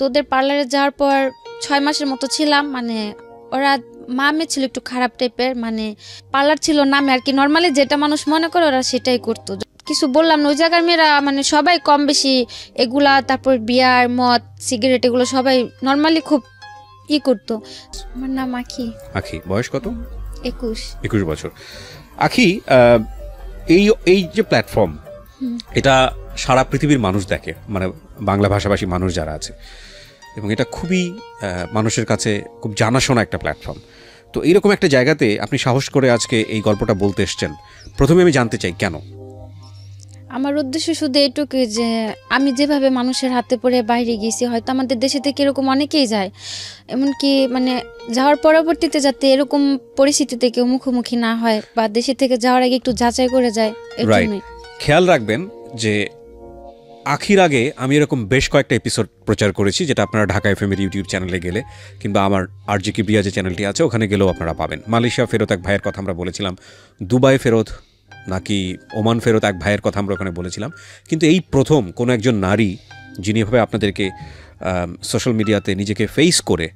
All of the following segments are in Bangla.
তো ওদের পার্লারে যাওয়ার পর 6 মাসের মতো ছিলাম। মানে ওরা মামে ছিল একটু খারাপ টাইপের, মানে পার্লার ছিল নামে আর কি, নর্মালি যেটা মানুষ মনে করে ওরা সেটাই করতো। কিছু বললাম না, ওই জায়গার মেয়েরা মানে সবাই কম বেশি এগুলা, তারপর বিয়ার মদ সিগারেট এগুলো সবাই নর্মালি খুব করতো। আমার নাম আখি। আখি, বয়স কত? 21 বছর। আখি, এই যে প্ল্যাটফর্ম, এটা সারা পৃথিবীর মানুষ দেখে, মানে বাংলা ভাষাভাষী মানুষ যারা আছে, এবং এটা খুবই মানুষের কাছে খুব জানাশোনা একটা প্ল্যাটফর্ম। তো এইরকম একটা জায়গাতে আপনি সাহস করে আজকে এই গল্পটা বলতে এসছেন, প্রথমে আমি জানতে চাই কেন? আমার উদ্দেশ্য শুধু এটুকুই যে আমি যেভাবে মানুষের হাতে পড়ে বাইরে গেছি, হয়তো আমাদের দেশে থেকে এরকম অনেকেই যায়, এমনকি মানে যাওয়ার পরবর্তীতে যাতে এরকম পরিস্থিতিতে কেউ মুখোমুখি না হয়, বা দেশে থেকে যাওয়ার আগে একটু যাচাই করে যায়। খেয়াল রাখবেন যে আখির আগে আমি এরকম বেশ কয়েকটা এপিসোড প্রচার করেছি, যেটা আপনারা ঢাকা এফএম এর ইউটিউব চ্যানেলে গেলে কিংবা আমার RJ কিবরিয়া যে চ্যানেলটি আছে ওখানে গেলেও আপনারা পাবেন। মালয়েশিয়া ফেরত এক ভাইয়ের কথা আমরা বলেছিলাম, দুবাই ফেরত নাকি ওমান ফেরত এক ভাইয়ের কথা আমরা ওখানে বলেছিলাম। কিন্তু এই প্রথম কোনো একজন নারী যিনি এভাবে আপনাদেরকে সোশ্যাল মিডিয়াতে নিজেকে ফেস করে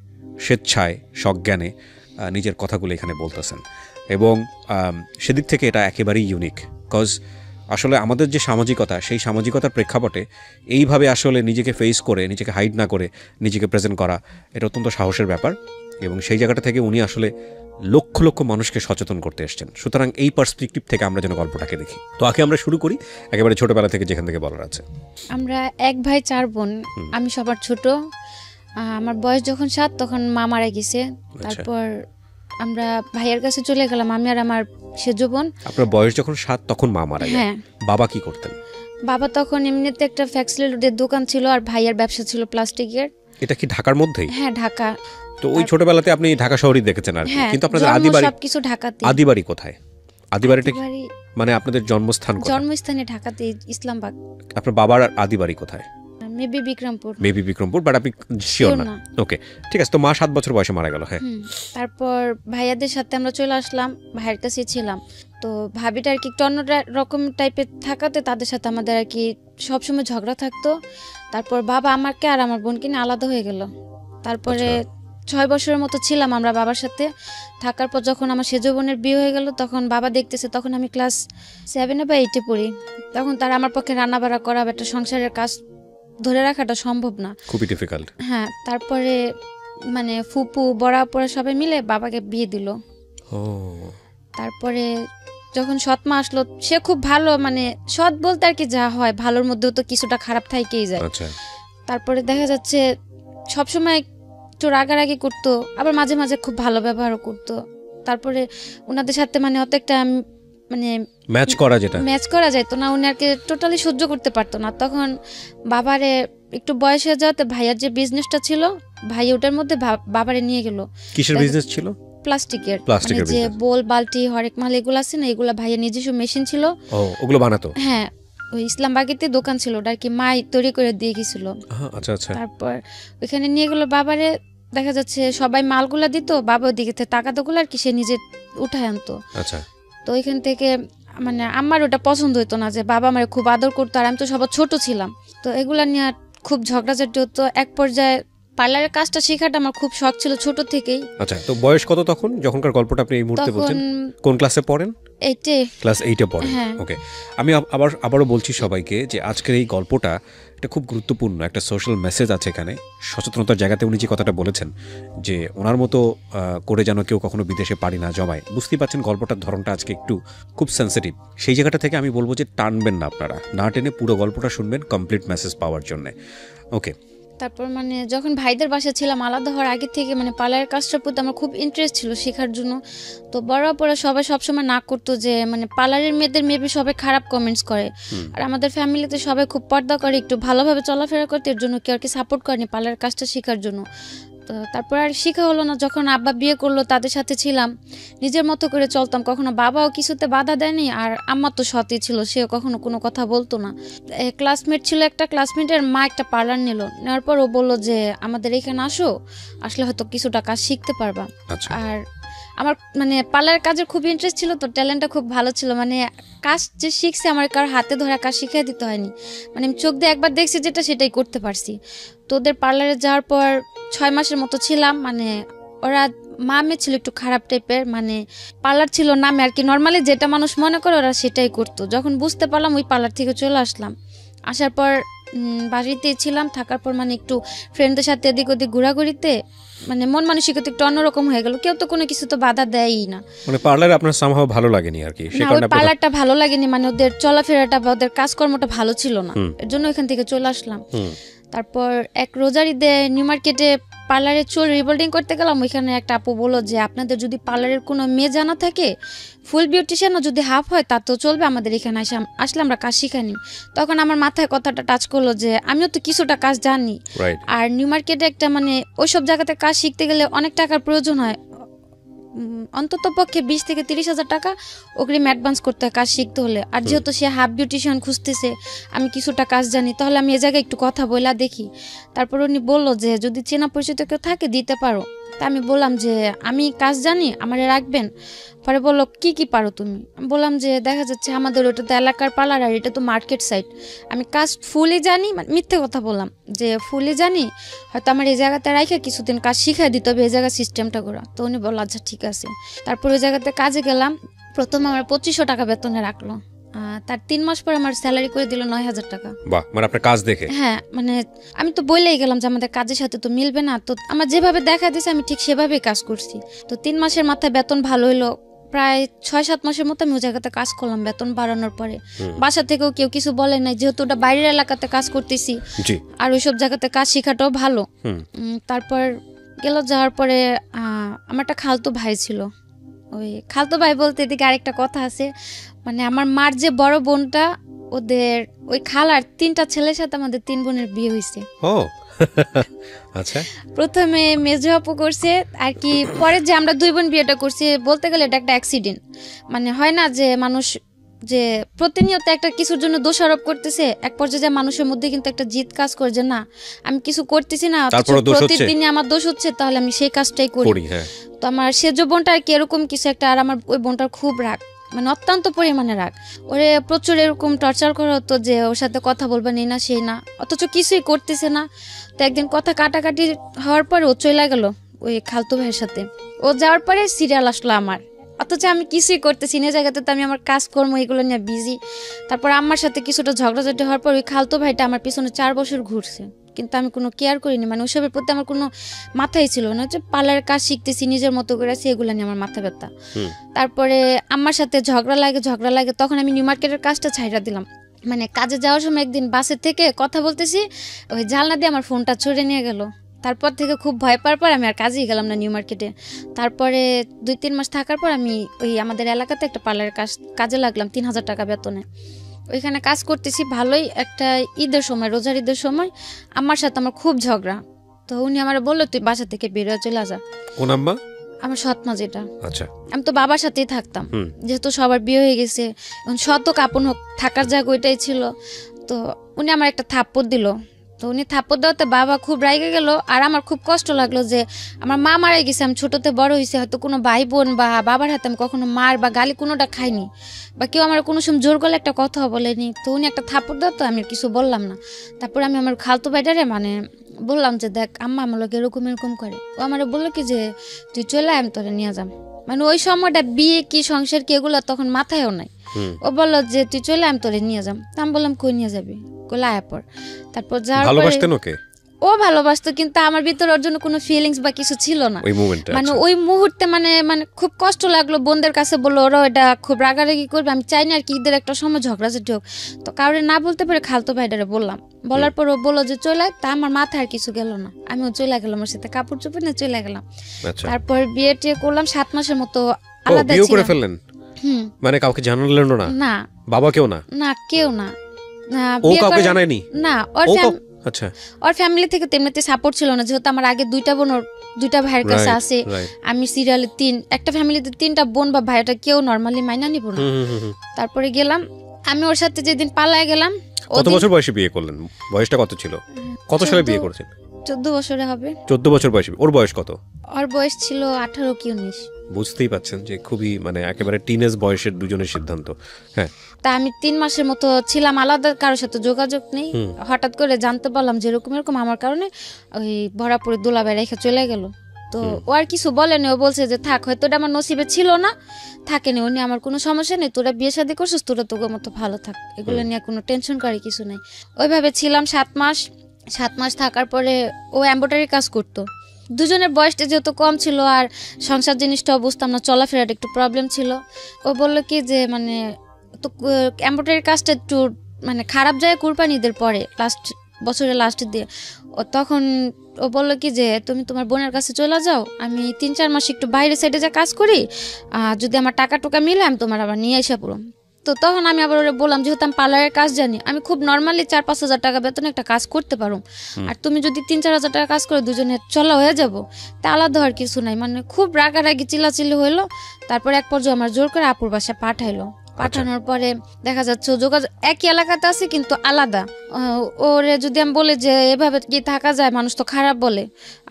স্বেচ্ছায় সজ্ঞানে নিজের কথাগুলো এখানে বলতেছেন, এবং সেদিক থেকে এটা একেবারেই ইউনিক। কজ আসলে আমাদের যে সামাজিকতা, সেই সামাজিকতার প্রেক্ষাপটে এইভাবে আসলে নিজেকে ফেস করে, নিজেকে হাইড না করে নিজেকে প্রেজেন্ট করা, এটা অত্যন্ত সাহসের ব্যাপার, এবং সেই জায়গাটা থেকে উনি আসলে লক্ষ লক্ষ মানুষকে সচেতন করতে এসছেন। সুতরাং এই পার্সপেক্টিভ থেকে আমরা যেন গল্পটাকে দেখি। তো আগে আমরা শুরু করি একেবারে ছোটবেলা থেকে, যেখান থেকে বলার আছে। আমরা 1 ভাই 4 বোন, আমি সবার ছোট। আমার বয়স যখন 7 তখন মা মারা গেছে। তারপর আমরা ভাইয়ের কাছে চলে গেলাম, আমি আর আমার সেজো বোন। আপনার বয়স যখন 7 তখন মা মারা গেছে? হ্যাঁ। বাবা কি করতেন? বাবা তখন এমনিতে একটা ফ্যাক্সিলিটির দোকান ছিল, আর ভাইয়ের ব্যবসা ছিল প্লাস্টিকের। এটা কি ঢাকার মধ্যেই? হ্যাঁ, ঢাকা। তো ওই ছোটবেলাতে আপনি ঢাকা শহরই দেখেছেন আর কি, কিন্তু আপনাদের আদিবাড়ি সবকিছু ঢাকাতে। আদিবাড়ি কোথায়? আদিবাড়িটা মানে আপনাদের জন্মস্থান কোথায়? জন্মস্থানে ঢাকাতে, ইসলামবাগ। আপনার বাবার আদিবাড়ি কোথায়? মেবি বিক্রমপুর, বাট আপনি শিওর না? ওকে, ঠিক আছে। তো মা 7 বছর বয়সে মারা গেল। হ্যাঁ। তারপর ভাইয়াদের সাথে আমরা চলে আসলাম, ভাইয়ের কাছে ছিলাম। তো ভাবিটা আর কি একটু অন্য রকম টাইপের থাকাতে তাদের সাথে আমাদের আর কি সবসময় ঝগড়া থাকতো। তারপর বাবা আমাকে আর আমার বোনকে নিয়ে আলাদা হয়ে গেল। তারপরে 6 বছরের মতো ছিলাম আমরা বাবার সাথে থাকার পর যখন আমার সেজো বোনের বিয়ে হয়ে গেল, তখন বাবা দেখতেছে, তখন আমি ক্লাস 7 বা 8 পড়ি। তখন তারা আমার পক্ষে রান্না বাড়া করা, একটা সংসারের কাজ ধরে রাখাটা সম্ভব না, খুবই ডিফিকাল্ট। হ্যাঁ। তারপরে মানে ফুপু বড়া পড়া সবাই মিলে বাবাকে বিয়ে দিল। তারপরে যখন সৎ মা আসলো, সে খুব ভালো, মানে সৎ বলতে আর কি যা হয়, ভালোর মধ্যেও তো কিছুটা খারাপ থাকেই যায়। তারপরে দেখা যাচ্ছে সবসময় একটু রাগারাগি করতো, আবার মাঝে মাঝে খুব ভালো ব্যবহারও করতো। তারপরে ওনাদের সাথে মানে অত একটা মানে ম্যাচ করা যেত না, উনি আর কি টোটালি সহ্য করতে পারতো না। তখন বাবারে একটু বয়স হয়ে যাওয়াতে ভাইয়ার যে বিজনেসটা ছিল, ভাই ওটার মধ্যে বাবারে নিয়ে গেল। কিসের বিজনেস ছিল? প্লাস্টিকের, যে বোল বালতি হরেক মাল এগুলো আছে না, এগুলা ভাইয়ের নিজস্ব মেশিন ছিল, ওগুলো বানাতো। হ্যাঁ, ওই ইসলামবাগেতে দোকান ছিল, ওটা আর কি মাই তৈরি করে দিয়ে গেছিল। তারপর ওইখানে নিয়ে গেল বাবারে। দেখা যাচ্ছে সবাই মালগুলা দিত, বাবা ওদিকে টাকাগুলো আর কি সে নিজে উঠায় আনতো। তো ওইখান থেকে মানে আমার ওটা পছন্দ হতো না যে বাবা আমার খুব আদর করতো, আর আমি তো সবার ছোট ছিলাম। তো এগুলা নিয়ে খুব ঝগড়াঝাটি হতো। এক পর্যায়ে পার্লারের কাজটা শেখাটা আমার খুব শখ ছিল ছোট থেকেই। আচ্ছা, তো বয়স কত তখন যখনকার গল্পটা আপনি এই মুহূর্তে বলছেন? কোন ক্লাসে পড়েন? 8-এ। ক্লাস 8-এ পড়েন। ওকে, আমি আবারও বলছি সবাইকে যে আজকের এই গল্পটা এটা খুব গুরুত্বপূর্ণ, একটা সোশ্যাল মেসেজ আছে এখানে, সচেতনতার জায়গাতে উনি যে কথাটা বলেছেন যে ওনার মতো করে যেন কেউ কখনো বিদেশে পাড়ি না জমায়। বুঝতেই পারছেন গল্পটার ধরনটা আজকে একটু খুব সেন্সিটিভ। সেই জায়গাটা থেকে আমি বলবো যে টানবেন না আপনারা, না টেনে পুরো গল্পটা শুনবেন কমপ্লিট মেসেজ পাওয়ার জন্য। ওকে। তারপর মানে যখন ভাইদের বাসায় ছিলাম, আলাদা হওয়ার আগে থেকে মানে পার্লারের কাজটার প্রতি আমার খুব ইন্টারেস্ট ছিল শেখার জন্য। তো বড় পরে সবাই সবসময় না করতো যে মানে পার্লারের মেয়েদের মেবি সবাই খারাপ কমেন্টস করে, আর আমাদের ফ্যামিলিতে সবাই খুব পর্দা করে, একটু ভালোভাবে চলাফেরা করতে, এর জন্য কেউ আর কি সাপোর্ট করেনি পার্লারের কাজটা শেখার জন্য। তো তারপর আর শেখা হলো না। যখন আব্বা বিয়ে করলো, তাদের সাথে ছিলাম, নিজের মতো করে চলতাম, কখনো বাবাও কিছুতে বাধা দেয়নি, আর আম্মা তো সতই ছিল, সেও কখনো কোনো কথা বলতো না। ক্লাসমেট ছিল একটা, ক্লাসমেটের মা একটা পার্লার নেওয়ার পর ও বললো যে আমাদের এখানে আসলে হয়তো কিছুটা কাজ শিখতে পারবা। আর আমার মানে পার্লার কাজের খুব ইন্টারেস্ট ছিল, তো ট্যালেন্টটা খুব ভালো ছিল। মানে কাজ যে শিখছে আমার কারোর হাতে ধরা কাজ শিখিয়ে দিতে হয়নি, মানে আমি চোখ দিয়ে একবার দেখছি যেটা সেটাই করতে পারছি। তো ওদের পার্লারে যাওয়ার পর 6 মাসের মতো ছিলাম। মানে ওরা মামে ছিল একটু খারাপ টাইপের, মানে পার্লার ছিল নামে আর কি, নর্মালি যেটা মানুষ মনে করে ওরা সেটাই করতো। যখন বুঝতে পারলাম ওই পার্লার থেকে চলে আসলাম। আসার পর বাড়িতে ছিলাম, থাকার পর মানে একটু ফ্রেন্ডদের সাথে এদিক ওদিক ঘোরাঘুরিতে মানে মন মানসিকতা একটু অন্যরকম হয়ে গেল। কেউ তো কোনো কিছু তো বাধা দেয়ই না। মানে পার্লারে আপনার সামহাও ভালো লাগেনি আর কি, না, ওই পার্লারটা ভালো লাগেনি, মানে ওদের চলাফেরাটা বা ওদের কাজকর্মটা ভালো ছিল না, এর জন্য ওইখান থেকে চলে আসলাম। তারপর এক রোজার ঈদে নিউ মার্কেটে পার্লারে চুল রিবোল্ডিং করতে গেলাম। ওইখানে একটা আপু বললো যে আপনাদের যদি পার্লারের কোনো মেয়ে জানা থাকে, ফুল বিউটিশিয়ানও যদি হাফ হয় তা তো চলবে, আমাদের এখানে আসলে আমরা কাজ শিখানি। তখন আমার মাথায় কথাটা টাচ করলো যে আমিও তো কিছুটা কাজ জানি, আর নিউ মার্কেটে একটা মানে ওইসব জায়গাতে কাজ শিখতে গেলে অনেক টাকার প্রয়োজন হয়, অন্তত পক্ষে 20 থেকে 30 হাজার টাকা অগ্রিম অ্যাডভান্স করতে হয় কাজ শিখতে হলে। আর যেহেতু সে হাফ বিউটিশিয়ান খুঁজতেছে, আমি কিছুটা কাজ জানি, তাহলে আমি এ জায়গায় একটু কথা বলা দেখি। তারপর উনি বললো যে যদি চেনা পরিচিত কেউ থাকে দিতে পারো। তা আমি বললাম যে আমি কাজ জানি, আমারে রাখবেন। পরে বললো কি কি পারো তুমি? আমি বললাম যে দেখা যাচ্ছে আমাদের ওটা তো এলাকার পার্লার আর এটা তো মার্কেট সাইড, আমি কাজ ফুলই জানি, মানে মিথ্যে কথা বললাম যে ফুলই জানি, হয়তো আমার এই জায়গাতে রাখে কিছুদিন কাজ শিখাই দিতে হবে, এই জায়গার সিস্টেমটা করা। তো উনি বললো আচ্ছা ঠিক আছে। তারপর ওই জায়গাতে কাজে গেলাম। প্রথম আমার 2500 টাকা বেতনে রাখলো, তার 3 মাস পর আমার স্যালারি করে দিল 9000 টাকা। বাহ, মানে আপনার কাজ দেখে? হ্যাঁ, মানে আমি তো বলেই গেলাম যে আমাদের কাজের সাথে তো মিলবে না, তো আমার যেভাবে দেখা দিয়েছে আমি ঠিক সেভাবেই কাজ করছি। তো 3 মাসের মাথায় বেতন ভালো হলো। প্রায় 6-7 মাসের মতো আমি ওই জায়গাতে কাজ করলাম বেতন বাড়ানোর পরে। বাসা থেকেও কেউ কিছু বলে নাই, যেহেতু ওটা বাইরের এলাকাতে কাজ করতেছি আর ওইসব জায়গাতে কাজ শেখাটাও ভালো। তারপর যাওয়ার পরে আমার একটা খালতো ভাই ছিল। ওই খালতো ভাই বলতে এদিকে আরেকটা কথা আছে, মানে আমার মার যে বড় বোনটা, ওদের ওই খালার 3টা ছেলের সাথে আমাদের 3 বোনের বিয়ে হয়েছে। আচ্ছা, প্রথমে মেজো আপু করছে আর কি, পরে যে আমরা 2 বোন বিয়েটা করছি, বলতে গেলে এটা একটা অ্যাক্সিডেন্ট। মানে হয় না যে মানুষ যে প্রতিনিয়ত একটা কিছুর জন্য দোষারোপ করতেছে, এক পর্যায়ে মানুষের মধ্যে কিন্তু একটা জিদ কাজ করে যে না আমি কিছু করতেছি না, প্রতিদিনই আমার দোষ হচ্ছে, তাহলে আমি সেই কাজটাই করি। তো আমার সেজো বোনটা আর কি এরকম কিছু একটা, আর আমার ওই বোনটার খুব রাগ, মানে অত্যন্ত পরিমাণে রাগ। ওরে প্রচুর এরকম টর্চার করা হতো যে ওর সাথে কথা বলবে নেই না সেই না, অথচ কিছুই করতেছে না। তো একদিন কথা কাটাকাটি হওয়ার পরে ও চলে গেল ওই খালতো ভাইয়ের সাথে। ও যাওয়ার পরে সিরিয়াল আসলো আমার, অথচ আমি কিছুই করতেছি না, জায়গাতে তো আমি আমার কাজকর্ম এগুলো নিয়ে বিজি। তারপর আমার সাথে কিছুটা ঝগড়াঝাটি হওয়ার পর ওই খালতো ভাইটা আমার পিছনে 4 বছর ঘুরছে, কিন্তু আমি কোনো কেয়ার করিনি, মানে ওইসবের প্রতি আমার কোনো মাথাই ছিল না। হচ্ছে পার্লারের কাজ শিখতেছি নিজের মতো করে আছি, এগুলো নিয়ে আমার মাথা ব্যথা। তারপরে আমার সাথে ঝগড়া লাগে, তখন আমি নিউ মার্কেটের কাজটা ছাইড়া দিলাম। মানে কাজে যাওয়ার সময় একদিন বাসের থেকে কথা বলতেছি, ওই জানলা দিয়ে আমার ফোনটা ছুড়ে নিয়ে গেল। তারপর থেকে খুব ভয় পাওয়ার পর আমি আর কাজেই গেলাম না নিউ মার্কেটে। তারপরে 2-3 মাস থাকার পর আমি ওই আমাদের এলাকাতে একটা পার্লারের কাজে লাগলাম 3000 টাকা বেতনে। ওইখানে কাজ করতেছি ভালোই। একটা ঈদের সময়, রোজার ঈদের সময় আমার সাথে আমার খুব ঝগড়া। তো উনি আমার বললো তুই বাসা থেকে বেরোয় চলে যা। কোন আম্মা? আমার সৎমা যেটা। আচ্ছা, আমি তো বাবার সাথেই থাকতাম, যেহেতু সবার বিয়ে হয়ে গেছে, শত কাপন হোক থাকার জায়গা ওইটাই ছিল। তো উনি আমার একটা থাপ্পড় দিল। তো উনি থাপ্পড় দেওয়াতে বাবা খুব রাগে গেল, আর আমার খুব কষ্ট লাগলো যে আমার মা মারা গেছে, আমি ছোটতে বড় হয়েছে, হয়তো কোনো ভাই বোন বা বাবার হাতে আমি কখনো মার বা গালি কোনোটা খাইনি, বা কেউ আমার কোনো সময় জোর করলে একটা কথা বলেনি। তো উনি একটা থাপ্পড় দেওয়া, তো আমি কিছু বললাম না। তারপর আমি আমার খালতো ভাইটারে মানে বললাম যে দেখ আম্মা আমার লোক এরকম করে। ও আমার বললো কি যে তুই চলে আয়, আমি তোরে নিয়ে যাম। মানে ওই সময়টা বিয়ে কি সংসার কি এগুলো তখন মাথায়ও নাই। ও বললো যে তুই চলে আয়, আমি তোরে নিয়ে যাম। আমি বললাম কই নিয়ে যাবি? কইলা আয়া পর। তারপর যাওয়ার পরে ও ভালোবাসতো, কিন্তু আমার ভিতরে ওর জন্য কোনো ফিলিংস বা কিছু ছিল না মানে ওই মুহূর্তে। মানে খুব কষ্ট লাগলো। বোনদের কাছে বললো, ওরা এটা খুব রাগারাগি করবে, আমি চাই না আর কি ঈদের একটা সময় ঝগড়াঝাটি হোক। তো কাউরে না বলতে পারে খালতো ভাইটারে বললাম। বলার পর ও বললো যে চলে, তা আমার মাথায় আর কিছু গেল না, আমিও চলে গেলাম, ওর সাথে কাপড় চোপড় নিয়ে চলে গেলাম। তারপর বিয়ে টিয়ে করলাম, 7 মাসের মতো আলাদা ছিলাম। মানে কাউকে জানালেন না? না। বাবা কেউ না? না, কেউ না। ও কাউকে জানায়নি? না। আচ্ছা, ওর ফ্যামিলি থেকে তেমনিতে সাপোর্ট ছিল না, যেহেতু আমার আগে 2টা বোন, ওর 2টা ভাইয়ের কাছে আছে, আমি সিরিয়ালে 3, একটা ফ্যামিলিতে 3টা বোন বা ভাই, এটা কেউ নরমালি মাইনা নিব না। তারপরে গেলাম আমি ওর সাথে, যেদিন পালায় গেলাম। কত বছর বয়সে বিয়ে করলেন? বয়সটা কত ছিল? কত সালে বিয়ে করেছেন? 14 বছরে হবে। 14 বছর বয়সে। ওর বয়স কত? ওর বয়স ছিল 18 কি 19। বুঝতেই পাচ্ছেন যে খুবই মানে একেবারে টিনেজ বয়সের দুজনের সিদ্ধান্ত। হ্যাঁ, তা আমি 3 মাসের মতো ছিলাম আলাদা, কারোর সাথে যোগাযোগ নেই। হঠাৎ করে জানতে পারলাম যে এরকম এরকম আমার কারণে ওই ভরাপুরে দুলাভাই রেখে চলে গেল। তো ও আর কিছু বলেনি, ও বলছে যে থাক, হয়তো এটা আমার নসিবে ছিল না, থাকেনি, উনি আমার কোনো সমস্যা নেই, তোরা বিয়ে শাদী করছিস, তোরা তোর মতো ভালো থাক, এগুলো নিয়ে কোনো টেনশন করে কিছু নাই। ওইভাবে ছিলাম 7 মাস থাকার পরে ও এমব্রয়ডারি কাজ করতো। দুজনের বয়সটা যেহেতু কম ছিল আর সংসার জিনিসটাও বুঝতাম না, চলাফেরার একটু প্রবলেম ছিল। ও বললো কি যে মানে তো এমব্রয়ডারি কাজটা একটু মানে খারাপ যায় কুরবানি ঈদের পরে, বছরের লাস্টের দিয়ে। ও তখন ও বললো কি যে তুমি তোমার বোনের কাছে চলে যাও, আমি 3-4 মাস একটু বাইরে সাইডে যা কাজ করি, যদি আমার টাকা টুকা মিলে আমি তোমার আবার নিয়ে এসে পড়ো। তো তখন আমি আবার ওরা বললাম, যেহেতু আমি পার্লারের কাজ জানি, আমি খুব নর্মালি 4-5 হাজার টাকা বেতনে একটা কাজ করতে পারো, আর তুমি যদি 3-4 হাজার টাকা কাজ করে দুজনে চলা হয়ে যাবো, তা আলাদা হওয়ার কিছু নাই। মানে খুব রাগারাগি চিল্লাচিল্লি হইলো। তারপর এক পর্যায়ে আমার জোর করে আপুর বাসায় পাঠাইলো। পাঠানোর পরে দেখা যাচ্ছে যোগাযোগ একই এলাকাতে আছে কিন্তু আলাদা। ওরে যদি আমি বলি যে এভাবে কি থাকা যায়, মানুষ তো খারাপ বলে।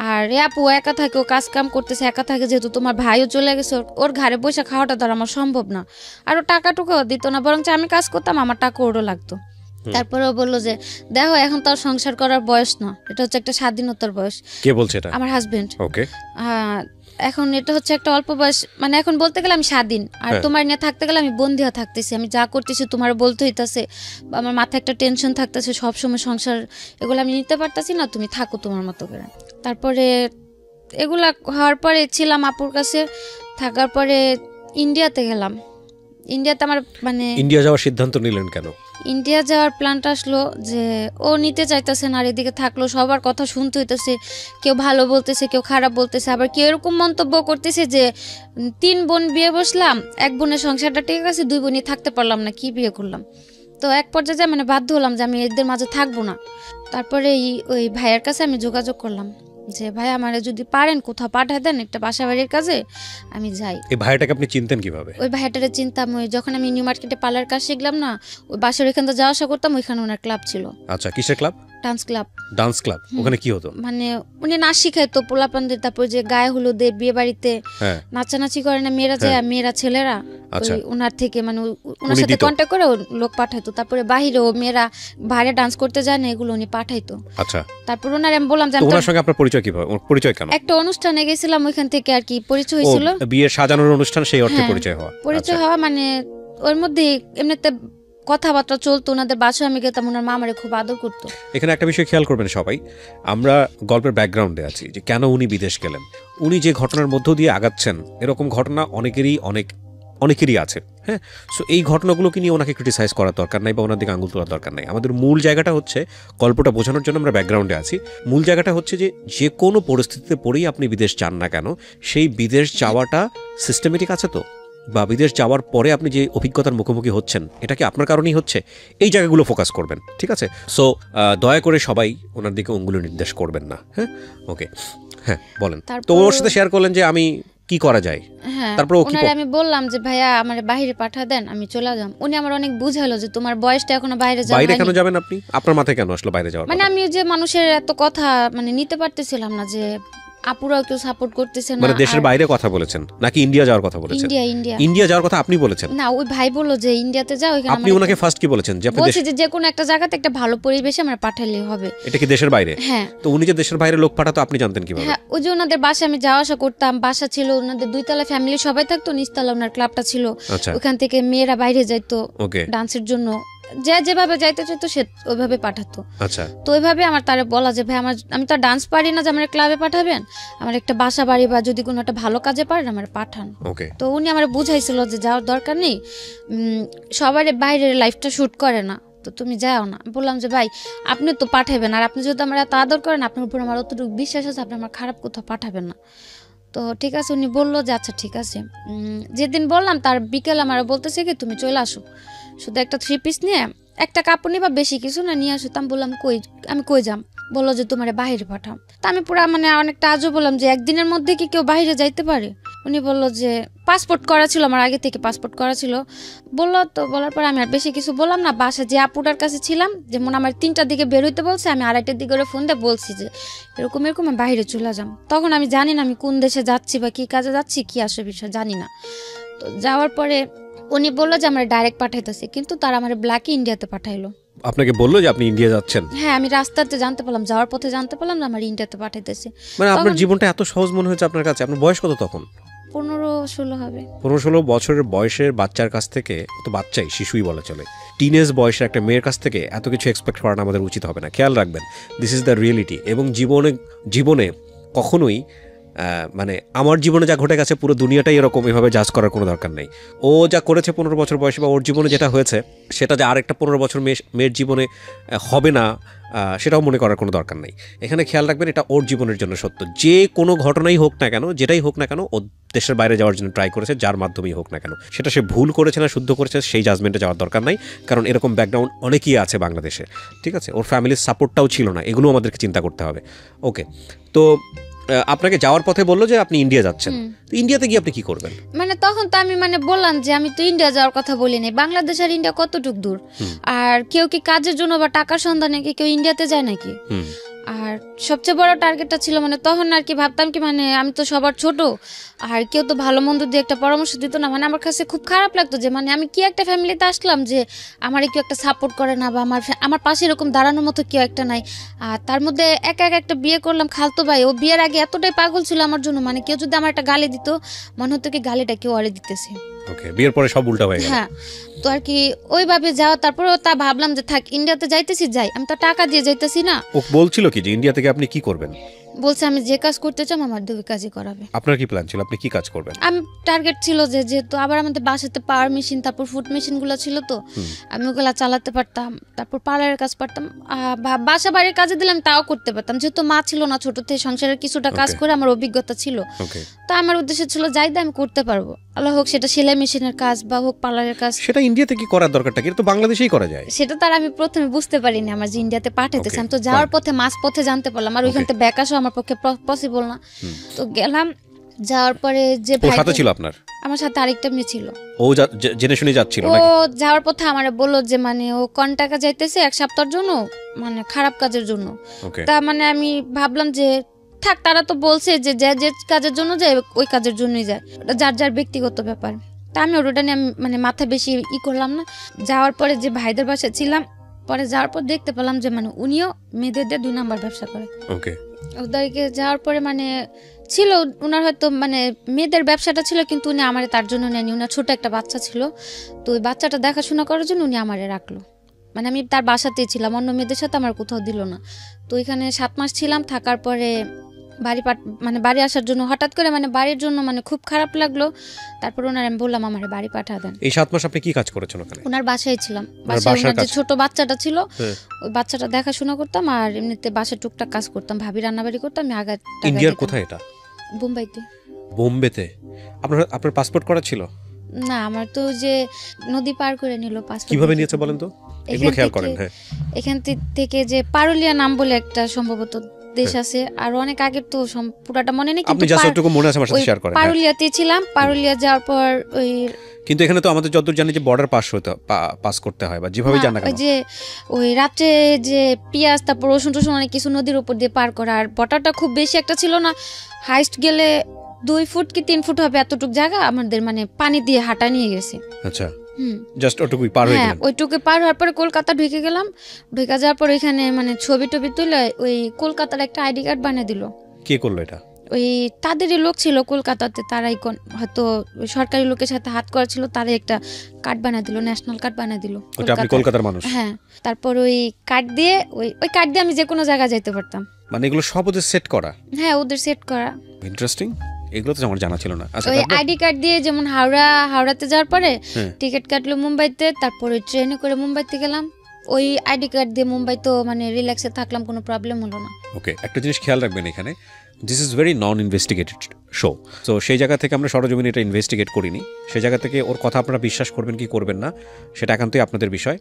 আর আপু একা থাকে, ও কাজ কাম করতেছে একা থাকে, যেহেতু তোমার ভাইও চলে গেছে, ওর ঘরে বসে খাওয়াটা তো আমার সম্ভব না। আর ও টাকা টুকাও দিত না, বরং আমি কাজ করতাম, আমার টাকা ওরও লাগতো। তারপরে ও বললো যে দেখো এখন তো আর সংসার করার বয়স না, এটা হচ্ছে একটা স্বাধীনতার বয়স। কে বলছে এটা? আমার হাজবেন্ড। ওকে। এখন এটা হচ্ছে একটা অল্প বয়স, মানে এখন বলতে গেলে আমি স্বাধীন, আর তোমার নিয়ে থাকতে গেলে আমি বন্দি হয়ে থাকতেছি, আমি যা করতেছি তোমার বলতে হইতাছে, আমার মাথায় একটা টেনশন থাকতেছে সবসময়, সংসার এগুলো আমি নিতে পারতাছি না, তুমি থাকো তোমার মতো করে। তারপরে এগুলা হওয়ার পরে ছিলাম আপুর কাছে, থাকার পরে ইন্ডিয়াতে গেলাম। ইন্ডিয়াতে আমার মানে ইন্ডিয়া যাওয়ার সিদ্ধান্ত নিলেন কেন? ইন্ডিয়া যাওয়ার প্ল্যানটা আসলো যে ও নিতে চাইতেছে না, আর এদিকে থাকলো সবার কথা শুনতে হইতেছে, কেউ ভালো বলতেছে, কেউ খারাপ বলতেছে, আবার কেউ এরকম মন্তব্য করতেছে যে 3 বোন বিয়ে বসলাম, 1 বোনের সংসারটা ঠিক আছে, 2 বোনই থাকতে পারলাম না, কি বিয়ে করলাম। তো এক পর্যায়ে মানে বাধ্য হলাম যে আমি এদের মাঝে থাকবো না। তারপরে ওই ভাইয়ের কাছে আমি যোগাযোগ করলাম যে ভাই আমারে যদি পারেন কোথাও পাঠায় দেন একটা বাসা বাড়ির কাজে, আমি যাই। এই ভাইটাকে আপনি চিনতেন কিভাবে? ওই ভাইটারে চিনতাম, ওই যখন আমি নিউ মার্কেটে পার্লার কাজ শিখলাম না, ওই বাসার ওইখান থেকে যাওয়া আসা করতাম, ওইখানে ওনার ক্লাব ছিল। আচ্ছা, কিসের club? Dance club. Dance club, ওখানে কি হতো? মানে উনি নাচ শিখাইতো পোলাপানদের, তারপর যে গায়ে হলুদে বিয়ে বাড়িতে নাচানাচি করে না মেয়েরা যায়, মেয়েরা ছেলেরা, ওনার থেকে মানে ওনার সাথে কন্ট্যাক্ট করে লোক পাঠাইতো। তারপরে বাহিরেও মেয়েরা বাইরে ডান্স করতে যায় না, এগুলো উনি পাঠাইতো। আচ্ছা, তারপর ওনার আমি বললাম যে ওনার সঙ্গে আপনার পরিচয় কিভাবে? পরিচয় কেন? একটা অনুষ্ঠানে গেছিলাম, ওইখান থেকে আর কি পরিচয় হয়েছিল। বিয়ের সাজানোর অনুষ্ঠান, সেই অর্থে পরিচয় হওয়া মানে ওর মধ্যে এমনিতে কথাবার্তা চলতো, ওনাদের বাসায় আমি গেতাম, ওনার মা আমারে খুব আদর করতো। এখানে একটা বিষয় খেয়াল করবেন সবাই, আমরা গল্পের ব্যাকগ্রাউন্ডে আছি যে কেন উনি বিদেশ গেলেন। উনি যে ঘটনার মধ্য দিয়ে আগাচ্ছেন, এরকম ঘটনা অনেকেরই আছে। হ্যাঁ, সো এই ঘটনাগুলোকে নিয়ে ওনাকে ক্রিটিসাইজ করার দরকার নাই বা ওনার দিকে আঙুল তোলার দরকার নাই। আমাদের মূল জায়গাটা হচ্ছে, গল্পটা বোঝানোর জন্য আমরা ব্যাকগ্রাউন্ডে আছি, মূল জায়গাটা হচ্ছে যে কোনো পরিস্থিতিতে পড়েই আপনি বিদেশ চান না কেন, সেই বিদেশ যাওয়াটা সিস্টেমেটিক আছে তো, বা বিদেশ যাওয়ার পরে আপনি যে অভিজ্ঞতার মুখোমুখি হচ্ছেন, এটা কি আপনার কারণেই হচ্ছে, এই জায়গাগুলো ফোকাস করবেন। ঠিক আছে, সো দয়া করে সবাই ওনার দিকে অঙ্গুলি নির্দেশ করবেন না। হ্যাঁ, ওকে, হ্যাঁ বলেন। তো ওর সাথে শেয়ার করলেন যে আমি কি করা যায়। তারপর আমি বললাম যে ভাইয়া আমার বাইরে পাঠা দেন, আমি চলে যাব। উনি আমার অনেক বুঝালো যে তোমার বয়সটা এখনো বাইরে যাওয়া, বাইরে কেন যাবেন আপনি, আপনার মাথায় কেন আসলো বাইরে যাওয়ার? মানে আমি যে মানুষের এত কথা মানে নিতে পারতেছিলাম না, যে আপুরাও কেউ সাপোর্ট করতেছে না। মানে দেশের বাইরে কথা বলেছেন নাকি ইন্ডিয়া যাওয়ার কথা বলেছেন? ইন্ডিয়া যাওয়ার কথা আপনি বলেছেন না, ওই ভাই বললো যে ইন্ডিয়াতে যাও। আপনি ওনাকে ফার্স্ট কি বলেছেন? যে আপনি বলছি যে কোনো একটা জায়গাতে একটা ভালো পরিবেশে আমরা পাঠালে হবে। এটা কি দেশের বাইরে? হ্যাঁ। তো উনি যে দেশের বাইরে লোক পাঠাতো আপনি জানতেন কিভাবে? হ্যাঁ, ওই যে ওনাদের বাসায় আমি যাওয়া আসা করতাম, বাসা ছিল ওনাদের 2 তলা, ফ্যামিলি সবাই থাকতো, নিচতলা ওনার ক্লাবটা ছিল, ওখান থেকে মেয়েরা বাইরে যাইতো ডান্সের জন্য, যেভাবে যাইতে চাইতো সে ওইভাবে পাঠাতো। আচ্ছা, তো ওইভাবে আমার তারে বলা যে ভাই আমি তো ডান্স পারি না যে আমার ক্লাবে পাঠাবেন, আমার একটা বাসা বাড়ি বা যদি কোনো একটা ভালো কাজে পারেন আমার পাঠান। তো উনি আমার বুঝাইছিল যে যাওয়ার দরকার নেই, সবার বাইরের লাইফটা শুট করে না, তো তুমি যাও না। বললাম যে ভাই আপনি তো পাঠাবেন, আর আপনি যদি আমার এত আদর করেন, আপনার উপর আমার অতটুকু বিশ্বাস আছে, আপনি আমার খারাপ কোথাও পাঠাবেন না। তো ঠিক আছে, উনি বললো যে আচ্ছা ঠিক আছে। যেদিন বললাম তার বিকেল আমার বলতেছে কি তুমি চলে আসো, শুধু একটা 3 পিস নিয়ে একটা কাপড় নিবা, বেশি কিছু না, নিয়ে আসো। আমি বললাম আমি কই যাম? বললো যে তোমার বাইরে পাঠাম। তা আমি পুরা মানে অনেকটা আজও বললাম যে একদিনের মধ্যে কি কেউ বাইরে যাইতে পারে? উনি বললো যে পাসপোর্ট করা ছিল, আমার আগে থেকে পাসপোর্ট করা ছিল। বললো তো, বলার পর আমি আর বেশি কিছু বললাম না। বাসা যে আপুটার কাছে ছিলাম, যেমন আমার 3টার দিকে বের হইতে বলছে, আমি 2:30টার দিকে ওরা ফোন দিয়ে বলছি যে এরকম এরকম আমি বাইরে চলে যাম। তখন আমি জানি না আমি কোন দেশে যাচ্ছি বা কী কাজে যাচ্ছি, কী আসে বিষয় জানি না। তো যাওয়ার পরে উনি বললো যে আমরা ডাইরেক্ট পাঠাইতেছি, কিন্তু তারা আমার ব্ল্যাকে ইন্ডিয়াতে পাঠাইলো। আপনাকে বললো যে আপনি ইন্ডিয়া যাচ্ছেন? হ্যাঁ, আমি রাস্তাতে জানতে পারলাম, যাওয়ার পথে জানতে পারলাম যে আমার ইন্ডিয়াতে পাঠাইতেছে। মানে আপনার জীবনটা এত সহজ মনে হয়েছে আপনার কাছে? আপনার বয়স কত তখন? 15-16 হবে। 15-16 বছরের বয়সের বাচ্চার কাছ থেকে, তো বাচ্চাই, শিশুই বলা চলে, টিনেজ বয়সের একটা মেয়ের কাছ থেকে এত কিছু এক্সপেক্ট করাটা আমাদের উচিত হবে না। খেয়াল রাখবেন, দিস ইজ দ্য রিয়েলিটি। এবং জীবনে কখনোই মানে আমার জীবনে যা ঘটে গেছে পুরো দুনিয়াটাই এরকম, এভাবে জাজ করার কোনো দরকার নেই। ও যা করেছে 15 বছর বয়সে, বা ওর জীবনে যেটা হয়েছে সেটা যে আরেকটা 15 বছর মেয়ের জীবনে হবে না, সেটাও মনে করার কোনো দরকার নেই। এখানে খেয়াল রাখবেন, এটা ওর জীবনের জন্য সত্য। যে কোনো ঘটনাই হোক না কেন, যেটাই হোক না কেন, ও দেশের বাইরে যাওয়ার জন্য ট্রাই করেছে, যার মাধ্যমেই হোক না কেন। সেটা সে ভুল করেছে না শুদ্ধ করেছে, সেই জাজমেন্টে যাওয়ার দরকার নাই, কারণ এরকম ব্যাকগ্রাউন্ড অনেকেই আছে বাংলাদেশে। ঠিক আছে, ওর ফ্যামিলির সাপোর্টটাও ছিল না, এগুলো আমাদেরকে চিন্তা করতে হবে। ওকে, তো আপনাকে যাওয়ার পথে বললো যে আপনি ইন্ডিয়া যাচ্ছেন, তো ইন্ডিয়াতে গিয়ে আপনি কি করবেন? মানে তখন তো আমি বললাম যে আমি তো ইন্ডিয়া যাওয়ার কথা বলিনি, বাংলাদেশ আর ইন্ডিয়া কতটুক দূর, আর কেউ কি কাজের জন্য বা টাকার সন্ধানে কি কেউ ইন্ডিয়াতে যায় নাকি? আর সবচেয়ে বড় টার্গেটটা ছিল তখন আর কি ভাবতাম কি আমি তো সবার ছোট, আর কেউ তো ভালো মন্দ দিয়ে একটা পরামর্শ দিত না। আমার কাছে খুব খারাপ লাগতো যে আমি কি একটা ফ্যামিলিতে আসলাম যে আমার কেউ একটা সাপোর্ট করে না, বা আমার পাশে এরকম দাঁড়ানোর মতো কেউ একটা নাই। আর তার মধ্যে একা একটা বিয়ে করলাম খালতো ভাই, ও বিয়ের আগে এতটাই পাগল ছিল আমার জন্য, কেউ যদি আমার একটা গালি দিত মনে হতো কি গালিটা কেউ আরে দিতেছে। ওকে, বিয়ের পরে সব উল্টা হয়ে গেল। হ্যাঁ, তো আর কি ওইভাবে যাওয়া। তারপরেও তা ভাবলাম যে থাক, ইন্ডিয়াতে যাইতেছি যাই, আমি তো টাকা দিয়ে যাইতেছি না। ও বলছিল কি যে ইন্ডিয়া থেকে আপনি কি করবেন? বলছে আমি যে কাজ করতে চাই আমার দুই কাজই করাবে। আপনার কি প্ল্যান ছিল, আপনি কি কাজ করবেন? আমি টার্গেট ছিল যে যেহেতু আবার আমাদের বাসাতে পাওয়ার মেশিন, তারপর ফুড মেশিন গুলো ছিল, তো আমি ওগুলা চালাতে পারতাম। তারপর পার্লারের কাজ পারতাম, বাসা বাড়ির কাজে দিলাম তাও করতে পারতাম, যেহেতু মা ছিল না, ছোট থেকে সংসারের কিছুটা কাজ করে আমার অভিজ্ঞতা ছিল। তো আমার উদ্দেশ্য ছিল যাই আমি করতে পারবো, আল্লাহ হোক সেটা সেলাই মেশিনের কাজ বা হোক পার্লারের কাজ। সেটা ইন্ডিয়াতে কি করার দরকারটা কি? এটা তো বাংলাদেশেই করা যায়। সেটা তার আমি প্রথমে বুঝতে পারিনি আমার যে ইন্ডিয়াতে পাঠাইতেছে। আমি তো যাওয়ার পথে মাঝ পথে জানতে পারলাম, আর ওইখান থেকে ব্যাক আসা আমার পক্ষে পসিবল না। তো গেলাম, যাওয়ার পরে যে ভাই সাথে ছিল আপনার, আমার সাথে আরেকটা মেয়ে ছিল, ও জেনে শুনে যাচ্ছিল নাকি? ও যাওয়ার পথে আমারে বললো যে ও কোন টাকা যাইতেছে 1 সপ্তাহের জন্য, খারাপ কাজের জন্য। তা আমি ভাবলাম যে থাক, তারা তো বলছে যে যে কাজের জন্য যায় ওই কাজের জন্যই যায়, ওটা যার যার ব্যক্তিগত ব্যাপার। তা আমি ওটা নিয়ে মাথা বেশি করলাম না। যাওয়ার পরে যে ভাইদের বাসায় ছিলাম, পরে যাওয়ার পর দেখতে পেলাম যে উনিও মেয়েদের দিয়ে 2 নাম্বার ব্যবসা করে। ওদেরকে যাওয়ার পরে ছিল উনার হয়তো মেয়েদের ব্যবসাটা ছিল, কিন্তু উনি আমারে তার জন্য নেয়নি। উনার ছোট একটা বাচ্চা ছিল, তো ওই বাচ্চাটা দেখাশোনা করার জন্য উনি আমারে রাখলো। আমি তার বাসাতেই ছিলাম, অন্য মেয়েদের সাথে আমার কোথাও দিল না। তো এখানে 7 মাস ছিলাম, থাকার পরে বাড়ি আসার জন্য হঠাৎ করে বাড়ির জন্য খুব খারাপ লাগলো। তারপর ওনার আমি বললাম আমার বাড়ি পাঠা দেন। এই 7 মাস আপনি কি কাজ করেছেন ওখানে? ওনার বাসায় ছিলাম, বাসায় ওনার যে ছোট বাচ্চাটা ছিল ওই বাচ্চাটা দেখাশোনা করতাম, আর এমনিতে বাসায় টুকটাক কাজ করতাম, ভাবি রান্নাবাড়ি করতাম। আমি আগে ইন্ডিয়ার কোথায় এটা? বোম্বাইতে। বোম্বেতে? আপনার পাসপোর্ট করা ছিল না? আমার তো যে নদী পার করে নিল পাসপোর্ট। কিভাবে নিয়েছে বলেন তো, এগুলো খেয়াল করেন। হ্যাঁ, এখান থেকে যে পারুলিয়া নাম বলে একটা সম্ভবত দেশ আছে, আর অনেক আগে তো পুরাটা মনে নেই, কিন্তু জাস্ট একটু মনে আছে আমার সাথে শেয়ার করেন। পারুলিয়াতে ছিলাম, পারুলিয়া যাওয়ার পর ওই, কিন্তু এখানে তো আমাদের যতদূর জানি যে বর্ডার পাস করতে হয়, বা যেভাবে জানা কেন যে ওই রাতে যে পেঁয়াজ তারপর রসুন টসুন অনেক কিছু নদীর উপর দিয়ে পার করা। আর বর্ডারটা খুব বেশি একটা ছিল না, হাইস্ট গেলে 2 ফুট কি 3 ফুট হবে, এতটুক জায়গা আমাদের পানি দিয়ে হাঁটা নিয়ে গেছে। আচ্ছা, জাস্ট ওটুকুই পার হয়ে গেলাম। ওইটুকু পার হওয়ার পরে কলকাতা ঢুকে গেলাম। ঢুকে যাওয়ার পর এখানে ছবি টবি তুলে ওই কলকাতার একটা আইডি কার্ড বানিয়ে দিল। কে করলো এটা? ওই তাদেরই লোক ছিল কলকাতাতে, তারাই হয়তো সরকারি লোকের সাথে হাত করা ছিল, তারাই একটা কার্ড বানিয়ে দিল, ন্যাশনাল কার্ড বানিয়ে দিল। আপনি কলকাতার মানুষ? হ্যাঁ। তারপর ওই কার্ড দিয়ে ওই কার্ড দিয়ে আমি যে কোনো জায়গায় যেতে পারতাম। এগুলো সব ওদের সেট করা? হ্যাঁ, ওদের সেট করা। ইন্টারেস্টিং, এগুলো তো আমার জানা ছিল না। আচ্ছা, ওই আইডি কার্ড দিয়ে যেমন হাওড়াতে যাওয়ার পরে টিকিট কাটলো মুম্বাইতে, তারপরে ট্রেনে করে মুম্বাইতে গেলাম। ওই আইডি কার্ড দিয়ে মুম্বাই তো রিল্যাক্সে থাকলাম, কোনো প্রবলেম হলো না। ওকে, একটা জিনিস খেয়াল রাখবেন, এখানে this is very non investigated show. তো সেই জায়গা থেকে আমরা সরজমিনে এটা ইনভেস্টিগেট করিনি। সেই জায়গা থেকে ওর কথা আপনারা বিশ্বাস করবেন কি করবেন না সেটা একান্তই আপনাদের বিষয়,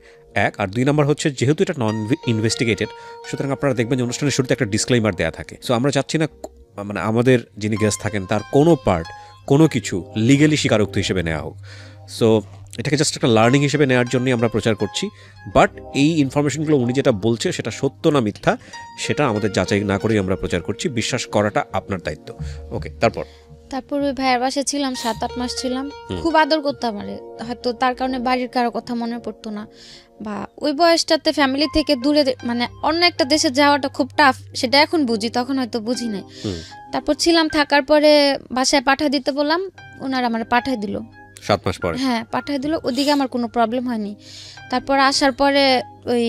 1। আর 2 নম্বর হচ্ছে, যেহেতু এটা নন ইনভেস্টিগেটেড, সুতরাং আপনারা দেখবেন যে অনুষ্ঠানের শুরুতে একটা ডিসক্লেইমার দেওয়া থাকে। সো আমরা চাচ্ছি না আমাদের যিনি গেস্ট থাকেন তার কোনো পার্ট কোনো কিছু লিগেলি স্বীকারোক্তি হিসেবে নেওয়া হোক। সো এটাকে জাস্ট একটা লার্নিং হিসেবে নেওয়ার জন্যই আমরা প্রচার করছি। বাট এই ইনফরমেশনগুলো উনি যেটা বলছে সেটা সত্য না মিথ্যা সেটা আমাদের যাচাই না করেই আমরা প্রচার করছি। বিশ্বাস করাটা আপনার দায়িত্ব। ওকে, তারপর ওই ভাইয়ের বাসায় ছিলাম 7-8 মাস ছিলাম, খুব আদর করতো আমারে। হয়তো তার কারণে বাড়ির কারো কথা মনে পড়তো না, বা ওই বয়সটাতে ফ্যামিলি থেকে দূরে মানে অন্য একটা দেশে যাওয়াটা খুব টাফ, সেটা এখন বুঝি, তখন হয়তো বুঝি নাই। তারপর ছিলাম, থাকার পরে বাসায় পাঠিয়ে দিতে বললাম, ওনারা আমার পাঠিয়ে দিল 7 মাস পরে। হ্যাঁ পাঠিয়ে দিল, ওদিকে আমার কোনো প্রবলেম হয়নি। তারপর আসার পরে ওই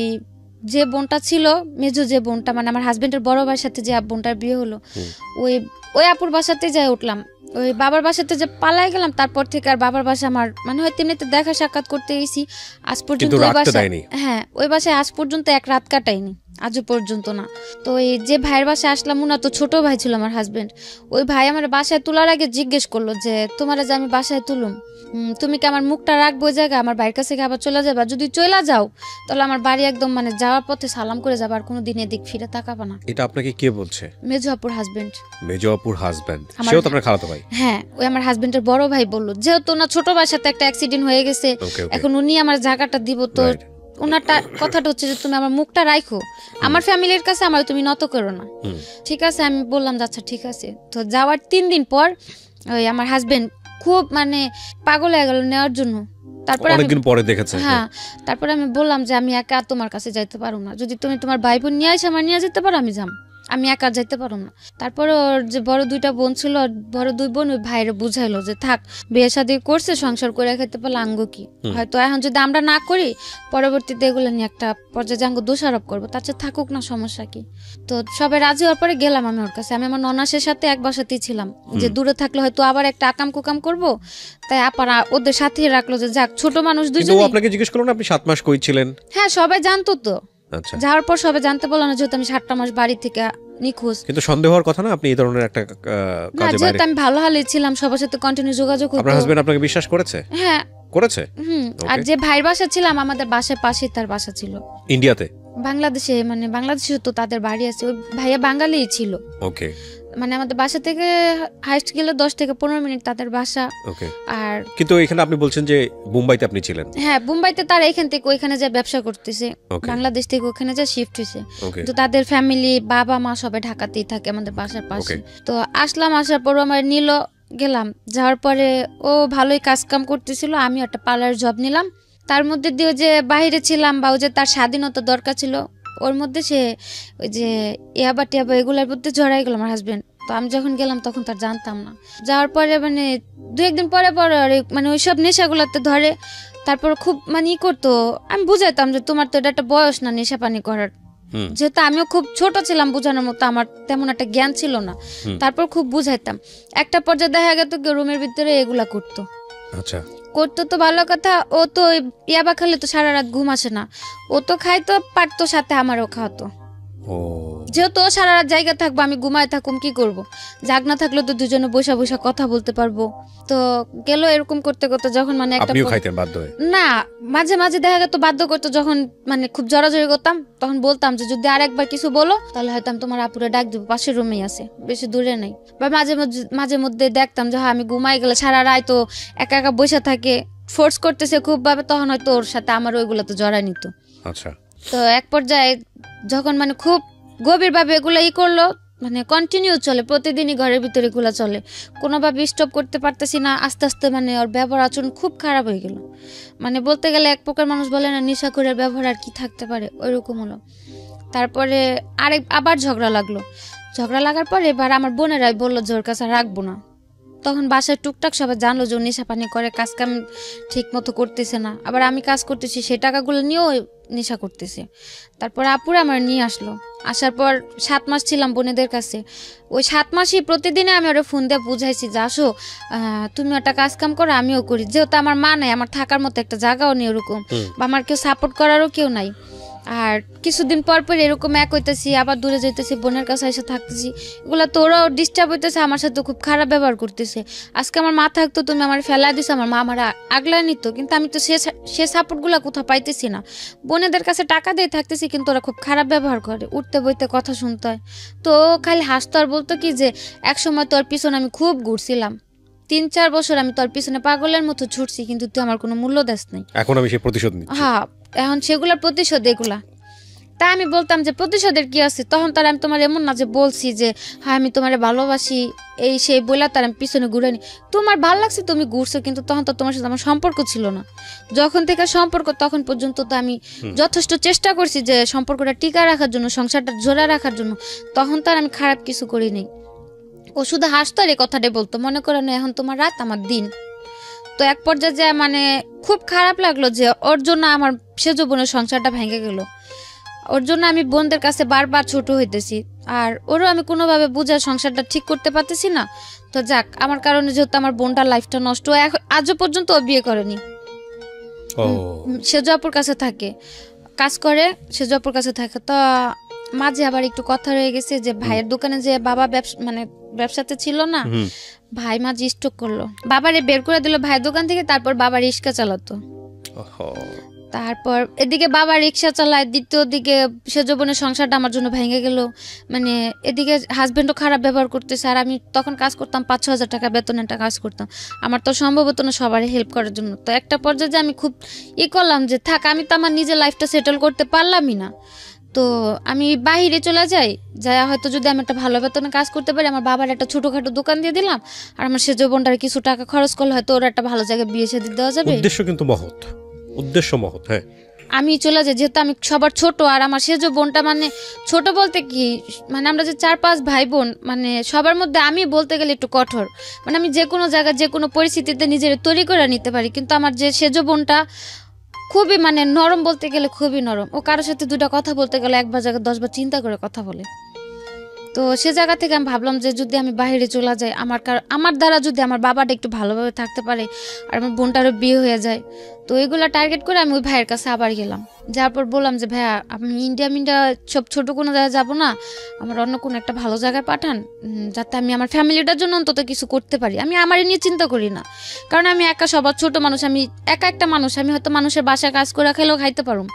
যে বোনটা ছিল, মেজো যে বোনটা, মানে আমার হাজবেন্ডের বড় ভাইয়ের সাথে যে বোনটার বিয়ে হলো, ওই আপুর বাসাতে যাই উঠলাম। ওই বাবার বাসাতে যে পালাই গেলাম, তারপর থেকে আর বাবার বাসা আমার মানে হয় তেমনিতে দেখা সাক্ষাৎ করতে গেছি আজ পর্যন্ত। ওই বাসায় হ্যাঁ ওই বাসায় আজ পর্যন্ত এক রাত কাটাইনি, আজও পর্যন্ত না। তো এই যে ভাইয়ের বাসায় আসলাম, উনা তো ছোট ভাই ছিল আমার হাজবেন্ড, ওই ভাই আমার বাসায় তোলার আগে জিজ্ঞেস করলো যে তোমার যে আমি বাসায় তুলুম, তুমি কি আমার মুখটা রাখবো ওই জায়গায়, আমার বাড়ির কাছে আবার চলে যাবা, যদি চলে যাও তাহলে আমার বাড়ি একদম মানে যাওয়ার পথে সালাম করে যাবা, আর কোনোদিন এদিক ফিরে তাকাবা না। এটা আপনাকে কে বলছে? মেজো আপুর হাজবেন্ড। মেজো আপুর হাজবেন্ড, সেও তো আপনার খালাতো ভাই? হ্যাঁ, ওই আমার হাজবেন্ডের বড় ভাই বললো, যেহেতু না ছোট ভাইয়ের সাথে একটা অ্যাক্সিডেন্ট হয়ে গেছে, এখন উনি আমার জায়গাটা দিব, তো ওনারটা কথাটা হচ্ছে যে তুমি আমার মুখটা রাখো, আমার ফ্যামিলির কাছে আমার তুমি নত করো না। ঠিক আছে, আমি বললাম আচ্ছা ঠিক আছে। তো যাওয়ার 3 দিন পর ওই আমার হাজবেন্ড খুব মানে পাগল হয়ে গেল নেওয়ার জন্য। তারপর অনেকদিন পরে দেখেছে। হ্যাঁ, তারপর আমি বললাম যে আমি একা তোমার কাছে যাইতে পারো না, যদি তুমি তোমার ভাই বোন নিয়ে আসে আমার নিয়ে যেতে পারো, আমি যাম, আমি একা যাইতে পারো না। তারপরে ওর যে বড় 2টা বোন ছিল, বড় 2 বোন ওই ভাইরে বুঝাইলো যে থাক, বিয়ে শাদী করছে, সংসার করে খেতে পারলে আঙ্গ কি, হয়তো এখন যদি আমরা না করি পরবর্তীতে এগুলো নিয়ে একটা পর্যায়ে আঙ্গ দোষারোপ করবো, তার চেয়ে থাকুক না, সমস্যা কি। তো সবাই রাজি হওয়ার পরে গেলাম আমি ওর কাছে। আমি আমার ননাসের সাথে এক বাসাতেই ছিলাম, যে দূরে থাকলে হয়তো আবার একটা আকাম কুকাম করবো, তাই আপারা ওদের সাথেই রাখলো যে যাক ছোট মানুষ দুইজন। আপনাকে জিজ্ঞেস করলো না আপনি 7 মাস কই ছিলেন? হ্যাঁ, সবাই জানতো তো। যাওয়ার পর সবাই জানতে পারলো না, যেহেতু আমি 7টা মাস বাড়ি থেকে নিখোঁজ। কিন্তু সন্দেহ হওয়ার কথা না, আপনি এই ধরনের একটা কাজে বাইরে। যেহেতু আমি ভালো হালে ছিলাম, সবার সাথে কন্টিনিউ যোগাযোগ করতে। আপনার হাজবেন্ড আপনাকে বিশ্বাস করেছে? হ্যাঁ করেছে। আর যে ভাইয়ের বাসা ছিলাম, আমাদের বাসার পাশেই তার বাসা ছিল। ইন্ডিয়াতে? বাংলাদেশে, মানে বাংলাদেশে তো তাদের বাড়ি আছে। ওই ভাইয়া বাঙালিই ছিল। ওকে। মানে আমাদের বাসা থেকে হাইস্ট গেলে 10 থেকে 15 মিনিট তাদের বাসা। ওকে। আর কিন্তু এখানে আপনি বলছেন যে মুম্বাইতে আপনি ছিলেন? হ্যাঁ, মুম্বাইতে তারা এখান থেকে ওইখানে যা ব্যবসা করতেছে, বাংলাদেশ থেকে ওখানে যা শিফট হয়েছে। তো তাদের ফ্যামিলি, বাবা মা সবাই ঢাকাতেই থাকে আমাদের বাসার পাশে। তো আসলাম, আসার পর আমার নিল, গেলাম, যাওয়ার পরে ও ভালোই কাজ কাম করতেছিল, আমি একটা পার্লার জব নিলাম। তার মধ্যে দিয়ে যে বাইরে ছিলাম, বা ও যে তার স্বাধীনতা দরকার ছিল, ওর মধ্যে সে ওই যে ইয়াবা টিয়াবা এগুলোর মধ্যে জড়াই গেল আমার হাজবেন্ড। তো আমি যখন গেলাম তখন তার জানতাম না। যাওয়ার পরে মানে 2-1 দিন পরে পরে মানে ওইসব নেশাগুলোতে ধরে। তারপর খুব মানে ই করতো, আমি বুঝাইতাম যে তোমার তো এটা একটা বয়স না নেশা পানি করার, যেহেতু আমিও খুব ছোট ছিলাম, বোঝানোর মতো আমার তেমন একটা জ্ঞান ছিল না। তারপর খুব বুঝাইতাম। একটা পর্যায়ে দেখা গেত রুমের ভিতরে এগুলা করতো। আচ্ছা, করতো তো ভালো কথা, ও তো ইয়াবা খেলে তো সারা রাত ঘুম আসে না, ও তো খাইতো পারতো, সাথে আমারও খাওয়াতো। যেহেতু ও সারা রাত জায়গা থাকবো, আমি ঘুমায় থাকুম, কি করব, জাগ না থাকলে তো দুজনে বসা বসা কথা বলতে পারবো। তো গেল এরকম করতে করতে, যখন মানে একটা না মাঝে মাঝে দেখা গেত বাধ্য করতো, যখন মানে খুব জড়াজড়ি করতাম, তখন বলতাম যে যদি আরেকবার কিছু বলো তাহলে হয়তো আমি তোমার আপুরে ডাক দিব, পাশের রুমেই আছে, বেশি দূরে নাই। বা মাঝে মধ্যে দেখতাম যে আমি ঘুমাই গেলে সারা রাত তো একা একা বসে থাকে, ফোর্স করতেছে খুব ভাবে, তখন হয়তো ওর সাথে আমার ওইগুলো তো জড়াই নিত। আচ্ছা। তো এক পর্যায়ে যখন মানে খুব গভীরভাবে এগুলো করলো, মানে কন্টিনিউ চলে, প্রতিদিনই ঘরের ভিতরে এগুলো চলে, কোনোভাবে স্টপ করতে পারতেছি না। আস্তে আস্তে মানে ওর ব্যবহার আচরণ খুব খারাপ হয়ে গেল। মানে বলতে গেলে এক প্রকার মানুষ বলে না নেশাখোরের ব্যবহার আর কি থাকতে পারে, ওইরকম হলো। তারপরে আবার ঝগড়া লাগলো। ঝগড়া লাগার পরে এবার আমার বোনেরাই বললো যে ওর কাছে রাখবো না। তখন বাসায় টুকটাক সবাই জানলো যে ও নেশা পানি করে, কাজ কাম ঠিক মতো করতেছে না, আবার আমি কাজ করতেছি, সেই টাকাগুলো নিয়েও নেশা করতেছে। তারপর আপুরে আমার নিয়ে আসলো। আসার পর 7 মাস ছিলাম বোনেদের কাছে। ওই 7 মাসই প্রতিদিনে আমি ওরা ফোন দিয়ে বুঝাইছি যে আসো, তুমি একটা কাজ কাম করো, আমিও করি। যেহেতু আমার মা নাই, আমার থাকার মতো একটা জায়গাও নেই ওরকম, বা আমার কেউ সাপোর্ট করারও কেউ নাই। আর কিছুদিন পর পর এরকম এক হইতেছি, আবার দূরে যাইতেছি, বোনের কাছে এসে থাকতেছি, এগুলো তো ওরাও ডিস্টার্ব হইতেছে, আমার সাথে খুব খারাপ ব্যবহার করতেছে। আজকে আমার মা থাকতো, তুমি আমার ফেলা দিছো, আমার মা আমার আগলায় নিত, কিন্তু আমি তো সে সাপোর্টগুলো কোথাও পাইতেছি না। বোনেদের কাছে টাকা দিয়ে থাকতেছি, কিন্তু ওরা খুব খারাপ ব্যবহার করে, উঠতে বইতে কথা শুনতে হয়। তো খালি হাসতো আর বলতো কি যে এক সময় তোর পিছনে আমি খুব ঘুরছিলাম, 3-4 বছর আমি তোর পিছনে পাগলের মতো ছুটছি, কিন্তু তুই আমার কোনো মূল্য দেস নাই। এখন আমি সেই প্রতিশোধ নিচ্ছি। হ্যাঁ, এখন সেগুলোর প্রতিশোধ এগুলা। তাই আমি বলতাম যে প্রতিশোধের কি আছে, তখন তার আমি তোমার এমন না যে বলছি যে হ্যাঁ আমি তোমার ভালোবাসি এই সেই বলে তার আমি পিছনে ঘুরাইনি। তোমার ভালো লাগছে তুমি ঘুরছো, কিন্তু তখন তো তোমার সাথে আমার সম্পর্ক ছিল না। যখন থেকে সম্পর্ক তখন পর্যন্ত তো আমি যথেষ্ট চেষ্টা করছি যে সম্পর্কটা টিকা রাখার জন্য, সংসারটা জোড়া রাখার জন্য। তখন তার আমি খারাপ কিছু করিনি। ও শুধু হাসতো আর এই কথাটাই বলতো, মনে করো না এখন তোমার রাত আমার দিন। তো এক পর্যায়ে যে মানে খুব খারাপ লাগলো যে ওর জন্য আমার সেজ বোনের সংসারটা ভেঙে গেল। ওর জন্য আমি বোনদের কাছে বারবার ছোট হইতেছি, আর ওরও আমি কোনোভাবে বুঝে সংসারটা ঠিক করতে পারতেছি না। তো যাক, আমার কারণে যেহেতু আমার বোনটার লাইফটা নষ্ট, আজও পর্যন্ত ও বিয়ে করেনি। সেজ আপুর কাছে থাকে, কাজ করে, সেজ আপুর কাছে থাকে। তো মাঝে আবার একটু কথা রয়ে গেছে যে ভাইয়ের দোকানে যে বাবা মানে ব্যবসাতে ছিল না, ভাই মাঝে স্ট্রোক করলো, বাবারে বের করে দিল ভাইয়ের দোকান থেকে। তারপর বাবা রিক্সা চালাতো। তারপর এদিকে বাবা রিক্সা চালায়, দ্বিতীয় দিকে সেজ বোনের সংসারটা আমার জন্য ভেঙে গেল। মানে এদিকে হাজবেন্ডও খারাপ ব্যবহার করতেছে, আর আমি তখন কাজ করতাম 5-6 হাজার টাকা বেতনে একটা কাজ করতাম। আমার তো সম্ভব হতো না সবারই হেল্প করার জন্য। তো একটা পর্যায়ে যে আমি খুব করলাম যে থাক, আমি তো আমার নিজের লাইফটা সেটেল করতে পারলামই না, তো আমি বাহিরে চলে যাই, যাই হয়তো যদি আমি একটা ভালো বেতনে কাজ করতে পারি, আমার বাবার একটা ছোটখাটো দোকান দিয়ে দিলাম, আর আমার সেজ বোনটার কিছু টাকা খরচ করলে হয়তো ওরা একটা ভালো জায়গায় বিয়ে শাদী দেওয়া যাবে। উদ্দেশ্য কিন্তু মহৎ, উদ্দেশ্য মহৎ। হ্যাঁ, আমি চলে যাই, যেহেতু আমি সবার ছোট, আর আমার সেজ বোনটা মানে ছোট বলতে কি, মানে আমরা যে 4-5 ভাই বোন, মানে সবার মধ্যে আমি বলতে গেলে একটু কঠোর। মানে আমি যে কোনো জায়গায় যে কোনো পরিস্থিতিতে নিজের তৈরি করে নিতে পারি, কিন্তু আমার যে সেজ বোনটা খুবই মানে নরম, বলতে গেলে খুবই নরম। ও কারোর সাথে দুটো কথা বলতে গেলে একবার জায়গায় 10 বার চিন্তা করে কথা বলে। তো সে জায়গা থেকে আমি ভাবলাম যে যদি আমি বাইরে চলে যাই, আমার দ্বারা যদি আমার বাবাটা একটু ভালোভাবে থাকতে পারে, আর আমার বোনটারও বিয়ে হয়ে যায়, তো এগুলো টার্গেট করে আমি ওই ভাইয়ের কাছে আবার গেলাম। যার পর বললাম যে ভাইয়া, আমি ইন্ডিয়া সব ছোট কোনো জায়গায় যাবো না, আমার অন্য কোনো একটা ভালো জায়গায় পাঠান, যাতে আমি আমার ফ্যামিলিটার জন্য অন্তত কিছু করতে পারি। আমি আমারই নিয়ে চিন্তা করি না, কারণ আমি একা সবার ছোট মানুষ, আমি একা একটা মানুষ। আমি হয়তো মানুষের বাসায় কাজ করে খেলেও খাইতে পারুম,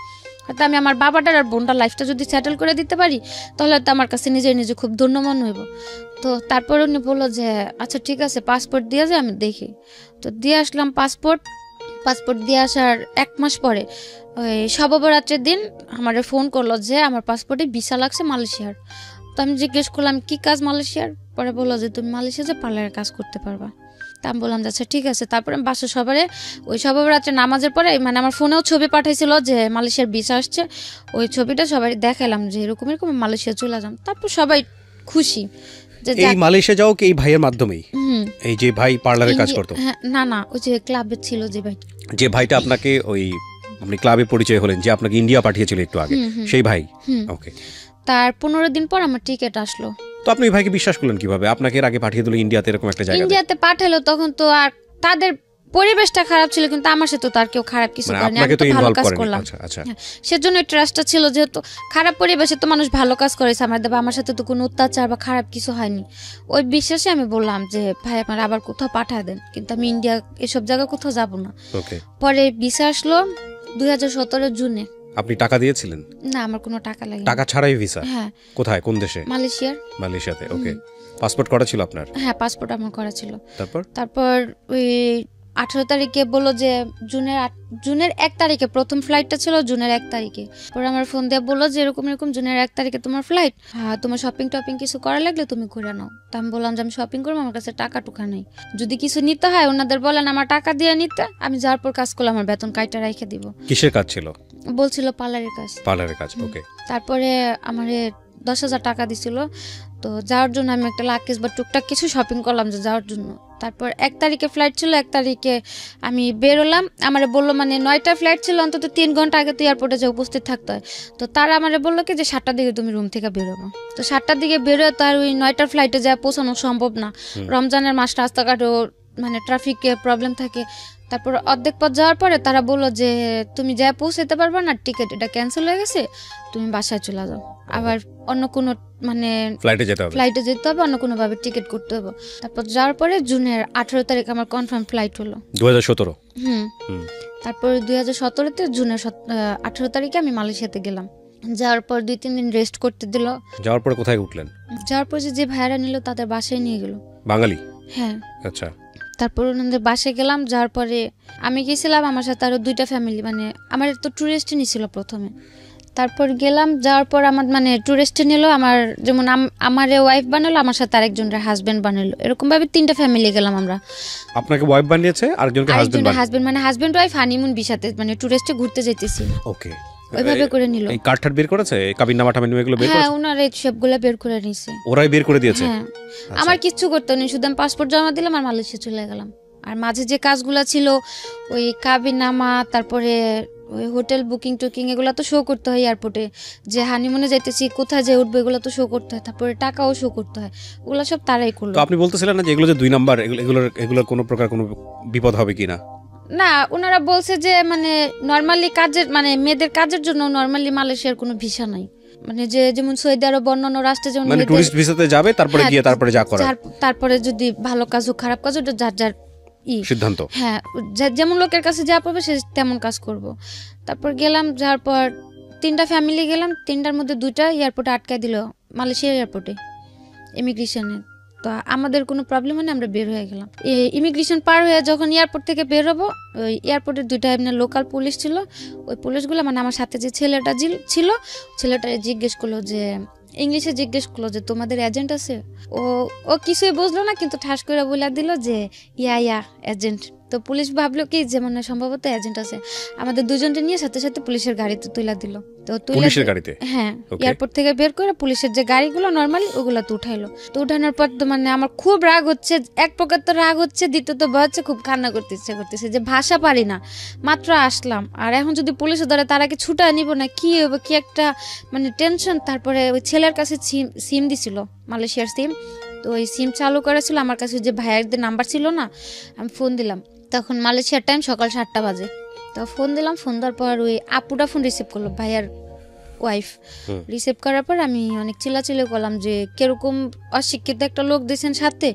হয়তো আমি আমার বাবাটার আর বোনটার লাইফটা যদি সেটেল করে দিতে পারি, তাহলে তো আমার কাছে নিজে খুব ধন্য মনে হইব। তো তারপর উনি বললো যে আচ্ছা ঠিক আছে, পাসপোর্ট দিয়ে যায়, আমি দেখি। তো দিয়ে আসলাম পাসপোর্ট দিয়ে আসার 1 মাস পরে ওই শবে-বরাতের দিন আমার ফোন করলো যে আমার পাসপোর্টে ভিসা লাগছে মালয়েশিয়ার। তো আমি জিজ্ঞেস করলাম কি কাজ মালয়েশিয়ার? পরে বললো যে তুমি মালয়েশিয়া যে পার্লারের কাজ করতে পারবা। তা আমি বললাম আচ্ছা ঠিক আছে। তারপরে আমি বাসা সবারে ওই শবে-বরাতের নামাজের পরে, মানে আমার ফোনেও ছবি পাঠাইছিল যে মালয়েশিয়ার ভিসা আসছে, ওই ছবিটা সবাই দেখালাম যে এরকম মালয়েশিয়া চলে যাম। তারপর সবাই খুশি যে এই মালয়েশিয়া যাও কি এই ভাইয়ের মাধ্যমেই? এই যে ভাই পার্লারে কাজ করতো? না, ওই যে ক্লাবে ছিল যে ভাইটা আপনাকে ওই আপনি ক্লাবে পরিচয় হলেন, যে আপনাকে ইন্ডিয়া পাঠিয়েছিল একটু আগে, সেই ভাই। ওকে। তার 15 দিন পর আমার টিকিট আসলো। তো আপনি ভাইকে বিশ্বাস করলেন কিভাবে? আপনাকে এর আগে পাঠিয়ে দিল ইন্ডিয়াতে, এরকম একটা জায়গায়। ইন্ডিয়াতে পাঠালো, তখন তো আর তাদের পরিবেশটা খারাপ ছিল, কিন্তু আমার সাথে তো আর কেউ খারাপ কিছু করেনি, আমি তো ভালো কাজ করলাম। আচ্ছা, সেজন্য ট্রাস্টটা ছিল, যেহেতু খারাপ পরিবেশে তো মানুষ ভালো কাজ করেছে আমার সাথে তো কোনো অত্যাচার বা খারাপ কিছু হয়নি। ওই বিশ্বাসে আমি বললাম যে ভাই আমার আবার কোথাও পাঠা দেন, কিন্তু আমি ইন্ডিয়া এসব জায়গায় কোথাও যাব না। পরে ভিসা আসলো 2017 জুনে। আপনি টাকা দিয়েছিলেন? না, আমার কোনো টাকা লাগেনি। টাকা ছাড়াই ভিসা? হ্যাঁ। কোথায়, কোন দেশে? মালয়েশিয়াতে। ওকে। পাসপোর্ট করা ছিল আপনার? হ্যাঁ, পাসপোর্ট আমার করা ছিল। তারপর ওই 18 তারিখে বললো যে জুনের 1 তারিখে প্রথম ফ্লাইটটা ছিল, জুনের 1 তারিখে। পরে আমার ফোন দিয়ে বললো যে এরকম জুনের 1 তারিখে তোমার ফ্লাইট, হ্যাঁ তোমার শপিং টপিং কিছু করা লাগলে তুমি করে নাও। তা আমি বললাম যে আমি শপিং করবো, আমার কাছে টাকা টুকা নেই, যদি কিছু নিতে হয় ওনাদের বলেন আমার টাকা দিয়ে নিতে, আমি যাওয়ার পর কাজ করলে আমার বেতন কাইটা রেখে দিব। কিসের কাজ ছিল? বলছিল পার্লারের কাজ। ওকে। তারপরে আমার 10,000 টাকা দিছিল, তো যাওয়ার জন্য আমি একটা লাকেজ বা টুকটাক কিছু শপিং করলাম যে যাওয়ার জন্য। তারপর 1 তারিখে ফ্লাইট ছিল, 1 তারিখে আমি বেরোলাম। আমার বললো মানে 9টা ফ্লাইট ছিল, অন্তত 3 ঘন্টা আগে তো এয়ারপোর্টে যে উপস্থিত থাকতে হয়। তো তারা আমার বললো কি যে 7টার দিকে তুমি রুম থেকে বেরোবো। তো 7টার দিকে বেরোয় তো আর ওই 9টার ফ্লাইটে যায় পৌঁছানো সম্ভব না, রমজানের মাস, রাস্তাঘাটও মানে ট্রাফিকে প্রবলেম থাকে। তারপর অর্ধেক পথ যাওয়ার পরে তারা বললো যে তুমি যা পৌঁছাতে পারবা না, টিকিট এটা ক্যান্সেল হয়ে গেছে, তুমি বাসায় চলে যাও, আবার অন্য কোনো মানে ফ্লাইটে যেতে হবে, অন্য কোনো ভাবে টিকিট করতে হবে। তারপর যাওয়ার পরে জুনের 18 তারিখ আমার কনফার্ম ফ্লাইট হলো। 2017? তারপর 2017-তে জুনের 18 তারিখে আমি মালয়েশিয়াতে গেলাম। যাওয়ার পর 2-3 দিন রেস্ট করতে দিল। যাওয়ার পরে কোথায় উঠলেন? যাওয়ার পর যে ভাড়া নিল তাদের বাসায় নিয়ে গেল। বাঙালি? হ্যাঁ। আচ্ছা। তারপর ওনাদের বাসায় গেলাম, যাওয়ার পরে আমি গেছিলাম, আমার সাথে আরও 2টা ফ্যামিলি, মানে আমার তো ট্যুরিস্টই নিছিল প্রথমে। তারপর গেলাম, যাওয়ার পর আমার মানে ট্যুরিস্টে নিল, আমার যেমন আমার ওয়াইফ বানালো, আমার সাথে আরেকজনের হাজব্যান্ড বানালো, এরকমভাবে 3টা ফ্যামিলি গেলাম আমরা। আপনাকে ওয়াইফ বানিয়েছে, আরেকজনকে হাজবেন্ড বানিয়েছে। হাজব্যান্ড মানে হাজব্যান্ড ওয়াইফ হানিমুন ভিসাতে মানে টুরিস্টে ঘুরতে যাইতেছি। ওকে, ওইভাবে করে নিল। এই কার্ড বের করেছে, কাবিননামা টামিননামা এগুলো বের করেছে? হ্যাঁ, ওনারা এই সবগুলো বের করে নিছে। ওরাই বের করে দিয়েছে? হ্যাঁ, আমার কিচ্ছু করতে নেই, শুধু আমি পাসপোর্ট জমা দিলাম আর মালয়েশিয়া চলে গেলাম। আর মাঝে যে কাজগুলো ছিল ওই কাবিননামা, তারপরে ওই হোটেল বুকিং টুকিং, এগুলো তো শো করতে হয় এয়ারপোর্টে, যে হানিমুনে যাইতেছি কোথায় যে উঠবো এগুলো তো শো করতে হয়, তারপরে টাকাও শো করতে হয়, ওগুলো সব তারাই করলো। তো আপনি বলতেছিলেন না যে এগুলো যে 2 নাম্বার, এগুলোর কোনো প্রকার কোনো বিপদ হবে কিনা? না, ওনারা বলছে যে মানে নরমালি কাজের মানে মেয়েদের কাজের জন্য নরমালি মালয়েশিয়ার কোনো ভিসা নাই, মানে যে যেমন সৌদি আরব অন্যান্য রাষ্ট্রে যেমন মানে টুরিস্ট ভিসাতে যাবে, তারপরে হ্যাঁ, গিয়ে তারপরে যা করার, তারপরে যদি ভালো কাজ হোক খারাপ কাজ ওটা যার যার সিদ্ধান্ত। হ্যাঁ, যেমন লোকের কাছে যা পাবে সে তেমন কাজ করব। তারপর গেলাম, যাওয়ার পর 3টা ফ্যামিলি গেলাম, 3টার মধ্যে 2টা এয়ারপোর্টে আটকায় দিল, মালয়েশিয়ার এয়ারপোর্টে ইমিগ্রেশনে। তো আমাদের কোনো প্রবলেম হয় না, আমরা বের হয়ে গেলাম। ইমিগ্রেশন পার হয়ে যখন এয়ারপোর্ট থেকে বের হবো, ওই এয়ারপোর্টের 2টা এমনি লোকাল পুলিশ ছিল, ওই পুলিশগুলো মানে আমার সাথে যে ছেলেটা ছিল, ছেলেটা জিজ্ঞেস করলো যে ইংলিশে জিজ্ঞেস করলো যে তোমাদের এজেন্ট আছে? ও কিছুই বুঝলো না, কিন্তু ঠাস করে বলে দিল যে ইয়া এজেন্ট। তো পুলিশ ভাবলো কি যে মানে সম্ভবত এজেন্ট আছে, আমাদের দুজনকে নিয়ে সাথে সাথে পুলিশের গাড়িতে তুলে দিল। তো পুলিশের গাড়িতে? হ্যাঁ, এয়ারপোর্ট থেকে বের করে পুলিশের যে গাড়িগুলো নরমালি ওগুলো তো উঠাইলো। তো উঠানোর পর তো মানে আমার খুব রাগ হচ্ছে, এক প্রকার তো রাগ হচ্ছে, দ্বিতীয়ত ভয় হচ্ছে, খুব কান্না করতে ইচ্ছে করতেছে যে ভাষা পারি না, মাত্র আসলাম, আর এখন যদি পুলিশে ধরে তার আগে ছুটা নিব না, কি হবে, কি একটা মানে টেনশন। তারপরে ওই ছেলের কাছে সিম দিছিল, মালয়েশিয়ার সিম, তো ওই সিম চালু করেছিল, আমার কাছে যে ভাইয়াদের নাম্বার ছিল না, আমি ফোন দিলাম, তখন মালয়েশিয়ার টাইম সকাল 7টা বাজে। তো ফোন দিলাম, ফোন দেওয়ার পর ওই আপুটা ফোন রিসিভ করলো, ভাইয়ার ওয়াইফ রিসিভ করার পর আমি অনেক চিল্লাচিল্লি করলাম যে কিরকম অশিক্ষিত একটা লোক দিয়েছেন সাথে,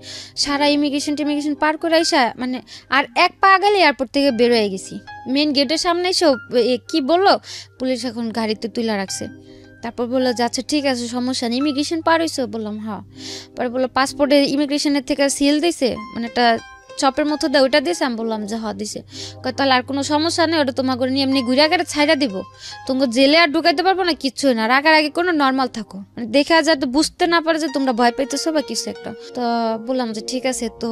সারা ইমিগ্রেশন পার করে আইসা মানে আর এক পা গেলে এয়ারপোর্ট থেকে বের হয়ে গেছি, মেন গেটের সামনে এসে কি বললো, পুলিশ এখন গাড়িতে তুলে রাখছে। তারপর বললো যে আচ্ছা ঠিক আছে সমস্যা নেই, ইমিগ্রেশন পার হয়েছে? বললাম হ্যাঁ। পরে বললো পাসপোর্টের ইমিগ্রেশনের থেকে সিল দিছে, মানে একটা চপের মতো দেয় ওইটা দিয়েছে? আমি বললাম যে হ্যাঁ দিছে। তাহলে আর কোনো সমস্যা নেই, ওটা তোমাকে নিয়ে এমনি ঘুরে আগে ছাইড়া দিব, তোমাকে জেলে আর ঢুকাইতে পারবো না, কিচ্ছুই না, রাগারাগি কোনো নর্মাল থাকো, মানে দেখা যায় তো বুঝতে না পারে যে তোমরা ভয় পাইতেছো বা কিছু একটা। তো বললাম যে ঠিক আছে। তো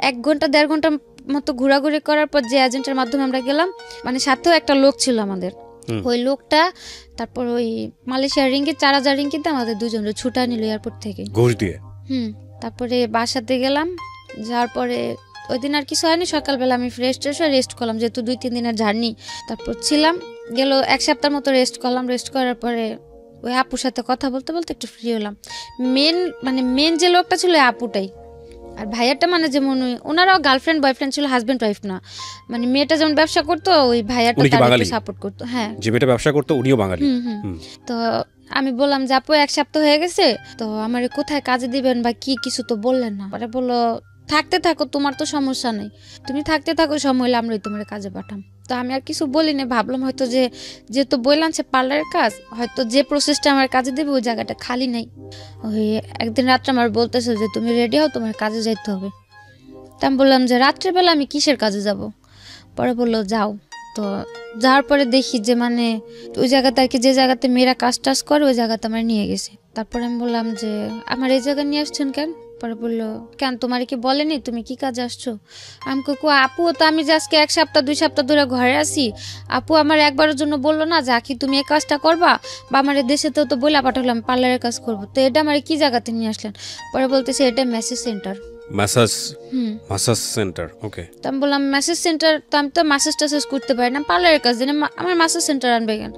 1 ঘন্টা 1.5 ঘন্টা মতো ঘোরাঘুরি করার পর যে এজেন্টের মাধ্যমে আমরা গেলাম, মানে সাথেও একটা লোক ছিল আমাদের, ওই লোকটা তারপর ওই মালয়েশিয়ার রিঙ্গিত 4000 রিঙ্গিতে আমাদের দুজনের ছুটা নিল এয়ারপোর্ট থেকে ঘুষ দিয়ে। তারপরে বাসাতে গেলাম, যাওয়ার পরে ওই দিন আর কিছু হয়নি, সকালবেলা আমি ফ্রেশ হয়ে রেস্ট করলাম, যেহেতু 2-3 দিনের জার্নি। তারপর ছিলাম গেল 1 সপ্তাহের মতো রেস্ট করলাম। রেস্ট করার পরে ওই আপুর সাথে কথা বলতে বলতে একটু ফ্রি হলাম। মেন যে লোকটা ছিল ওই আপুটাই, আর ভাইয়াটা মানে যেমন ওনারাও গার্লফ্রেন্ড বয়ফ্রেন্ড ছিল, হাজবেন্ড ওয়াইফ না, মানে মেয়েটা যেমন ব্যবসা করতো ওই ভাইয়াটা তাকে সাপোর্ট করতো। হ্যাঁ, যে মেয়েটা ব্যবসা করতো উনিও বাঙালি। তো আমি বললাম যে আপু 1 সপ্তাহ হয়ে গেছে, তো আমার কোথায় কাজে দিবেন বা কি কিছু তো বললেন না। পরে বললো থাকতে থাকো, তোমার তো সমস্যা নেই, তুমি থাকতে থাকো, সময় হলে আমরাই তোমার কাজে পাঠাম। তো আমি আর কিছু বলি না, ভাবলাম হয়তো যেহেতু বললাম সে পার্লারের কাজ, হয়তো যে প্রসেসটা আমার কাজে দেবে ওই জায়গাটা খালি নেই। ওই একদিন রাত্রে আমার বলতেছে যে তুমি রেডি হও, তোমার কাজে যাইতে হবে। তা আমি বললাম যে রাত্রেবেলা আমি কিসের কাজে যাব? পরে বললো যাও। তো যাওয়ার পরে দেখি যে মানে ওই জায়গাতে আর কি, যে জায়গাতে মেয়েরা কাজ টাজ করে ওই জায়গাতে আমার নিয়ে গেছে। তারপরে আমি বললাম যে আমার এই জায়গায় নিয়ে আসছেন কেন? পরে বললো কেন তোমার কি বলেনি তুমি কি কাজে আসছো? আমি কো আপু তো আমি যে আজকে 1 সপ্তাহ 2 সপ্তাহ ধরে ঘরে আছি, আপু আমার একবারের জন্য বললো না যে আখি তুমি এই কাজটা করবা, বা আমার দেশেতেও তো বলে পাঠালাম পার্লারের কাজ করবো, তো এটা আমার কি জায়গাতে নিয়ে আসলেন? পরে বলতেছে এটা message centre. Massage centre? Okay. তো আমি বললাম মেসেজ সেন্টার, তো আমি তো মেসেজ টাসেজ করতে পারি না, পার্লারের কাজ দিন আমার মেসেজ সেন্টার আনবে কেন?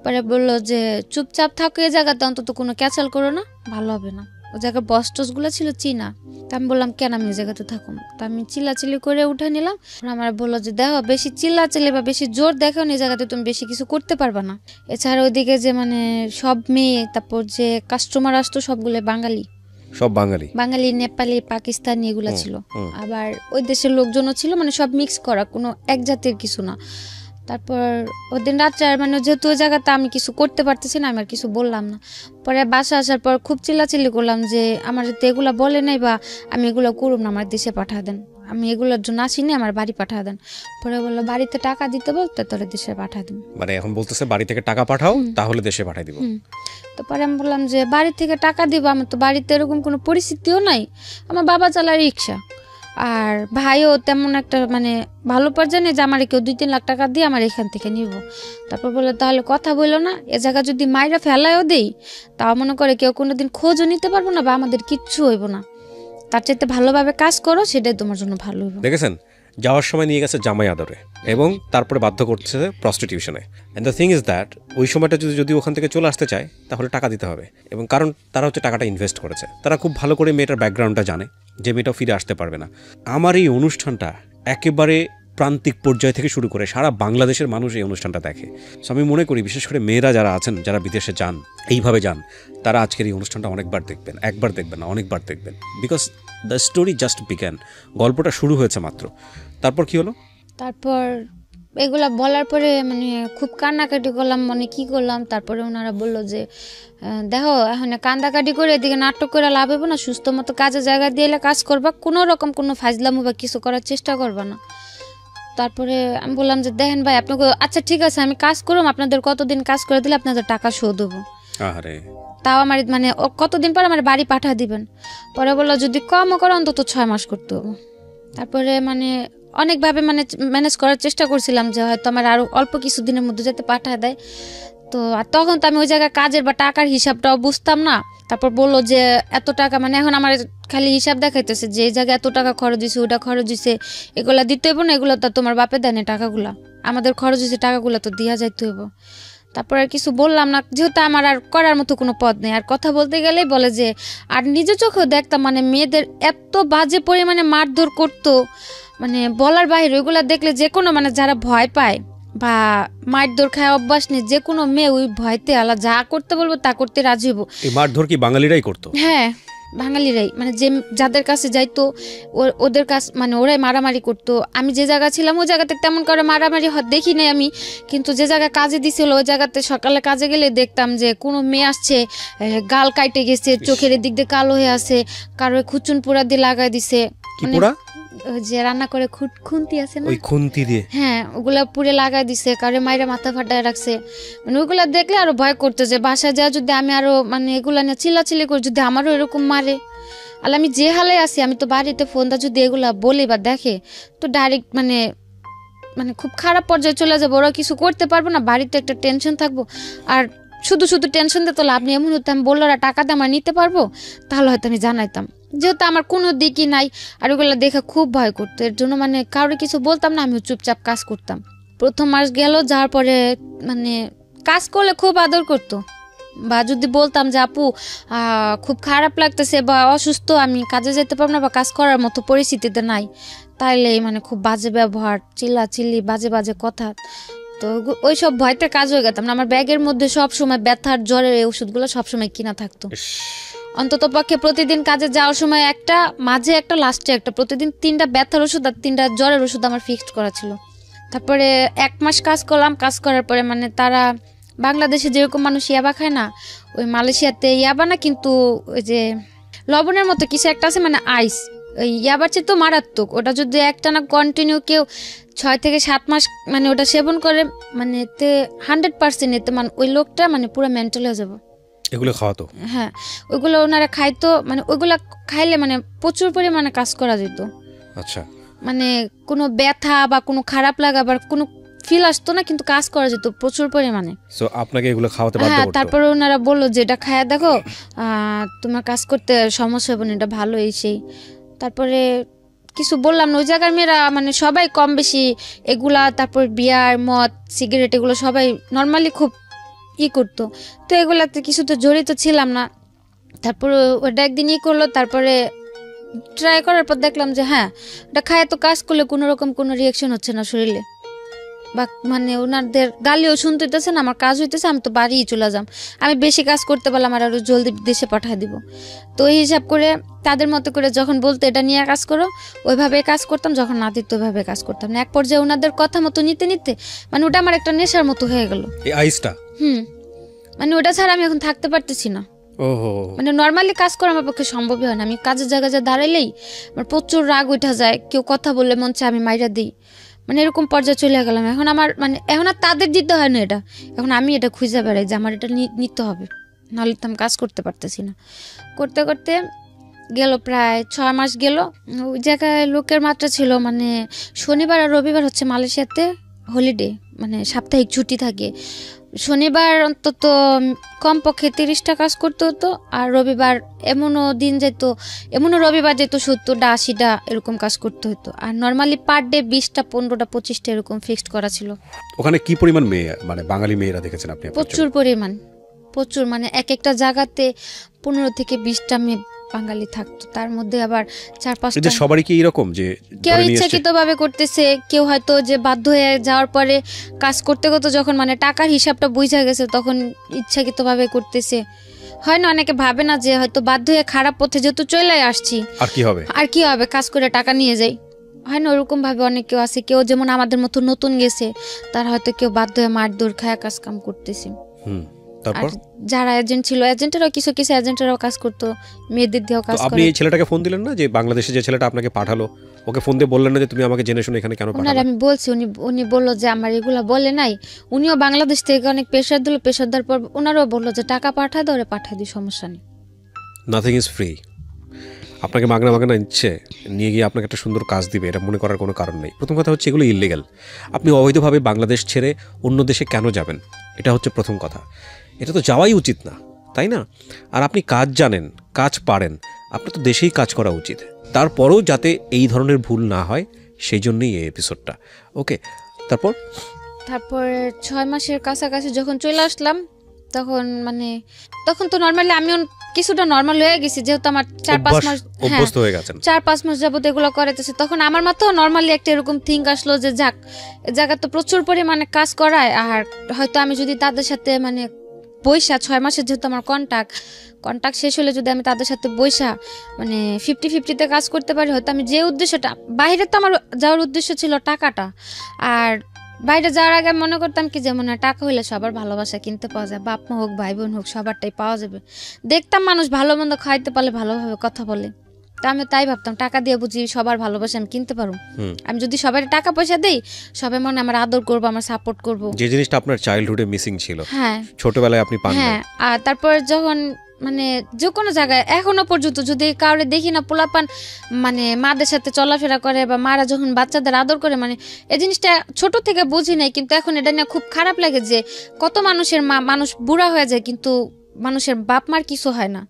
পরে বললো যে চুপচাপ থাকো এই জায়গাতে, অন্তত কোনো ক্যাচাল করো না, ভালো হবে না। ও জায়গার বস টস গুলো ছিল চীনা। তা আমি বললাম কেন আমি এই জায়গাতে থাকুন? তা আমি চিল্লাচিল্লি করে উঠে নিলাম। আমার বললো যে দেখো বেশি চিল্লাচিল্লি বা বেশি জোর দেখো এই জায়গাতে তুমি বেশি কিছু করতে পারবা না। এছাড়া ওইদিকে যে মানে সব মেয়ে, তারপর যে কাস্টমার আসতো সবগুলো সব বাঙালি, নেপালি, পাকিস্তানি এগুলা ছিল। আবার ওই দেশের লোকজনও ছিল, মানে সব মিক্স করা, কোনো এক জাতির কিছু না। তারপর ওই দিন রাত্রে মানে যেহেতু ওই জায়গাতে আমি কিছু করতে পারতেছি না, আমি আর কিছু বললাম না। পরে বাসা আসার পর খুব চিল্লাচিল্লি করলাম যে আমার যাতে এগুলা বলে নাই বা আমি এগুলো করুম না, আমার দেশে পাঠা দেন। আমি এগুলোর জন্য আসিনি, আমার বাড়ি পাঠা দেন। পরে বললো বাড়িতে টাকা দিতে বলতে তোরে দেশে পাঠা দিন। মানে এখন বলতেছে বাড়ি থেকে টাকা পাঠাও, তাহলে দেশে পাঠাই দিব। তো পরে আমি বললাম যে বাড়ি থেকে টাকা দিব, আমার তো বাড়িতে এরকম কোনো পরিস্থিতিও নাই, আমার বাবা চালায় রিক্সা, আর ভাইও তেমন একটা মানে ভালো পর্যায়ে নেই যে আমার কেউ 2-3 লাখ টাকা দিয়ে আমার এখান থেকে নিব। তারপর বললো তাহলে কথা বললো না, এ জায়গা যদি মাইরা ফেলায়ও দেই তাও মনে করে কেউ কোনোদিন খোঁজও নিতে পারবো না বা আমাদের কিচ্ছু হইব না, তার চাইতে ভালোভাবে কাজ করো, সেটাই তোমার জন্য ভালো হইব। দেখেছেন, যাওয়ার সময় নিয়ে গেছে জামাই আদরে এবং তারপরে বাধ্য করতেছে প্রস্টিটিউশনে। And the thing is that ওই সময়টা যদি ওখান থেকে চলে আসতে চায় তাহলে টাকা দিতে হবে, এবং কারণ তারা হচ্ছে টাকাটা ইনভেস্ট করেছে, তারা খুব ভালো করে মেয়েটার ব্যাকগ্রাউন্ডটা জানে যে মেয়েটাও ফিরে আসতে পারবে না। আমার এই অনুষ্ঠানটা একেবারে প্রান্তিক পর্যায় থেকে শুরু করে সারা বাংলাদেশের মানুষ এই অনুষ্ঠানটা দেখে। সো আমি মনে করি বিশেষ করে মেয়েরা যারা আছেন, যারা বিদেশে যান, এইভাবে যান, তারা আজকের এই অনুষ্ঠানটা অনেকবার দেখবেন, একবার দেখবেন না, অনেকবার দেখবেন, because the story just began. গল্পটা শুরু হয়েছে মাত্র। তারপর কি হলো? তারপর এগুলা বলার পরে মানে খুব কান্নাকাটি করলাম, মানে কি করলাম। তারপরে ওনারা বললো যে দেখো এখন কান্দাকাটি করে এদিকে নাটক করে লাভ হবে না, সুস্থ মতো কাজের জায়গা দিয়ে কাজ করবা, কোনো রকম কোনো ফাজলামো বা কিছু করার চেষ্টা করবা না। তারপরে আমি বললাম যে দেখেন ভাই আপনাকে, আচ্ছা ঠিক আছে আমি কাজ করুম, আপনাদের কতদিন কাজ করে দিলে আপনাদের টাকা শোধ দেবো, তাও আমার মানে কতদিন পর আমার বাড়ি পাঠা দিবেন। পরে বললো যদি কমও করো অন্তত 6 মাস করতে হবে। তারপরে মানে অনেকভাবে মানে ম্যানেজ করার চেষ্টা করছিলাম যে হয়তো আমার আরও অল্প কিছু দিনের মধ্যে যাতে পাঠায় দেয়। তো আর তখন তো আমি ওই জায়গায় কাজের বা টাকার হিসাবটাও বুঝতাম না। তারপর বললো যে এত টাকা, মানে এখন আমার খালি হিসাব দেখাইতেছে যে এই জায়গায় এত টাকা খরচ হয়েছে, ওটা খরচ হয়েছে, এগুলা দিতে হইব না, এগুলো তো তোমার বাপে দেয় না টাকাগুলা, আমাদের খরচ হয়েছে টাকাগুলো তো দিয়া যাইতে হইব। তারপর আর কিছু বললাম না, যেহেতু আমার আর করার মতো কোনো পথ নেই। আর কথা বলতে গেলেই বলে যে, আর নিজের চোখেও দেখতাম মানে মেয়েদের এত বাজে পরিমাণে মারধর করতো, মানে বলার বাইরে। ওইগুলা দেখলে যে কোনো মানে যারা ভয় পায় বা মারধর খায় অভ্যাস নেই, যে কোনো মেয়ে ওই ভয়তে আলা যা করতে বলবো তা করতে রাজি হবো। এই মারধর কি বাঙালিরাই করতো? হ্যাঁ, বাঙালিরাই, মানে যে যাদের কাছে যাইতো ওদের কাছে মানে ওরাই মারামারি করতো। আমি যে জায়গা ছিলাম ওই জায়গাতে তেমন করে মারামারি দেখি নাই আমি, কিন্তু যে জায়গায় কাজে দিছিল ওই জায়গাতে সকালে কাজে গেলে দেখতাম যে কোনো মেয়ে আসছে গাল কাইটে গেছে, চোখের দিক দিয়ে কালো হয়ে আছে, কারো খুচুন পোড়া দিয়ে লাগাই দিছে, যে রান্না করে খুন্তি আছে না, ওই খুন্তি দিয়ে, হ্যাঁ ওগুলা পুরে লাগাই দিছে, কারো মাইরা মাথা ফাটায় রাখছে। মানে ওইগুলা দেখলে আরো ভয় করতে যে বাসা যা যদি আমি আরো মানে এগুলা নিয়ে চিল্লাচিল্লি করি, যদি আমারও এরকম মারে। আর আমি যে হালে আছি, আমি তো বাড়িতে ফোনটা যদি এগুলা বলি বা দেখে তো ডাইরেক্ট মানে মানে খুব খারাপ পর্যায়ে চলে যাবো, ওরা কিছু করতে পারবো না, বাড়িতে একটা টেনশন থাকবো। আর শুধু শুধু টেনশন দিতে লাভ নেই, এমন হতো আমি বললো টাকা দিয়ে আমার নিতে পারবো, তাহলে হয়তো আমি জানাইতাম, যেহেতু আমার কোনো দিকই নাই। আর ওগুলো দেখে খুব ভয় করতো, এর জন্য মানে কারোর কিছু বলতাম না, আমি চুপচাপ কাজ করতাম। প্রথম মাস গেল, যাওয়ার পরে মানে কাজ করলে খুব আদর করতো, বা যদি বলতাম যে আপু খুব খারাপ লাগতেছে বা অসুস্থ, আমি কাজে যেতে পারবো না বা কাজ করার মতো পরিস্থিতিতে নাই, তাইলে মানে খুব বাজে ব্যবহার, চিল্লাচিল্লি, বাজে বাজে কথা। তো ওই সব ভয়তে কাজ হয়ে গেতাম না। আমার ব্যাগের মধ্যে সব সময় ব্যথার জ্বরের এই ওষুধগুলো সবসময় কিনা থাকতো, অন্তত পক্ষে প্রতিদিন কাজে যাওয়ার সময় একটা, মাঝে একটা, লাস্টে একটা, প্রতিদিন 3টা ব্যথার ওষুধ আর 3টা জ্বরের ওষুধ আমার ফিক্সড করা ছিল। তারপরে 1 মাস কাজ করলাম, কাজ করার পরে মানে তারা বাংলাদেশে যেরকম মানুষ ইয়াবা খায় না, ওই মালয়েশিয়াতে ইয়াবা না, কিন্তু ওই যে লবণের মতো কিছু একটা আছে মানে আইস, ওই ইয়াবার চেয়ে তো মারাত্মক। ওটা যদি একটা না কন্টিনিউ কেউ 6 থেকে 7 মাস মানে ওটা সেবন করে, মানে এতে 100% এতে মানে ওই লোকটা মানে পুরো মেন্টাল হয়ে যাবে। এগুলো খাওয়াতো? হ্যাঁ, ওইগুলো ওনারা খাইতো, মানে ওইগুলা খাইলে মানে প্রচুর পরিমাণে কাজ করা যেত। আচ্ছা, মানে কোনো ব্যথা বা কোনো খারাপ লাগা বা কোনো ফিল আসতো না, কিন্তু কাজ করা যেত প্রচুর পরিমাণে। সো আপনাকে এগুলো খাওয়াতে বাধ্য করতো? হ্যাঁ, তারপরে ওনারা বললো যে এটা খায়া দেখো, তোমার কাজ করতে সমস্যা হবে না, এটা ভালো এই সেই। তারপরে কিছু বললাম না, ওই জায়গার মেয়েরা মানে সবাই কম বেশি এগুলা, তারপর বিয়ার, মদ, সিগারেট, এগুলো সবাই নর্মালি খুব করতো। তো এগুলাতে কিছু তো জড়িত ছিলাম না। তারপর ওটা একদিন করলো, তারপরে ট্রাই করার পর দেখলাম যে হ্যাঁ, ওটা খায় তো কাজ করলে কোনো রকম কোনো রিয়াকশন হচ্ছে না শরীরে, বা মানে ওনাদের গালিও শুনতে হইতেছে না, আমার কাজ হইতেছে, আমি তো বাড়িই চলে যাম, আমি বেশি কাজ করতে পারলাম আর আরো জলদি দেশে পাঠিয়ে দিব। তো এই হিসাব করে তাদের মতো করে যখন বলতো এটা নিয়ে কাজ করো, ওইভাবে কাজ করতাম, যখন না দিত ওইভাবে কাজ করতাম না। এক পর্যায়ে ওনাদের কথা মতো নিতে নিতে মানে ওটা আমার একটা নেশার মতো হয়ে গেল, এই আইসটা। মানে ওটা ছাড়া আমি এখন থাকতে পারতেছি না। ওহো, মানে নর্মালি কাজ করা আমার পক্ষে সম্ভবই হয় না। আমি কাজের জায়গায় যা দাঁড়াইলেই আমার প্রচুর রাগ উঠা যায়, কেউ কথা বললে মন চায় আমি মাইরা দিই, মানে এরকম পর্যায়ে চলে গেলাম। এখন আমার মানে এখন আর তাদের দিতে হয় না এটা, এখন আমি এটা খুঁজে বেড়াই যে আমার এটা নিতে হবে, নাহলে তো আমি কাজ করতে পারতেছি না। করতে করতে গেল প্রায় 6 মাস গেল। ওই জায়গায় লোকের মাত্রা ছিল, মানে শনিবার আর রবিবার হচ্ছে মালয়েশিয়াতে হলিডে, মানে সাপ্তাহিক ছুটি থাকে। শনিবার অন্তত কমপক্ষে 30টা কাজ করতে হতো, আর রবিবার এমনও দিন যেত, এমনও রবিবার যেত 70টা 80টা এরকম কাজ করতে হতো। আর নর্মালি পার ডে 20টা 15টা 25টা এরকম ফিক্সড করা ছিল। ওখানে কি পরিমাণ মেয়ে, মানে বাঙালি মেয়েরা দেখেছেন আপনি? প্রচুর পরিমাণ, প্রচুর, মানে এক একটা জায়গাতে 15 থেকে 20টা মেয়ে বাঙালি থাকতো। তার মধ্যে আবার 4-5টা, সবারই কি এরকম যে কেউ ইচ্ছাকৃতভাবে করতেছে, কেউ হয়তো যে বাধ্য হয়ে যাওয়ার পরে কাজ করতে করতে যখন মানে টাকার হিসাবটা বুঝা গেছে তখন ইচ্ছাকৃতভাবে করতেছে। হয় না, অনেকে ভাবে না যে হয়তো বাধ্য হয়ে খারাপ পথে যেহেতু চলে আসছি আর কি হবে, আর কি হবে, কাজ করে টাকা নিয়ে যাই, হয় না, ওরকম ভাবে অনেক কেউ আছে। কেউ যেমন আমাদের মতো নতুন গেছে, তার হয়তো কেউ বাধ্য হয়ে মারধর খায় কাজ কাম করতেছে। তারপর যারা এজেন্ট ছিল, এজেন্টেরাও কিছু কিছু এজেন্টেরাও কাজ করতো, মেয়েদের দিয়েও কাজ করে। আপনি এই ছেলেটাকে ফোন দিলেন না, যে বাংলাদেশে যে ছেলেটা আপনাকে পাঠালো, ওকে ফোন দিয়ে বললেন না যে তুমি আমাকে জেনে শুনে এখানে কেন পাঠালে? আমি বলছি, উনি বললো যে আমার এগুলা বলে নাই। উনিও বাংলাদেশ থেকে অনেক প্রেশার দিল, প্রেশার দেওয়ার পর ওনারাও বললো যে টাকা পাঠা দাও, পাঠা দিই, সমস্যা নেই। Nothing is free. আপনাকে মাগনা মাগনা ইচ্ছে নিয়ে গিয়ে আপনাকে একটা সুন্দর কাজ দিবে, এটা মনে করার কোনো কারণ নেই। প্রথম কথা হচ্ছে এগুলো ইললিগাল। আপনি অবৈধভাবে বাংলাদেশ ছেড়ে অন্য দেশে কেন যাবেন, এটা হচ্ছে প্রথম কথা। এটা তো যাওয়াই উচিত না, তাই না? আর আপনি কাজ জানেন, কাজ পারেন, আপনার তো দেশেই কাজ করা উচিত। তারপরেও যাতে এই ধরনের ভুল না হয় সেই জন্যই এই এপিসোডটা। ওকে, তারপর 6 মাসের কাছাকাছি যখন চলে আসলাম, তখন তো নর্মালি আমিও কিছুটা নর্মাল হয়ে গেছি, যেহেতু আমার 4-5 মাস অভ্যস্ত হয়ে গেছেন, 4-5 মাস যাবত এগুলো করাইতেছে। তখন আমার মাথাও নর্মালি একটা এরকম থিঙ্ক আসলো যে যাক, এই জায়গা তো প্রচুর পরিমাণে কাজ করায়, আর হয়তো আমি যদি তাদের সাথে মানে বৈশা 6 মাসের যেহেতু আমার কন্ট্যাক্ট শেষ হলে যদি আমি তাদের সাথে বৈশা মানে 50-50-তে কাজ করতে পারি, হয়তো আমি যে উদ্দেশ্যটা, বাইরে তো আমার যাওয়ার উদ্দেশ্য ছিল টাকাটা, আর বাইরে যাওয়ার আগে মনে করতাম কি যে মনে হয় টাকা হইলে সবার ভালোবাসা কিনতে পাওয়া যায়, বাপ মা হোক ভাই বোন হোক সবারটাই পাওয়া যাবে। দেখতাম মানুষ ভালো মন্দ খাইতে পারলে ভালোভাবে কথা বলে, তা আমি তাই ভাবতাম টাকা দিয়ে বুঝি সবার ভালোবাসা আমি কিনতে পারবো। আমি যদি সবাই টাকা পয়সা দেই, সবাই মনে আমার আদর করবো, আমার সাপোর্ট করবো, যে জিনিসটা আপনার চাইল্ডহুডে মিসিং ছিল, হ্যাঁ ছোটবেলায় আপনি পান। হ্যাঁ, আর তারপর যখন মানে যে কোনো জায়গায় এখনো পর্যন্ত যদি কাউরে দেখি না পোলাপান মানে মাদের সাথে চলাফেরা করে, বা মারা যখন বাচ্চাদের আদর করে, মানে এই জিনিসটা ছোট থেকে বুঝি নাই, কিন্তু এখন এটা নিয়ে খুব খারাপ লাগে যে কত মানুষের মানুষ বুড়া হয়ে যায় কিন্তু মানুষের বাপ মার কিছু হয় না।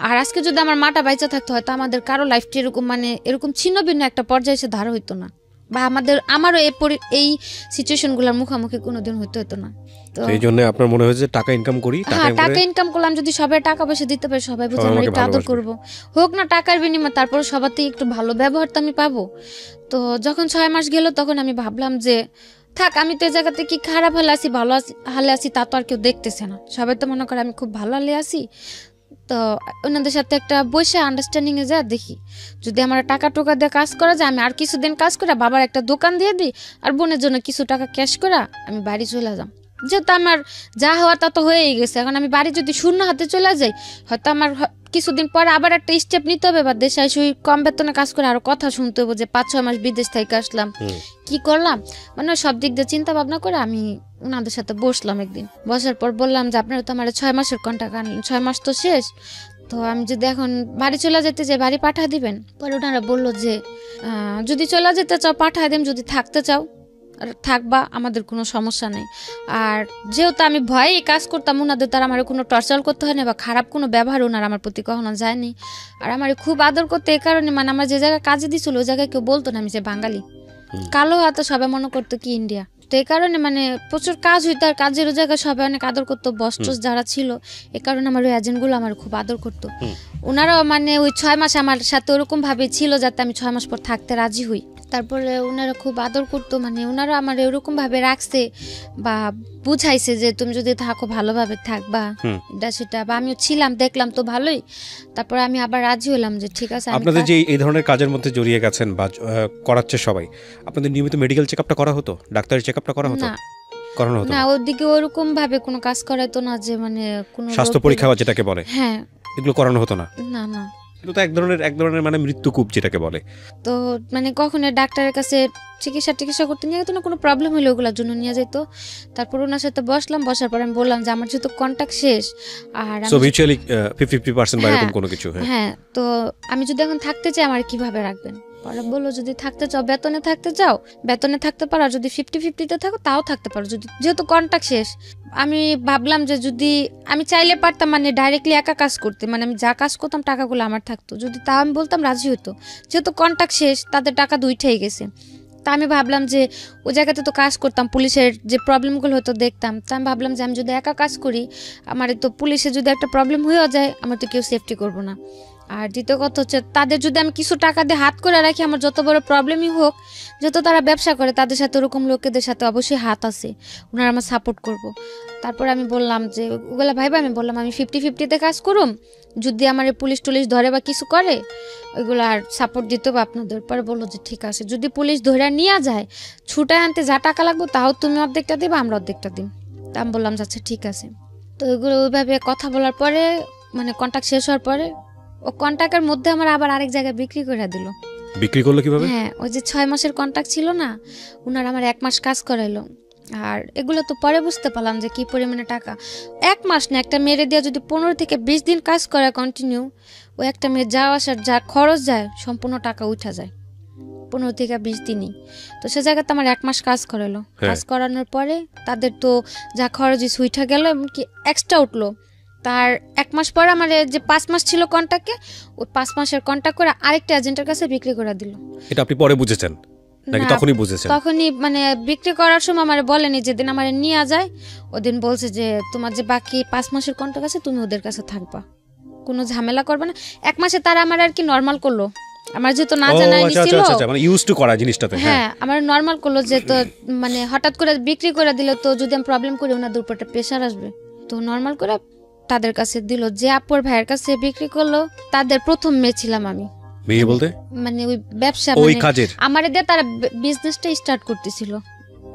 আর আজকে যদি আমার মাটা বাইচা থাকতো, হয়তো আমাদের কারো লাইফটা এরকম মানে এরকম ছিন্ন ভিন্ন একটা পর্যায়ে এসে ধার হইতো না, বা আমারও এই সিচুয়েশনগুলোর মুখোমুখি কোনোদিন হতো না। তো এই জন্য আপনার মনে হয়েছে টাকা ইনকাম করি, টাকা ইনকাম করলাম, যদি সবাই টাকা পয়সা দিতে পারে, সবাই বুঝে আমার একটু আদর করবো, হোক না টাকার বিনিময়ে, তারপর সবার থেকে একটু ভালো ব্যবহার তো আমি পাবো। তো যখন 6 মাস গেল তখন আমি ভাবলাম যে থাক, আমি তো এই জায়গাতে কি খারাপ হালে আছি ভালো হালে আছি তা তো আর কেউ দেখতেছে না, সবাই তো মনে করে আমি খুব ভালো হালে আছি। তো ওনাদের সাথে একটা বসে আন্ডারস্ট্যান্ডিং এ যা দেখি যদি আমার টাকা টোকা দিয়ে কাজ করা যায়, আমি আর কিছুদিন কাজ করে বাবার একটা দোকান দিয়ে দিই, আর বোনের জন্য কিছু টাকা ক্যাশ করে আমি বাড়ি চলে যাম। যেহেতু আমার যা হওয়া তা তো হয়েই গেছে, এখন আমি বাড়ি যদি শূন্য হাতে চলে যাই, হয়তো আমার কিছুদিন পরে আবার একটা স্টেপ নিতে হবে, বা দেশে এসে কম বেতনে কাজ করে আরো কথা শুনতে হবে যে 5-6 মাস বিদেশ থেকে আসলাম, কি করলাম, মানে সব দিক দিয়ে চিন্তা ভাবনা করে আমি ওনাদের সাথে বসলাম। একদিন বসার পর বললাম যে আপনারা তো আমার 6 মাসের কন্ট্রাক্ট আনলেন, 6 মাস তো শেষ, তো আমি যদি এখন বাড়ি চলে যেতে চাই বাড়ি পাঠা দিবেন? পরে ওনারা বললো যে যদি চলে যেতে চাও পাঠা দেন, যদি থাকতে চাও থাকবা, আমাদের কোনো সমস্যা নেই। আর যেহেতু আমি ভয়ে কাজ করতাম, ওনাদের তারা আমার কোনো টর্চার করতে হয় না, বা খারাপ কোনো ব্যবহার ওনার আমার প্রতি কখনো যায়নি। আর আমার খুব আদর করতে এই কারণে, মানে আমার যে জায়গায় কাজে দিছিল ওই জায়গায় কেউ বলতো না আমি যে বাঙালি, কালো হাতে সবাই মনে করতো কি ইন্ডিয়া। তো এই কারণে মানে প্রচুর কাজ হইতো, আর কাজের জায়গায় সবাই অনেক আদর করতো, বস্টস যারা ছিল, এই কারণে আমার ওই এজেন্টগুলো আমার খুব আদর করতো। ওনারাও মানে ওই 6 মাস আমার সাথে ওরকম ভাবে ছিল যাতে আমি 6 মাস পর থাকতে রাজি হই। তারপরে ওনারা খুব আদর করতো, মানে ওনারা আমার এরকম ভাবে রাখছে বা বুঝাইছে যে তুমি যদি থাকো ভালোভাবে থাকবা, এটা সেটা, বা আমিও ছিলাম, দেখলাম তো ভালোই। তারপরে আমি আবার রাজি হলাম যে ঠিক আছে। আপনাদের যে এই ধরনের কাজের মধ্যে জড়িয়ে গেছেন বা করাচ্ছে সবাই, আপনাদের নিয়মিত মেডিকেল চেকআপটা করা হতো, ডাক্তারি চেকআপটা করা হতো? না, ওদিকে ওরকম ভাবে কোনো কাজ করাইতো না, যে মানে কোনো স্বাস্থ্য পরীক্ষা যেটাকে বলে। হ্যাঁ, এগুলো করানো হতো না? না না। এগুলো তো এক ধরনের মানে মৃত্যুকূপ যেটাকে বলে। তো মানে কখনো ডাক্তারের কাছে চিকিৎসা করতে নিয়ে যেত না, কোনো প্রবলেম হলে ওগুলোর জন্য নিয়ে যেত। তারপর ওনার সাথে বসার পর আমি বললাম যে আমার যেহেতু কন্ট্যাক্ট শেষ আর সো মিউচুয়ালি 50-50% বা এরকম কোনো কিছু। হ্যাঁ, তো আমি যদি এখন থাকতে চাই আমার কিভাবে রাখবেন? পরে বললো যদি থাকতে চাও বেতনে থাকতে চাও বেতনে থাকতে পারো, আর যদি 50-50-তে থাকো তাও থাকতে পারো, যদি যেহেতু কন্ট্যাক্ট শেষ। আমি ভাবলাম যে যদি আমি চাইলে পারতাম মানে ডাইরেক্টলি একা কাজ করতে, মানে আমি যা কাজ করতাম টাকাগুলো আমার থাকতো, যদি তাও আমি বলতাম রাজি হতো। যেহেতু কন্ট্যাক্ট শেষ তাদের টাকা দুইটাই গেছে। তা আমি ভাবলাম যে ওই জায়গাতে তো কাজ করতাম, পুলিশের যে প্রবলেমগুলো হতো দেখতাম। তা আমি ভাবলাম যে আমি যদি একা কাজ করি আমার তো পুলিশে যদি একটা প্রবলেম হয়েও যায় আমার তো কেউ সেফটি করবো না। আর দ্বিতীয় কথা হচ্ছে তাদের যদি আমি কিছু টাকা দিয়ে হাত করে রাখি আমার যত বড় প্রবলেমই হোক, যত তারা ব্যবসা করে তাদের সাথে ওরকম লোকেদের সাথে অবশ্যই হাত আছে, ওনারা আমার সাপোর্ট করব। তারপর আমি বললাম যে ওগুলা ভাইবা আমি বললাম আমি 50-50-তে কাজ করুম, যদি আমার পুলিশ টুলিশ ধরে বা কিছু করে ওইগুলো আর সাপোর্ট দিতে হবে আপনাদের। পরে বললো যে ঠিক আছে, যদি পুলিশ ধরে নিয়ে যায় ছুটায় আনতে যা টাকা লাগবে তাও তুমি অর্ধেকটা দেবে আমরা অর্ধেকটা দিই। তা আমি বললাম যাচ্ছে ঠিক আছে। তো ওইগুলো ওইভাবে কথা বলার পরে মানে কন্ট্যাক্ট শেষ হওয়ার পরে ও কন্ট্যাক্টের মধ্যে আমার আবার আরেক জায়গায় বিক্রি করে দিল। বিক্রি করলো কিভাবে? হ্যাঁ, ওই যে 6 মাসের কন্ট্যাক্ট ছিল না, ওনার আমার 1 মাস কাজ করাইলো। আর এগুলো তো পরে বুঝতে পারলাম যে কি পরিমাণে টাকা। 1 মাস না, একটা মেয়েরে দিয়ে যদি 15 থেকে 20 দিন কাজ করে কন্টিনিউ, ওই একটা মেয়ে যাওয়া আসার যা খরচ যায় সম্পূর্ণ টাকা উঠা যায় 15 থেকে 20 দিনই। তো সে জায়গাতে আমার 1 মাস কাজ করাইলো। কাজ করানোর পরে তাদের তো যা খরচ উঠা গেল, এমনকি এক্সট্রা উঠলো। তার 1 মাস পর আমার যে 5 মাস ছিল কন্ট্যাক্টে, ওই 5 মাসের কন্ট্যাক্ট করে আরেকটা এজেন্টের কাছে বিক্রি করে দিল। এটা আপনি পরে বুঝেছেন নাকি তখনই বুঝেছেন? তখনই মানে বিক্রি করার সময় আমার বলেনি, যেদিন আমার নিয়ে যায় ওদিন বলছে যে তোমার যে বাকি 5 মাসের কন্ট্যাক্ট আছে তুমি ওদের কাছে থাকবা, কোনো ঝামেলা করবে না। 1 মাসে তারা আমার আর কি নরমাল করলো, আমার যেহেতু না জানাই ছিল মানে ইউজ টু করা জিনিসটাতে। হ্যাঁ, আমার নরমাল করলো যে তো মানে হঠাৎ করে বিক্রি করে দিল তো যদি আমি প্রবলেম করি ওনাদের উপর একটা প্রেশার আসবে, তো নরমাল করে তাদের কাছে দিল। যে আপুর ভাইয়ের কাছে বিক্রি করলো তাদের প্রথম মেয়ে ছিলাম আমি। মেয়ে বলতে মানে ওই ব্যবসা ওই মানে কাজের আমারে দিয়ে তারা বিজনেসটা স্টার্ট করতেছিল।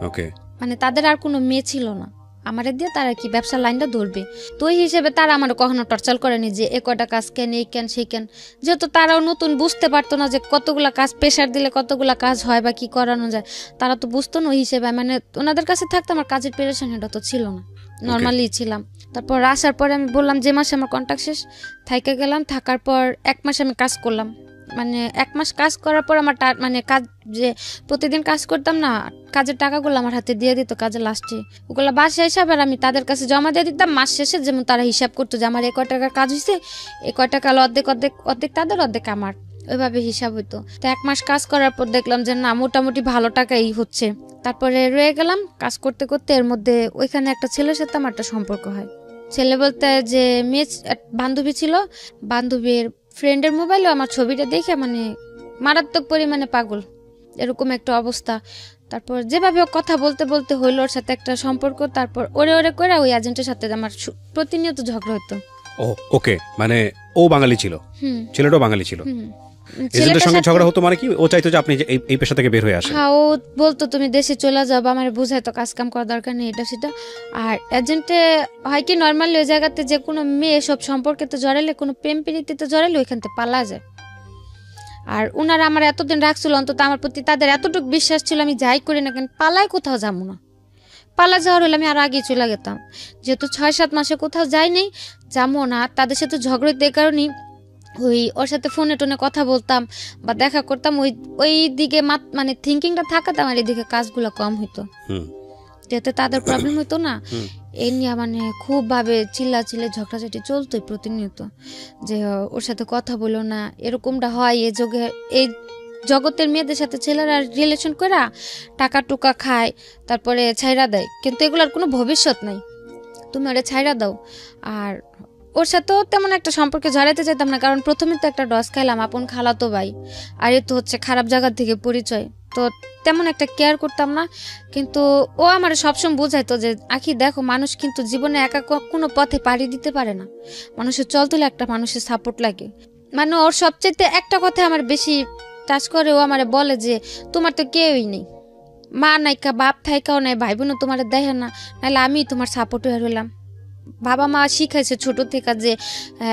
ওকে, মানে তাদের আর কোনো মেয়ে ছিল না, আমারে দিয়ে তারা কি ব্যবসা লাইনটা ধরবে। তো ওই হিসেবে তারা আমার কখনো টর্চার করেনি যে এ কয়টা কাজ কেন এই কেন সেই কেন, যেহেতু তারাও নতুন বুঝতে পারতো না যে কতগুলা কাজ প্রেশার দিলে কতগুলা কাজ হয় বা কি করানো যায়, তারা তো বুঝতো না। ওই হিসেবে মানে ওনাদের কাছে থাকতে আমার কাজের প্রেশার এটা তো ছিল না, নর্মালি ছিলাম। তারপর আসার পরে আমি বললাম যে মাসে আমার কন্ট্যাক্ট শেষ, থাইকে গেলাম। থাকার পর 1 মাস আমি কাজ করলাম, মানে 1 মাস কাজ করার পর আমার মানে কাজ যে প্রতিদিন কাজ করতাম না, কাজের টাকাগুলো আমার হাতে দিয়ে দিত কাজের লাস্টে, ওগুলো বাসা হিসাবে আর আমি তাদের কাছে জমা দিয়ে দিতাম। মাস শেষে যেমন তারা হিসাব করতো যে আমার এই কয় টাকার কাজ হয়েছে, এই কয় টাকা অর্ধেক অর্ধেক অর্ধেক তাদের অর্ধেক আমার, ওইভাবে হিসাব হইতো। তো 1 মাস কাজ করার পর দেখলাম যে না মোটামুটি ভালো টাকাই হচ্ছে। তারপরে রয়ে গেলাম কাজ করতে করতে। এর মধ্যে ওইখানে একটা ছেলের সাথে আমার একটা সম্পর্ক হয়। ছেলে বলতে যে মেয়ে বান্ধবী ছিল, বান্ধবীর ফ্রেন্ডের মোবাইলে আমার ছবিটা দেখে মানে মারাত্মক পরিমাণে পাগল, এরকম একটা অবস্থা। তারপর যেভাবে কথা বলতে বলতে হইলো ওর সাথে একটা সম্পর্ক। তারপর ওরে করে ওই এজেন্টের সাথে আমার প্রতিনিয়ত ঝগড়া হতো। ওকে, মানে ও বাঙালি ছিল, ছেলেটাও বাঙালি ছিল। এজেন্টের সঙ্গে ঝগড়া হতো মানে কি ও চাইতো যে আপনি এই পেশা থেকে বের হয়ে আসেন? হ্যাঁ, ও বলতো তুমি দেশে চলে যাও, আমার বুঝাইতো কাজ কাম করার দরকার নেই এটা সেটা। আর এজেন্টে হয় কি নর্মালি ওই জায়গাতে যে কোনো মেয়ে সব সম্পর্কেতে জড়াইলে, কোনো প্রেম প্রীতিতে জড়াইলে ওইখান থেকে পালা যায়। আর ওনারা আমার এতদিন রাখছিল, অন্তত আমার প্রতি তাদের এতটুকু বিশ্বাস ছিল আমি যাই করি না কেন পালায় কোথাও যাবো না। পালা যাওয়ার হলে আমি আরো আগেই চলে যেতাম, যেহেতু 6-7 মাসে কোথাও যাই নাই যাবো না। তাদের সাথে ঝগড়াতে এই কারণেই ওই ওর সাথে ফোনে টোনে কথা বলতাম বা দেখা করতাম, ওই দিকে মানে থিঙ্কিংটা থাকাতে আমার এদিকে কাজগুলো কম হইতো, যাতে তাদের প্রবলেম হইতো না। এই নিয়ে মানে খুব ভাবে চিল্লাচিল্লি ঝগড়াঝাটি চলতোই প্রতিনিয়ত, যে ওর সাথে কথা বলো না, এরকমটা হয় এই জগতের মেয়েদের সাথে ছেলেরা রিলেশন করে টাকা টুকা খায় তারপরে ছাইরা দেয়, কিন্তু এগুলোর কোনো ভবিষ্যৎ নাই, তুমি ওরা ছাইরা দাও। আর ওর সাথেও তেমন একটা সম্পর্কে জড়াইতে চাইতাম না, কারণ প্রথমে তো একটা ডস খাইলাম, আপন খালাতো ভাই, আর এ তো হচ্ছে খারাপ জায়গা থেকে পরিচয়, তো তেমন একটা কেয়ার করতাম না। কিন্তু ও আমার সবসময় বোঝাইতো যে আখি দেখো মানুষ কিন্তু জীবনে একা কোনো পথে পাড়ি দিতে পারে না, মানুষের চলতে একটা মানুষের সাপোর্ট লাগে। মানে ওর সবচেয়ে একটা কথা আমার বেশি টাচ করে, ও আমার বলে যে তোমার তো কেউই নেই, মা নাইকা বাপ থাইকাও নাই, ভাই বোনও তোমার দেখে না, নাহলে আমি তোমার সাপোর্ট হয়ে রইলাম, বাবা মা শিখাইছে ছোট থেকে যে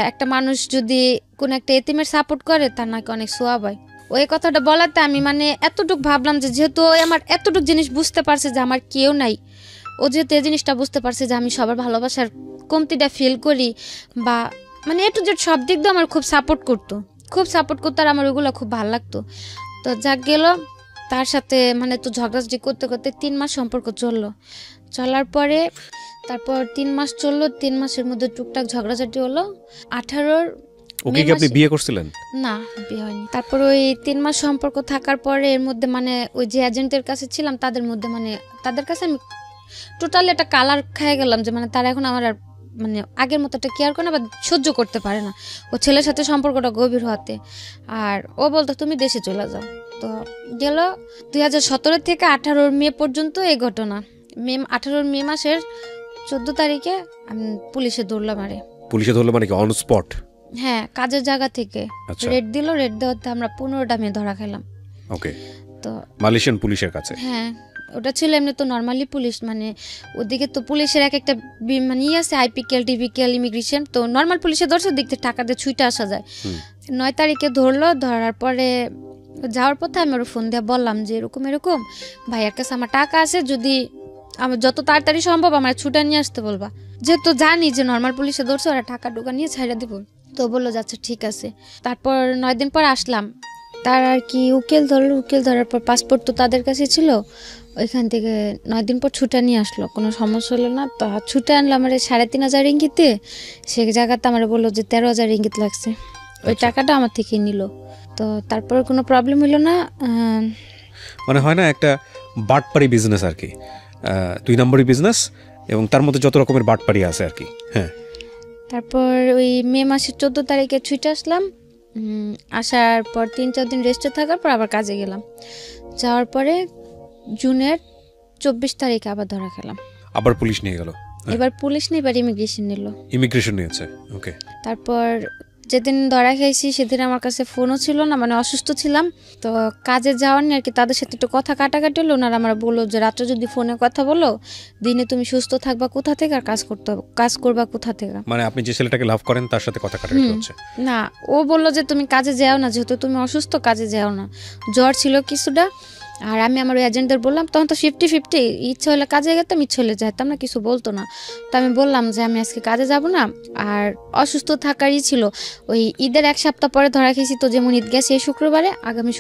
একটা মানুষ যদি কোনো একটা এতিমের সাপোর্ট করে তার নাকি অনেক সোয়াব হয়। ওই কথাটা বলাতে আমি মানে এতটুকু ভাবলাম যে যেহেতু ও আমার এতটুকু জিনিস বুঝতে পারছে যে আমার কেউ নাই, ও যেহেতু এই জিনিসটা বুঝতে পারছে যে আমি সবার ভালোবাসার কমতিটা ফিল করি বা মানে এ টু জেড সব দিক দিয়ে আমার খুব সাপোর্ট করতো আর আমার ওগুলো খুব ভালো লাগতো। তো যাক গেল, তার সাথে মানে তো ঝগড়াঝাটি করতে করতে 3 মাস সম্পর্ক চলার পরে তারপর 3 মাস চললো, 3 মাসের মধ্যে টুকটাক ঝগড়াঝাটি হলো। 18 ওকে কি আপনি বিয়ে করছিলেন? না, বিয়ে হয়নি। তারপর ওই 3 মাস সম্পর্ক থাকার পরে এর মধ্যে মানে ওই যে এজেন্টের কাছে ছিলাম তাদের মধ্যে মানে তাদের কাছে আমি টোটালি একটা কালার খেয়ে গেলাম যে মানে তারা এখন আমার আর মানে আগের মতো একটা কেয়ার করে না বা সহ্য করতে পারে না ও ছেলের সাথে সম্পর্কটা গভীর হতে। আর ও বলতো তুমি দেশে চলে যাও। তো গেল 2017 থেকে 18 মে পর্যন্ত এই ঘটনা। 18 মে মাসের 14 তারিখে আমি পুলিশে ধরলাম। পুলিশে ধরলো মানে কি অন স্পট? হ্যাঁ, কাজের জায়গা থেকে রেড দেওয়াতে আমরা 15টা মেয়ে ধরা খেলাম। ওকে, তো মালয়েশিয়ান পুলিশের কাছে? হ্যাঁ, ওটা ছিল এমনি তো নর্মালি পুলিশ, মানে ওদিকে তো পুলিশের এক একটা মানে আছে আইপিকেল টিপিকেল ইমিগ্রেশন, তো নর্মাল পুলিশে ধরছে দিক থেকে টাকা দিয়ে ছুটে আসা যায়। 9 তারিখে ধরলো, ধরার পরে যাওয়ার পথে আমি ওর ফোন দিয়ে বললাম যে এরকম ভাইয়ার কাছে আমার টাকা আছে, যদি আমার যত তাড়াতাড়ি সম্ভব আমার ছুটে নিয়ে আসতে বলবা, যেহেতু জানি যে নর্মাল পুলিশে ধরছে ওরা টাকা ঢোকা নিয়ে ছাইড়া দিব। তো বললো যাচ্ছে ঠিক আছে। তারপর 9 দিন পর আসলাম, তার আর কি উকিল ধরার পর পাসপোর্ট তো তাদের কাছে ছিল, ওইখান থেকে 9 দিন পর ছুটে নিয়ে আসলো, কোনো সমস্যা হলো না। তো ছুটে আনলো আমার 3,500 রিঙ্গিতে, সে জায়গাতে আমার বললো যে 13,000 রিঙ্গিত লাগছে, ওই টাকাটা আমার থেকে নিল। তো তারপর কোনো প্রবলেম হলো না। মানে হয় না একটা বাটপারি বিজনেস আর কি, 2 নম্বরই বিজনেস এবং তার মধ্যে যত রকমের বাটপারি আছে আর কি। হ্যাঁ, তারপর ওই মে মাসের 14 তারিখে ছুটে আসলাম। আসার পর 3-4 দিন রেস্টে থাকার পর আবার কাজে গেলাম। যাওয়ার পরে জুনের 24 তারিখে আবার ধরা খেলাম। আবার পুলিশ নিয়ে গেল? এবার পুলিশ নেই, এবার ইমিগ্রেশন নিল। ইমিগ্রেশন নিয়েছে, ওকে। তারপর যেদিন ধরা খাইছি সেদিন আমার কাছে ফোনও ছিল না, মানে অসুস্থ ছিলাম, তো কাজে যাওয়ার নিয়ে আর কি তাদের সাথে একটু কথা কাটাকাটি হলো। ওনারা আমার বললো যে রাত্রে যদি ফোনে কথা বলো, দিনে তুমি সুস্থ থাকবা কোথা থেকে আর কাজ করবা কোথা থেকে। মানে আপনি যে ছেলেটাকে লাভ করেন তার সাথে কথা কাটাকাটি হচ্ছে? না, ও বললো যে তুমি কাজে যাও না, যেহেতু তুমি অসুস্থ কাজে যাও না। জ্বর ছিল কিছুটা, আর আমি আমার ওই এজেন্টদের বললাম, তখন তো 50-50, ইচ্ছা হলে কাজে যেতাম, ইচ্ছা হলে যেতাম না, কিছু বলতো না। তো আমি বললাম যে আমি আজকে কাজে যাব না, আর অসুস্থ থাকারই ছিল। ওই ঈদের 1 সপ্তাহ পরে ধরা খেয়েছি, তো যেমন ঈদ গেছে এই শুক্রবারে, আগামী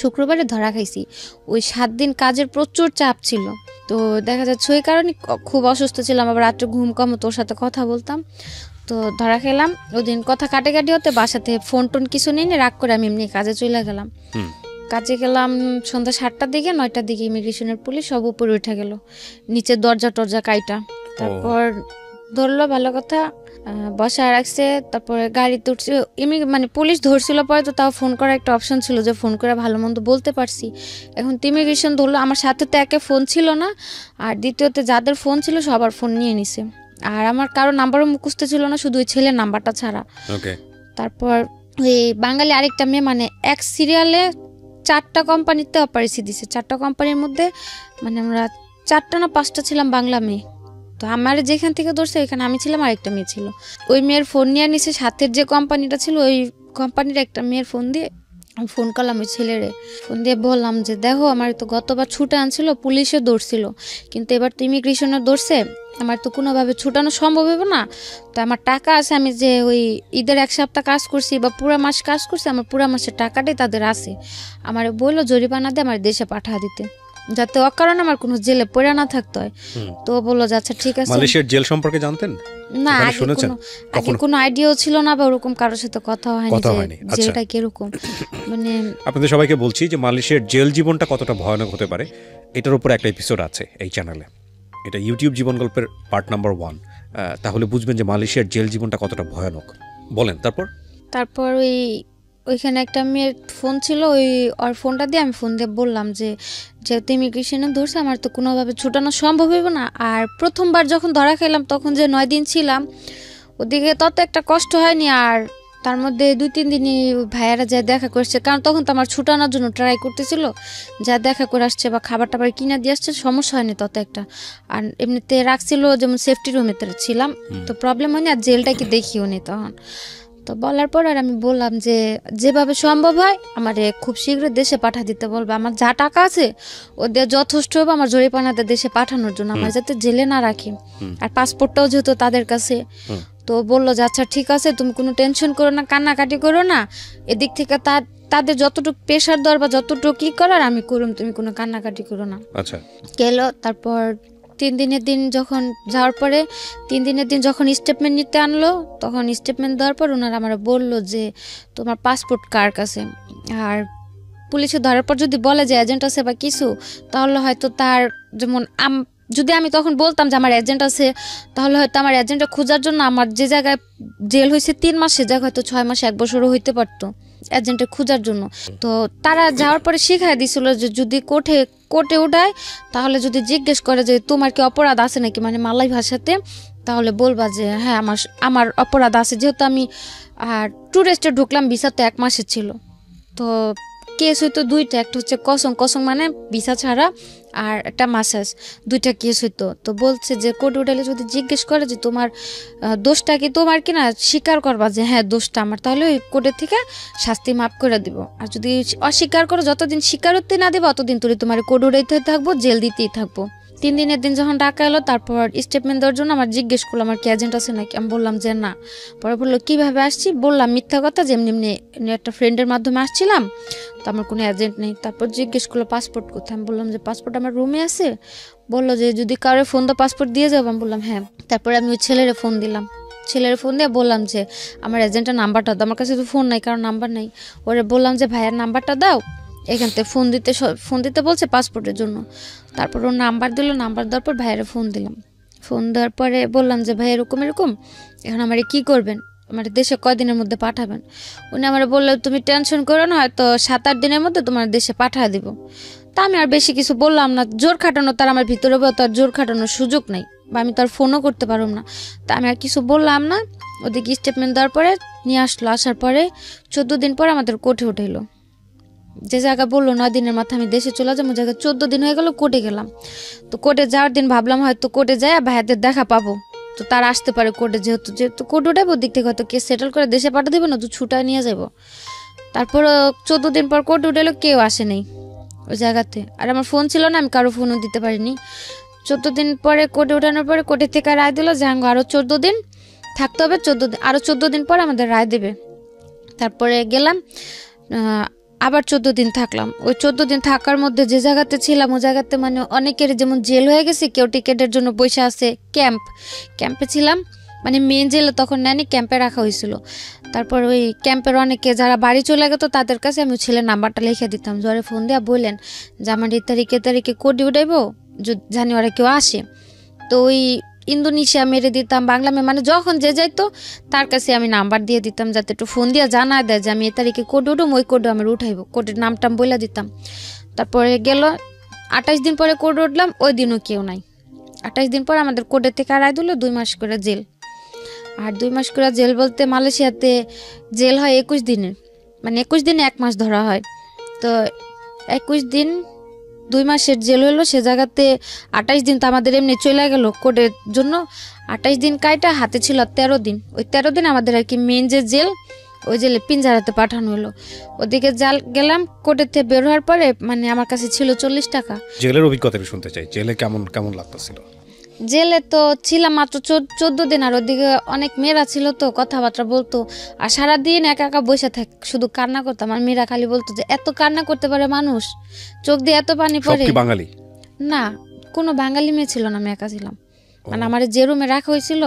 শুক্রবারে ধরা খাইছি। ওই 7 দিন কাজের প্রচুর চাপ ছিল, তো দেখা যাচ্ছে ওই কারণে খুব অসুস্থ ছিলাম, আবার রাত্রে ঘুম কম, তোর সাথে কথা বলতাম। তো ধরা খেলাম, ওই দিন কথা কাটাকাটি হতে বাসাতে ফোন টোন কিছু নেই, রাগ করে আমি এমনি কাজে চলে গেলাম। কাজে গেলাম সন্ধ্যা 7টার দিকে, 9টার দিকে ইমিগ্রেশনের পুলিশ সব উপরে উঠে গেল, নিচে দরজা কাইটা। তারপর ধরলো, ভালো কথা, বসায় রাখছে। তারপরে গাড়িতে উঠছে, মানে পুলিশ ধরছিল পরে, তো তাও ফোন করার একটা অপশন ছিল যে ফোন করে ভালো মন্দ বলতে পারছি। এখন তো ইমিগ্রেশন ধরলো, আমার সাথে তো একে ফোন ছিল না, আর দ্বিতীয়তে যাদের ফোন ছিল সবার ফোন নিয়ে নিছে, আর আমার কারো নাম্বারও মুখস্থ ছিল না, শুধু ওই ছেলের নাম্বারটা ছাড়া। তারপর ওই বাঙালি আরেকটা মেয়ে, মানে এক সিরিয়ালে 4টা কোম্পানিতে অপারেশন দিছে, 4টা কোম্পানির মধ্যে মানে আমরা 4টা না 5টা ছিলাম বাংলা মেয়ে। তো আমার যেখান থেকে ধরছে ওইখানে আমি ছিলাম, আরেকটা মেয়ে ছিল। ওই মেয়ের ফোন নিয়ে নিছে, সাথের যে কোম্পানিটা ছিল ওই কোম্পানির একটা মেয়ের ফোন দিয়ে ফোন করলাম ওই ছেলেরে, ফোন দিয়ে বললাম যে দেখো আমার তো গতবার ছুটে আনছিল, পুলিশে ধরছিল, কিন্তু এবার তো ইমিগ্রেশনে ধরছে, আমার তো কোনোভাবে ছুটানো সম্ভব হবে না। তো আমার টাকা আছে, আমি যে ওই ঈদের 1 সপ্তাহ কাজ করছি বা পুরো মাস কাজ করছি, আমার পুরো মাসের টাকাটাই তাদের আছে। আমার বললো জরিমানা দিয়ে আমার দেশে পাঠা দিতে, যাতে অকারণ আমার কোনো জেলে পড়ে না থাকতে হয়। তো বললো আচ্ছা ঠিক আছে। মালয়েশিয়ার জেল সম্পর্কে জানতেন না? আগে কোনো আইডিয়াও ছিল না, বা ওরকম কারোর সাথে কথা হয়নি যে এটা কিরকম। মানে আপনাদের সবাইকে বলছি যে মালয়েশিয়ার জেল জীবনটা কতটা ভয়ানক হতে পারে, এটার উপর একটা এপিসোড আছে এই চ্যানেলে, এটা ইউটিউব জীবন গল্পের পার্ট নাম্বার 1। তাহলে বুঝবেন যে মালয়েশিয়ার জেল জীবনটা কতটা ভয়ানক। বলেন তারপর ওইখানে একটা মেয়ের ফোন ছিল, ওর ফোনটা দিয়ে আমি ফোন দিয়ে বললাম যে যেহেতু ইমিগ্রেশনে ধরছে, আমার তো কোনোভাবে ছুটানো সম্ভব হবে না, আর প্রথমবার যখন ধরা খেলাম তখন যে 9 দিন ছিলাম ওদিকে তত একটা কষ্ট হয়নি, আর তার মধ্যে 2-3 দিনই ভাইয়ারা যা দেখা করছে, কারণ তখন তো আমার ছুটানোর জন্য ট্রাই করতেছিল, যা দেখা করে আসছে বা খাবার টাবার কিনা দিয়ে আসছে, সমস্যা হয়নি তত একটা। আর এমনিতে রাখছিল যেমন সেফটি রুমে ছিলাম, তো প্রবলেম হয়নি, আর জেলটাকে দেখিও নি তখন। তো বলার পর আর আমি বললাম যে যেভাবে সম্ভব হয় আমারে খুব শীঘ্রই দেশে পাঠা দিতে বলবে, আমার যা টাকা আছে ওদের যথেষ্ট হবে আমার জরিপানাতে দেশে পাঠানোর জন্য, আমার যাতে জেলে না রাখি। আর পাসপোর্টটাও যেহেতু তাদের কাছে, তো বললো যে আচ্ছা ঠিক আছে, তুমি কোনো টেনশন করো না, কান্নাকাটি করো না, এদিক থেকে তাদের যতটুকু প্রেশার দেওয়ার বা যতটুকু কি করার আমি করুম, তুমি কোনো কান্নাকাটি করো না। আচ্ছা, গেল। তারপর 3 দিনের দিন যখন যাওয়ার পরে 3 দিনের দিন যখন স্টেটমেন্ট নিতে আনলো, তখন স্টেটমেন্ট দেওয়ার পর ওনারা আমার বললো যে তোমার পাসপোর্ট কার কাছে। আর পুলিশে ধরার পর যদি বলে যে এজেন্ট আছে বা কিছু, তাহলে হয়তো তার যেমন যদি আমি তখন বলতাম যে আমার এজেন্ট আছে, তাহলে হয়তো আমার এজেন্টটা খোঁজার জন্য আমার যে জায়গায় জেল হয়েছে 3 মাস, সে জায়গায় হয়তো 6 মাস 1 বছরও হইতে পারতো এজেন্টে খোঁজার জন্য। তো তারা যাওয়ার পরে শিখাই দিছিল যে যদি কোর্টে উঠায়, তাহলে যদি জিজ্ঞেস করে যে তোমার কি অপরাধ আছে নাকি, মানে মালয় ভাষাতে, তাহলে বলবা যে হ্যাঁ আমার অপরাধ আছে। যেহেতু আমি ট্যুরিস্টে ঢুকলাম, ভিসা তো 1 মাসের ছিল, তো কেস হইতো 2টা, একটা হচ্ছে কসম মানে ভিসা ছাড়া, আর একটা মাসাজ, 2টা কেস হইতো। তো বলছে যে কোর্ট উঠালে যদি জিজ্ঞেস করে যে তোমার দোষটা কি তোমার কিনা, স্বীকার করবা যে হ্যাঁ দোষটা আমার, তাহলে ওই কোর্টের থেকে শাস্তি মাফ করে দিব। আর যদি অস্বীকার করো, যতদিন স্বীকারোক্তি না দেবো ততদিন তুই তোমার কোর্ট উঠাইতে থাকবো, জেল দিতেই থাকবো। 3 দিনের দিন যখন ডাকা এলো, তারপর স্টেটমেন্ট দেওয়ার জন্য আমার জিজ্ঞেস করলো আমার কি এজেন্ট আছে নাকি, আমি বললাম যে না। পরে বললো কিভাবে আসছি, বললাম মিথ্যা কথা, যে এমনি একটা ফ্রেন্ডের মাধ্যমে আসছিলাম, তো আমার কোনো এজেন্ট নেই। তারপর জিজ্ঞেস করলো পাসপোর্ট কোথায়, আমি বললাম যে পাসপোর্ট আমার রুমে আছে। বললো যে যদি কারোর ফোন তো পাসপোর্ট দিয়ে যাবো, আমি বললাম হ্যাঁ। তারপরে আমি ওই ছেলেরে ফোন দিলাম, ছেলের ফোন দিয়ে বললাম যে আমার এজেন্টের নাম্বারটা দাও, আমার কাছে তো ফোন নাই, কারণ নাম্বার নাই। ওরে বললাম যে ভাইয়ের নাম্বারটা দাও, এখান থেকে ফোন দিতে বলছে পাসপোর্টের জন্য। তারপর ওর নাম্বার দিল, নাম্বার দেওয়ার পর ভাইয়ের ফোন দিলাম। ফোন দেওয়ার পরে বললাম যে ভাই এরকম এখন আমার কি করবেন, আমার দেশে কয়দিনের মধ্যে পাঠাবেন। উনি আমার বললো তুমি টেনশন করো না, হয়তো 7-8 দিনের মধ্যে তোমার দেশে পাঠিয়ে দিব। তা আমি আর বেশি কিছু বললাম না, জোর খাটানো তার আমার ভিতরে তার জোর খাটানোর সুযোগ নাই, বা আমি তার ফোনও করতে পারলাম না। তা আমি আর কিছু বললাম না। ওদিকে স্টেটমেন্ট দেওয়ার পরে নিয়ে আসলো, আসার পরে 14 দিন পরে আমাদের কোর্টে উঠাইলো। যে জায়গা বললো 9 দিনের মাথায় আমি দেশে চলে যাবো, জায়গায় 14 দিন হয়ে গেল, কোর্টে গেলাম। তো কোর্টে যাওয়ার দিন ভাবলাম হয়তো কোর্টে যায় ভাইয়াদের দেখা পাবো, তো তারা আসতে পারে কোর্টে, যেহেতু কোর্ট উঠাবো, দিক থেকে হয়তো কেস সেটেল করে দেশে পাঠিয়ে দেবে না, তো ছুটায় নিয়ে যাবো। তারপর 14 দিন পর কোর্ট উঠালো, কেউ আসে নেই ওই জায়গাতে। আর আমার ফোন ছিল না, আমি কারো ফোনও দিতে পারিনি। 14 দিন পরে কোর্টে উঠানোর পরে কোর্টে থেকে রায় দিল যে আরও 14 দিন থাকতে হবে, আরও 14 দিন পর আমাদের রায় দেবে। তারপরে গেলাম, আবার 14 দিন থাকলাম। ওই 14 দিন থাকার মধ্যে যে জায়গাতে ছিলাম, ওই জায়গাতে মানে অনেকের যেমন জেল হয়ে গেছে, কেউ টিকেটের জন্য বসে আছে, ক্যাম্পে ছিলাম, মানে মেন জেলে তখন নেয়নি, ক্যাম্পে রাখা হয়েছিল। তারপর ওই ক্যাম্পের অনেকে যারা বাড়ি চলে গেতো তাদের কাছে আমি ছেলের নাম্বারটা লিখে দিতাম, জ্বরে ফোন দেওয়া বললেন যে আমার এই তারিখে কোডি উঠাইবো, জানি ওরা কেউ আসে। তো ওই ইন্দোনেশিয়া মেরে দিতাম, বাংলা মানে যখন যে যাইতো তার কাছে আমি নাম্বার দিয়ে দিতাম, যাতে একটু ফোন দিয়ে জানা দেয় যে আমি এই তারিখে কোড উঠুম, ওই কোডে আমি উঠাইবো, কোডের নামটাম বলে দিতাম। তারপরে গেল 28 দিন পরে কোড উঠলাম, ওই দিনও কেউ নাই। 28 দিন পর আমাদের কোডের থেকে রায় দিল 2 মাস করে জেল। আর 2 মাস করে জেল বলতে মালয়েশিয়াতে জেল হয় 21 দিনের, মানে 21 দিনে 1 মাস ধরা হয়। তো 21 দিন 2 মাসের জেল হলো, সে জায়গাতে 28 দিন তো আমাদের এমনি চলে গেল কোর্টের জন্য। 28 দিন কাইটা হাতে ছিল 13 দিন। ওই 13 দিন আমাদের আর কি মেন যে জেল, ওই জেলে পিঞ্জারাতে পাঠানো হলো। ওদিকে গেলাম, কোর্টের থেকে বের হওয়ার পরে মানে আমার কাছে ছিল 40 টাকা। জেলের অভিজ্ঞতা শুনতে চাই, জেলে কেমন লাগতেছিল? জেলে তো ছিলাম মাত্র 14 দিন, আর ওদিকে অনেক মেয়েরা ছিল, তো কথাবার্তা বলতো, আর সারাদিন একা একা বসে শুধু কান্না করতাম। আর মেয়েরা খালি বলতো যে এত কান্না করতে পারে মানুষ, চোখ দিয়ে এত পানি পড়ে। বাঙালি না, কোনো বাঙালি মেয়ে ছিল না, আমি একা ছিলাম। মানে আমার যে রুমে রাখা হয়েছিল,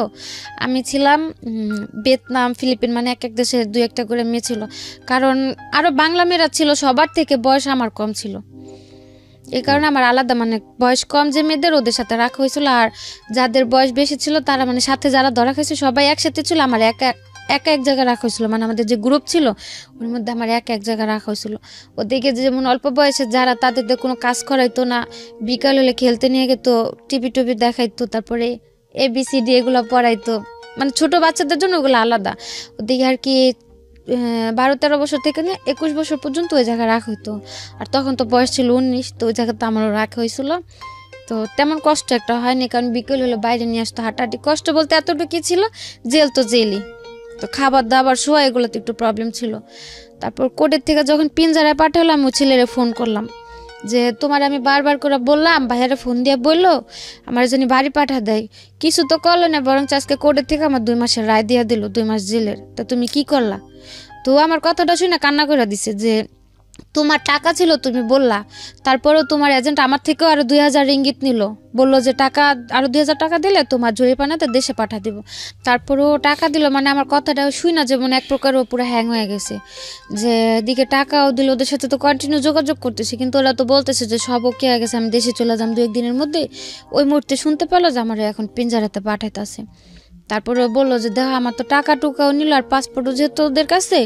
আমি ছিলাম ভিয়েতনাম, ফিলিপিন, মানে এক দেশের 2-1টা করে মেয়ে ছিল। কারণ আরো বাংলা মেয়েরা ছিল, সবার থেকে বয়স আমার কম ছিল, এই কারণে আমার আলাদা মানে বয়স কম যে মেয়েদের ওদের সাথে রাখা হয়েছিল। আর যাদের বয়স বেশি ছিল তারা মানে সাথে যারা ধরা খাইছে সবাই একসাথে ছিল, আমার একা এক জায়গায় রাখা হয়েছিল। মানে আমাদের যে গ্রুপ ছিল ওর মধ্যে আমার এক জায়গায় রাখা হয়েছিল। ওদিকে যেমন অল্প বয়সে যারা, তাদের কোনো কাজ করাইতো না, বিকাল হলে খেলতে নিয়ে গেত, টিভি দেখাইতো, তারপরে ABCD এগুলো পড়াইতো, মানে ছোট বাচ্চাদের জন্য ওগুলো আলাদা। ওদিকে আর কি 12-13 বছর থেকে নিয়ে 21 বছর পর্যন্ত ওই জায়গায় রাখা হইতো। আর তখন তো বয়স ছিল 19, তো ওই জায়গাতে আমারও রাখা হয়েছিল। তো তেমন কষ্ট একটা হয়নি, কারণ বিকেল হলে বাইরে নিয়ে আসতো, হাঁটাহাঁটি। কষ্ট বলতে এতটুকু ছিল, জেল তো জেলই, তো খাবার দাবার শোয়া এগুলোতে একটু প্রবলেম ছিল। তারপর কোর্টের থেকে যখন পিঞ্জারায় পাঠালাম, ওই ছেলেরে ফোন করলাম যে তোমার আমি বারবার করে বললাম, ভাইয়ারে ফোন দিয়ে বললো আমার জন্য বাড়ি পাঠা দেয়, কিছু তো করলো না, বরং আজকে কোর্টের থেকে আমার 2 মাসের রায় দিয়ে দিল, 2 মাস জেলের। তা তুমি কি করলা? তো আমার কথাটা শুনে কান্না করে দিছে যে তোমার টাকা ছিল, তুমি বললা, তারপরেও তোমার এজেন্ট আমার থেকেও আরো 2000 রিঙ্গিত নিল, বললো যে টাকা আরো 2000 টাকা দিলে তোমার জরিপানাতে দেশে পাঠা দিব। তারপরেও টাকা দিল, মানে আমার কথাটা শুই না যেমন এক প্রকার ও পুরো হ্যাং হয়ে গেছে, যে এদিকে টাকাও দিল, ওদের সাথে তো কন্টিনিউ যোগাযোগ করতেছি, কিন্তু ওরা তো বলতেছে যে সব ওকে হয়ে গেছে, আমি দেশে চলে যাম 2-1 দিনের মধ্যে। ওই মুহূর্তে শুনতে পেলো যে আমার এখন পিঞ্জারাতে পাঠাইতেছে। তারপরে বললো যে দেখো আমার তো টাকা টুকাও নিল, আর পাসপোর্টও যেহেতু ওদের কাছে,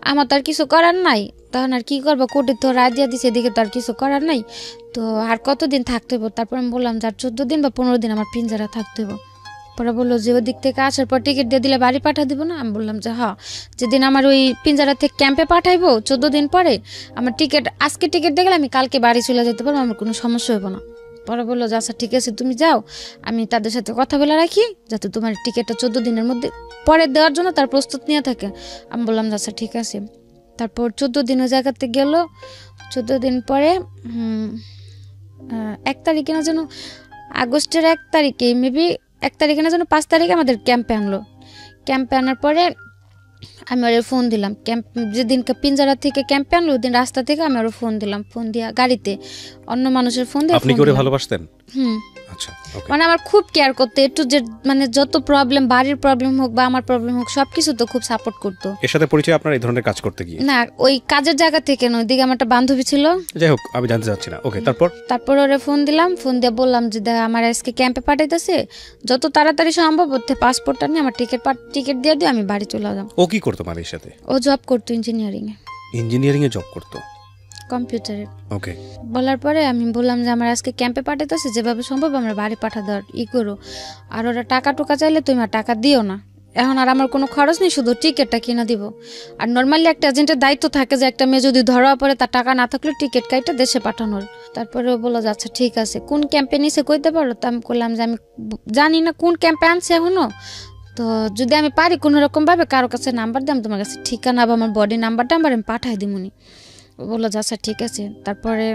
আমার তো আর কিছু করার নাই, তখন আর কি করবো, কোর্টে তো রায় দিয়ে দিছে, এদিকে তো আর কিছু করার নাই, তো আর কতদিন থাকতে হইব? তারপর আমি বললাম যে আর 14 দিন বা 15 দিন আমার পিঞ্জারা থাকতে হইব। পরে বললো যে ওদিক থেকে আসার পর টিকিট দিয়ে দিলে বাড়ি পাঠা দিব না? আমি বললাম যে হ্যাঁ, যেদিন আমার ওই পিঞ্জারা থেকে ক্যাম্পে পাঠাইবো 14 দিন পরে, আমার টিকিট আজকে টিকিট দেখলে আমি কালকে বাড়ি চলে যেতে পারবো, আমার কোনো সমস্যা হইব না। পরে বললো যে আচ্ছা ঠিক আছে, তুমি যাও, আমি তাদের সাথে কথা বলে রাখি যাতে তোমার টিকিটটা 14 দিনের মধ্যে পরে দেওয়ার জন্য তার প্রস্তুত নিয়ে থাকে। আমি বললাম যে আচ্ছা ঠিক আছে। তারপর 14 দিন ওই জায়গাতে গেল। 14 দিন পরে 1 তারিখে না যেন, আগস্টের 1 তারিখে মেবি, 1 তারিখে না যেন 5 তারিখে আমাদের ক্যাম্পে আনলো। ক্যাম্পে আনার পরে আমি ওর ফোন দিলাম, ক্যাম্প যেদিনকে পিঞ্জারা থেকে ক্যাম্পে আনলো ওই দিন রাস্তা থেকে আমি ওর ফোন দিলাম, ফোন দিয়া গাড়িতে অন্য মানুষের ফোন দিয়ে। আপনি কি ওরে ভালোবাসতেন? আচ্ছা, মানে আমার খুব কেয়ার করতে, একটু যে মানে যত প্রবলেম, বাড়ির প্রবলেম হোক বা আমার প্রবলেম হোক, সবকিছু তো খুব সাপোর্ট করতো। এর সাথে পরিচয় আপনার এই ধরনের কাজ করতে গিয়ে? না, ওই কাজের জায়গা থেকে নয়, ওইদিকে আমার একটা বান্ধবী ছিল। যাই হোক, আমি জানতে চাচ্ছি না। ওকে, তারপর ওরে ফোন দিলাম, ফোন দিয়ে বললাম যে দেখ আমার আজকে ক্যাম্পে পাঠাইতেছে, যত তাড়াতাড়ি সম্ভব ওতে পাসপোর্টটা নিয়ে আমার টিকিট দিয়ে দিও, আমি বাড়ি চলে যাম। ও কি করতো মারির সাথে? ও জব করতো ইঞ্জিনিয়ারিং এ জব করতো, কম্পিউটারে। ওকে। বলার পরে আমি বললাম যে আমার আজকে ক্যাম্পে পাঠাইতেছে, যেভাবে সম্ভব আমরা বাড়ি পাঠা দেওয়ার করো, আর ওরা টাকা টুকা চাইলে তুমি আর টাকা দিও না, এখন আর আমার কোনো খরচ নেই, শুধু টিকিটটা কিনে দিব। আর নর্মালি একটা এজেন্টের দায়িত্ব থাকে যে একটা মেয়ে যদি ধরা পড়ে তার টাকা না থাকলে টিকিট কাইটা দেশে পাঠানোর। তারপরে ও বললো যে আচ্ছা ঠিক আছে, কোন ক্যাম্পে নিছে কইতে পারো? তো আমি বললাম যে আমি জানি না কোন ক্যাম্পে আনছে এখনো, তো যদি আমি পারি কোনো রকমভাবে কারো কাছে নাম্বার দিই, তোমার কাছে ঠিকানা বা আমার বডি নাম্বারটা আমি পাঠাই দিমুনি। বললো যে আচ্ছা ঠিক আছে। তারপরে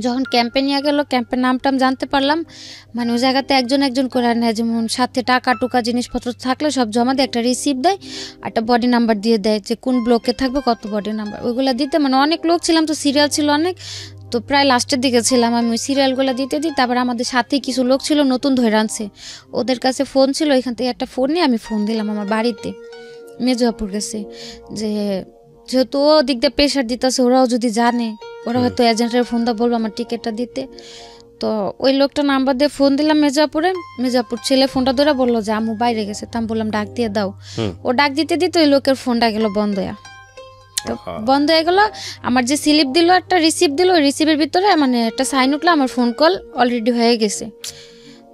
যখন ক্যাম্পে নিয়ে গেল, ক্যাম্পের নামটাম জানতে পারলাম, মানে ওই জায়গাতে একজন করে নেয়, যেমন সাথে টাকা টুকা জিনিসপত্র থাকলে সব জমা দিয়ে একটা রিসিপ্ট দেয়, একটা বডি নাম্বার দিয়ে দেয় যে কোন ব্লকে থাকবে, কত বডি নাম্বার, ওইগুলো দিতে। মানে অনেক লোক ছিলাম তো, সিরিয়াল ছিল অনেক, তো প্রায় লাস্টের দিকে ছিলাম আমি, ওই সিরিয়ালগুলো দিতে দিই। তারপর আমাদের সাথে কিছু লোক ছিল নতুন ধরে আনছে, ওদের কাছে ফোন ছিল, এখান থেকে একটা ফোন নিয়ে আমি ফোন দিলাম আমার বাড়িতে মেজুয়াপুর গেছে, যে যেহেতু ও দিক দিয়ে প্রেশার দিতেছে, ওরাও যদি জানে, ওরা হয়তো এজেন্টের ফোনটা বলবো আমার টিকিটটা দিতে। তো ওই লোকটা নাম্বার দিয়ে ফোন দিলাম মেজাপুর ছেলে ফোনটা ধরে বললো যে আম্মু বাইরে গেছে। তা আমি বললাম ডাক দিয়ে দাও। ও ডাক দিতে দিতে ওই লোকের ফোনটা গেল বন্ধ হয়ে, তো বন্ধ হয়ে গেল। আমার যে স্লিপ দিল, একটা রিসিপ্ট দিল, ওই রিসিপ্টের ভিতরে মানে একটা সাইন উঠলো, আমার ফোন কল অলরেডি হয়ে গেছে।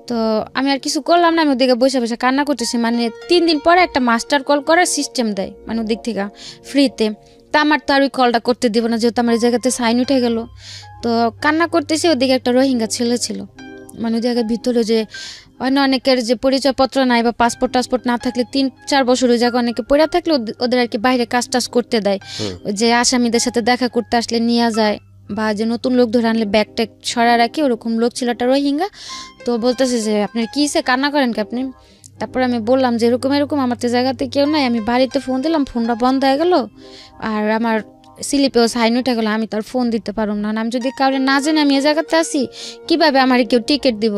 তো আমি আর কিছু করলাম না, আমি ওদিকে বসে বসে কান্না করতেছি। মানে 3 দিন পরে একটা মাস্টার কল করার সিস্টেম দেয়, মানে ওদিক থেকে ফ্রিতে। তা আমার তো আর ওই কলটা করতে দিব না, যেহেতু আমার এই জায়গাতে সাইন উঠে গেল। তো কান্না করতেছি, ওদিকে একটা রোহিঙ্গা ছেলে ছিল, মানে ওই জায়গার ভিতরে যে অনেকের যে পরিচয়পত্র নাই বা পাসপোর্ট টাসপোর্ট না থাকলে 3-4 বছর ওই জায়গায় অনেকে পড়ে থাকলে ওদের আর কি বাইরে কাজ টাজ করতে দেয়, যে আসামিদের সাথে দেখা করতে আসলে নিয়ে যায়, বা যে নতুন লোক ধরে আনলে ব্যাগ ট্যাগ সরা রাখে, ওরকম লোক ছিল একটা রোহিঙ্গা। তো বলতেছে যে আপনার কী সে কান্না করেন কি আপনি? তারপরে আমি বললাম যে এরকম আমার তো জায়গাতে কেউ নাই, আমি বাড়িতে ফোন দিলাম, ফোনটা বন্ধ হয়ে গেল, আর আমার স্লিপেও সাইন উঠে গেলো, আমি তার ফোন দিতে পারবো না, আমি যদি কাউরে না জানি আমি এ জায়গাতে আসি, কীভাবে আমার কেউ টিকিট দিব?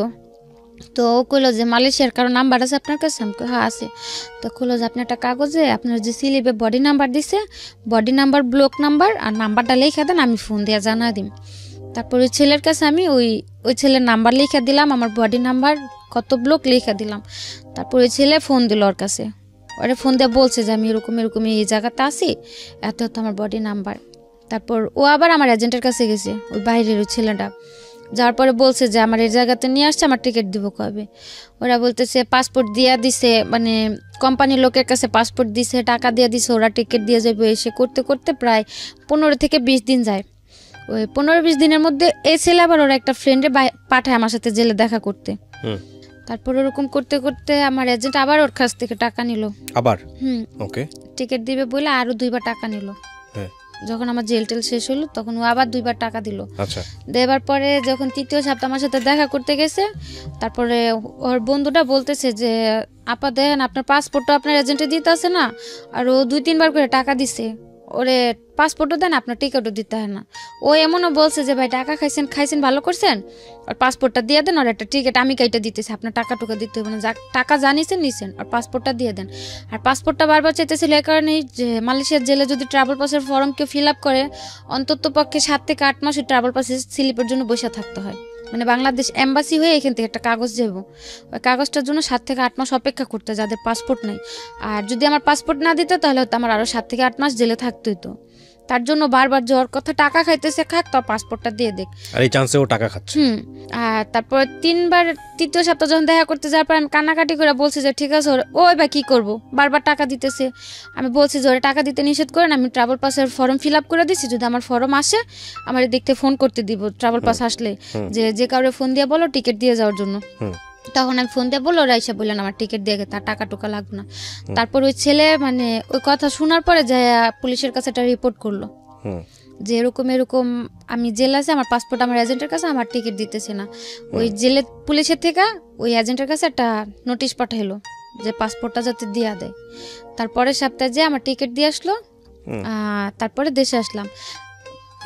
তো ও কইলো যে মালয়েশিয়ার কারো নাম্বার আছে আপনার কাছে? আমি হ্যাঁ আছে। তো কইলো যে আপনি একটা কাগজে আপনার যে স্লিপে বডি নাম্বার দিছে, বডি নাম্বার, ব্লক নাম্বার আর নাম্বারটা লিখে দেন, আমি ফোন দিয়ে জানা দিম। তারপর ওই ছেলের কাছে আমি ওই ছেলের নাম্বার লিখে দিলাম, আমার বডি নাম্বার, কত ব্লক লিখে দিলাম। তারপর ওই ছেলে ফোন দিল ওর কাছে, ওরে ফোন দিয়ে বলছে যে আমি এরকম এই জায়গাতে আসি, এত আমার বডি নাম্বার। তারপর ও আবার আমার এজেন্টের কাছে গেছে, ওই বাইরের ওই ছেলেটা, যাওয়ার পরে বলছে যে আমার এই জায়গাতে নিয়ে আসছে, আমার টিকিট দিব কবে। ওরা বলতেছে পাসপোর্ট দিয়া দিছে, মানে কোম্পানির লোকের কাছে পাসপোর্ট দিছে, টাকা দিয়ে দিছে, ওরা টিকিট দিয়ে যাবে। এসে করতে করতে প্রায় 15 থেকে 20 দিন যায়। ওই 15-20 দিনের মধ্যে এই ছেলে আবার ওরা একটা ফ্রেন্ডে পাঠায় আমার সাথে জেলে দেখা করতে। তারপর ওরকম করতে করতে আমার এজেন্ট আবার ওর কাছ থেকে টাকা নিল আবার। ওকে। টিকিট দিবে বলে আরো 2বার টাকা নিল। যখন আমার জেল টেল শেষ হলো তখন ও আবার 2বার টাকা দিল। আচ্ছা। দেবার পরে যখন 3য় সপ্তাহ আমার সাথে দেখা করতে গেছে, তারপরে ওর বন্ধুটা বলতেছে যে আপা দেখেন আপনার পাসপোর্টটা আপনার এজেন্টে দিতে আছে না, আর ও 2-3বার করে টাকা দিছে, ওরে পাসপোর্টও দেন, আপনার টিকিটও দিতে হয় না। ও এমনও বলছে যে ভাই টাকা খাইছেন ভালো করছেন, আর পাসপোর্টটা দিয়ে দেন, আর একটা টিকিট আমি কাইটা দিতেছি, আপনার টাকা দিতে হবে না, টাকা জানিছেন নিছেন, আর পাসপোর্টটা দিয়ে দেন। আর পাসপোর্টটা বারবার চাইতেছিল এই কারণেই যে মালয়েশিয়ার জেলে যদি ট্রাভেল পাসের ফর্ম কেউ ফিল আপ করে অন্তত পক্ষে 7 থেকে 8 মাস ওই ট্রাভেল পাসের স্লিপের জন্য বসে থাকতে হয়। মানে বাংলাদেশ এম্বাসি হয়ে এখান থেকে একটা কাগজ যাবো, ওই কাগজটার জন্য 7 থেকে 8 মাস অপেক্ষা করতে, যাদের পাসপোর্ট নেই। আর যদি আমার পাসপোর্ট না দিত তাহলে হয়তো আমার আরও 7 থেকে 8 মাস জেলে থাকতে হতো। তার জন্য বারবার যাওয়ার কথা, টাকা খাইতেছে খাক, তো পাসপোর্টটা দিয়ে দেখ। আর এই চান্সে ও টাকা খাচ্ছে। আর তারপর 3বার 3য় সপ্তাহ যখন দেখা করতে যাওয়ার পর আমি কান্নাকাটি করে বলছি যে ঠিক আছে ওই বা কী করবো, বারবার টাকা দিতেছে। আমি বলছি যে ওরা টাকা দিতে নিষেধ করেন, আমি ট্রাভেল পাসের ফর্ম ফিল আপ করে দিচ্ছি, যদি আমার ফর্ম আসে আমার দেখতে ফোন করতে দিব, ট্রাভেল পাস আসলে যে কাউরে ফোন দিয়ে বলো টিকিট দিয়ে যাওয়ার জন্য। তখন আমি ফোন দিয়ে বললো, ওরা এসে বললেন আমার টিকিট দিয়ে তার টাকা টুকা লাগবে না। তারপর ওই ছেলে মানে ওই কথা শোনার পরে যায় পুলিশের কাছে একটা রিপোর্ট করলো যে এরকম এরকম আমি জেল আছে, আমার পাসপোর্ট আমার এজেন্টের কাছে, আমার টিকিট দিতেছে না। ওই জেলে পুলিশের থেকে ওই এজেন্টের কাছে একটা নোটিশ পাঠাইলো যে পাসপোর্টটা যাতে দিয়া দেয়। তারপরের সপ্তাহে যে আমার টিকিট দিয়ে আসলো, তারপরে দেশে আসলাম।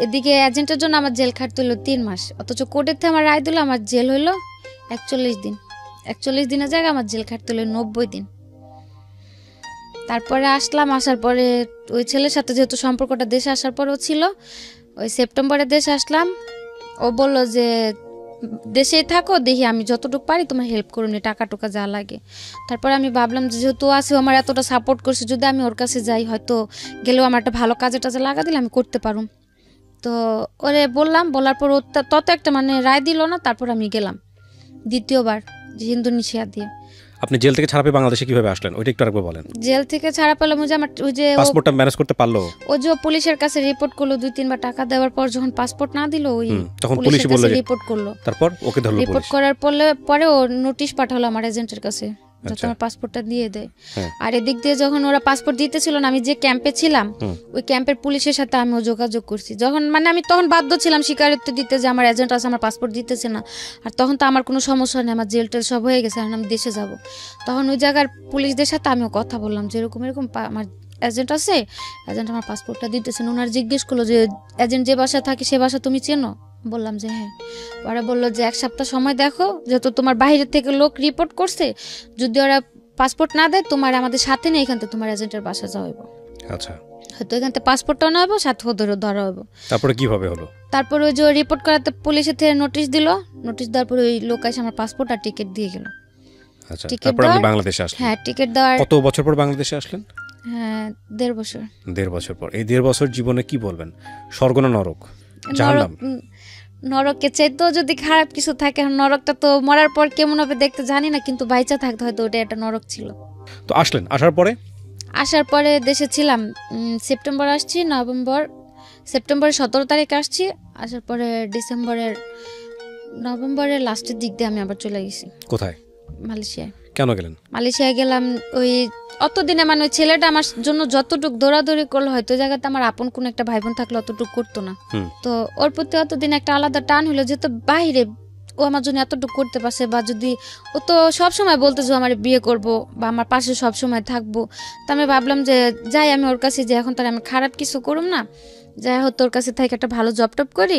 এদিকে এজেন্টের জন্য আমার জেল খাটতে হলো 3 মাস, অথচ কোর্টের থেকে আমার রায় দিল আমার জেল হইলো 41 দিন। 41 দিনের জায়গায় আমার জেল খাটতে হলো 90 দিন। তারপরে আসলাম, আসার পরে ওই ছেলের সাথে যেহেতু সম্পর্কটা দেশে আসার পরেও ছিল, ওই সেপ্টেম্বরে দেশে আসলাম। ও বললো যে দেশেই থাকো, দেখি আমি যতটুকু পারি তোমার হেল্প করুন, টাকা টুকা যা লাগে। তারপরে আমি ভাবলাম যে যেহেতু আছে আমার এতটা সাপোর্ট করছে, যদি আমি ওর কাছে যাই হয়তো গেলেও আমার একটা ভালো কাজে টাজে লাগা দিলে আমি করতে পারুম। তো ওরে বললাম, বলার পর ও তত একটা মানে রায় দিল না। তারপর আমি গেলাম 2য়বার যে ইন্দোনেশিয়া দিয়ে। আপনি জেল থেকে ছাড়া পেয়ে বাংলাদেশে কিভাবে আসলেন ওইটা একটু আরেকবার বলেন। জেল থেকে ছাড়া পেলাম ওই যে আমার ওই যে পাসপোর্টটা ম্যানেজ করতে পারলো, ও যে পুলিশের কাছে রিপোর্ট করলো 2-3বার টাকা দেওয়ার পর যখন পাসপোর্ট না দিল, ওই তখন পুলিশ বলল রিপোর্ট করলো। তারপর ওকে ধরলো, রিপোর্ট করার পরে ও নোটিশ পাঠালো আমার এজেন্টের কাছে যাতে আমার পাসপোর্টটা দিয়ে দেয়। আর এদিক দিয়ে যখন ওরা পাসপোর্ট দিতেছিল না, আমি যে ক্যাম্পে ছিলাম ওই ক্যাম্পের পুলিশের সাথে আমিও যোগাযোগ করছি। যখন মানে আমি তখন বাধ্য ছিলাম স্বীকারোক্তি দিতে যে আমার এজেন্ট আছে, আমার পাসপোর্ট দিতেছে না। আর তখন তো আমার কোনো সমস্যা নেই, আমার জেল টেল সব হয়ে গেছে, আর আমি দেশে যাব। তখন ওই জায়গার পুলিশদের সাথে আমিও কথা বললাম যে এরকম এরকম আমার এজেন্ট আছে, এজেন্ট আমার পাসপোর্টটা দিতেছে না। ওনারা জিজ্ঞেস করলো যে এজেন্ট যে বাসায় থাকে সে বাসা তুমি চেনো? বললাম যে হ্যাঁ। ওরা বললো যে 1 সপ্তাহ সময় দেখো, যেহেতু তোমার বাইরের থেকে লোক রিপোর্ট করছে, যদি ওরা পাসপোর্ট না দেয় তোমার আমাদের সাথে নেই, এখান থেকে তোমার এজেন্টের বাসা যাওয়া হইব। আচ্ছা, হয়তো এখান থেকে পাসপোর্টটা না হইব, সাথে ওদেরও ধরা হইব। তারপরে কিভাবে হলো? তারপর ওই যে রিপোর্ট করাতে পুলিশের থেকে নোটিশ দিল, নোটিশ দেওয়ার পর ওই লোক এসে আমার পাসপোর্ট আর টিকিট দিয়ে গেল। আচ্ছা, তারপর আপনি বাংলাদেশে আসলেন? হ্যাঁ, টিকিট দেওয়ার কত বছর পর বাংলাদেশে আসলেন? হ্যাঁ, 1.5 বছর। 1.5 বছর পর। এই 1.5 বছর জীবনে কি বলবেন? স্বর্গ না নরক? জাহান্নাম? নরকে চাইতো যদি খারাপ কিছু থাকে, নরকটা তো মরার পর কেমন হবে দেখতে জানি না, কিন্তু বাইচা থাকতে হয়তো ওটা একটা নরক ছিল। তো আসলেন, আসার পরে দেশে ছিলাম। সেপ্টেম্বর আসছি, সেপ্টেম্বরের 17 তারিখে আসছি। আসার পরে নভেম্বরের লাস্টের দিক দিয়ে আমি আবার চলে গেছি। কোথায়? মালয়েশিয়ায়। কেন গেলেন? মালয়েশিয়ায় গেলাম ওই অতদিনে মানে ওই ছেলেটা আমার জন্য যতটুকু দৌড়াদৌড়ি করলো, হয়তো জায়গাতে আমার আপন কোন একটা ভাই বোন থাকলে অতটুকু করতো না। তো ওর প্রতি অতদিন একটা আলাদা টান হলো, যেহেতু বাইরে ও আমার জন্য এতটুকু করতে পারছে, বা যদি ও তো সবসময় বলতে যে আমার বিয়ে করব বা আমার পাশে সবসময় থাকবো, তো আমি ভাবলাম যে যাই আমি ওর কাছে, যে এখন তার আমি খারাপ কিছু করুম না, যাই হোক তোর কাছে থেকে একটা ভালো জব টপ করি,